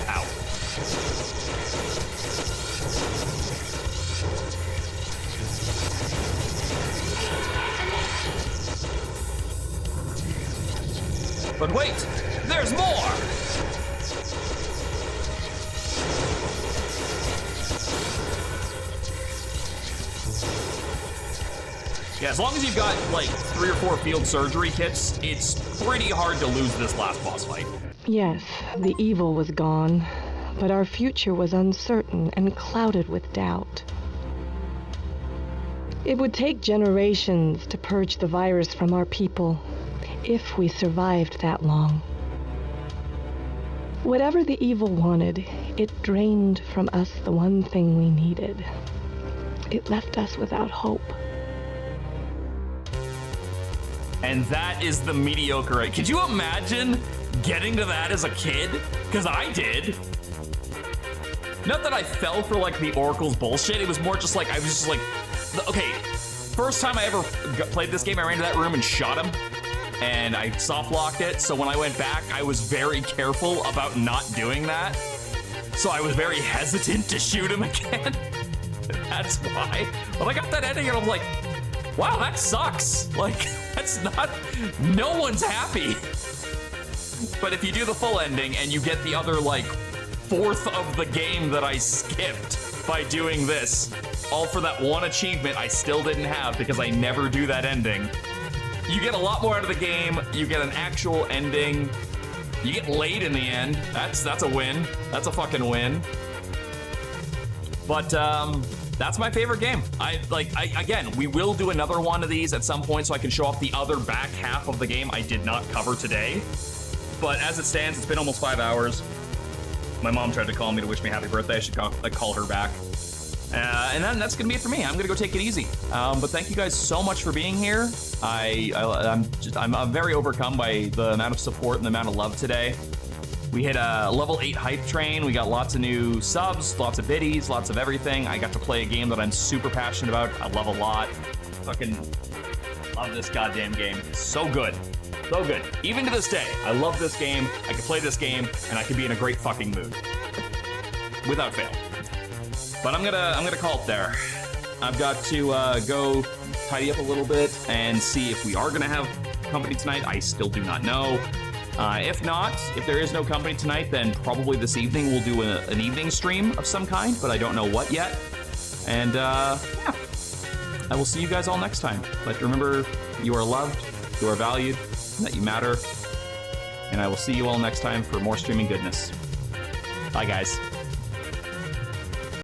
Ow. more! Yeah, as long as you've got like 3 or 4 field surgery kits, it's pretty hard to lose this last boss fight. Yes, the evil was gone, but our future was uncertain and clouded with doubt. It would take generations to purge the virus from our people, if we survived that long. Whatever the evil wanted, it drained from us the one thing we needed. It left us without hope. And that is the mediocre. Could you imagine getting to that as a kid? Because I did. Not that I fell for like the Oracle's bullshit. It was more just like, I was just like, okay, first time I ever played this game, I ran to that room and shot him. And I soft locked it. So when I went back, I was very careful about not doing that. So I was very hesitant to shoot him again. That's why. But I got that ending and I'm like, wow, that sucks. Like, that's not, no one's happy. But if you do the full ending and you get the other, like, 1/4 of the game that I skipped by doing this, all for that one achievement I still didn't have because I never do that ending, you get a lot more out of the game, you get an actual ending, you get laid in the end. That's a win. That's a fucking win. But, that's my favorite game. Again, we will do another one of these at some point so I can show off the other back half of the game I did not cover today. But as it stands, it's been almost 5 hours. My mom tried to call me to wish me happy birthday. I should call her back. And then that's gonna be it for me. I'm gonna go take it easy. But thank you guys so much for being here. I'm very overcome by the amount of support and the amount of love today. We hit a level 8 hype train. We got lots of new subs, lots of biddies, lots of everything. I got to play a game that I'm super passionate about. I love a lot. Fucking love this goddamn game. It's so good. So good. Even to this day, I love this game. I can play this game, and I can be in a great fucking mood. Without fail. But I'm gonna call it there. I've got to go tidy up a little bit and see if we are gonna have company tonight. I still do not know. If not, if there is no company tonight, then probably this evening we'll do an evening stream of some kind, but I don't know what yet. And yeah, I will see you guys all next time. But remember, you are loved, you are valued, and that you matter. And I will see you all next time for more streaming goodness. Bye, guys.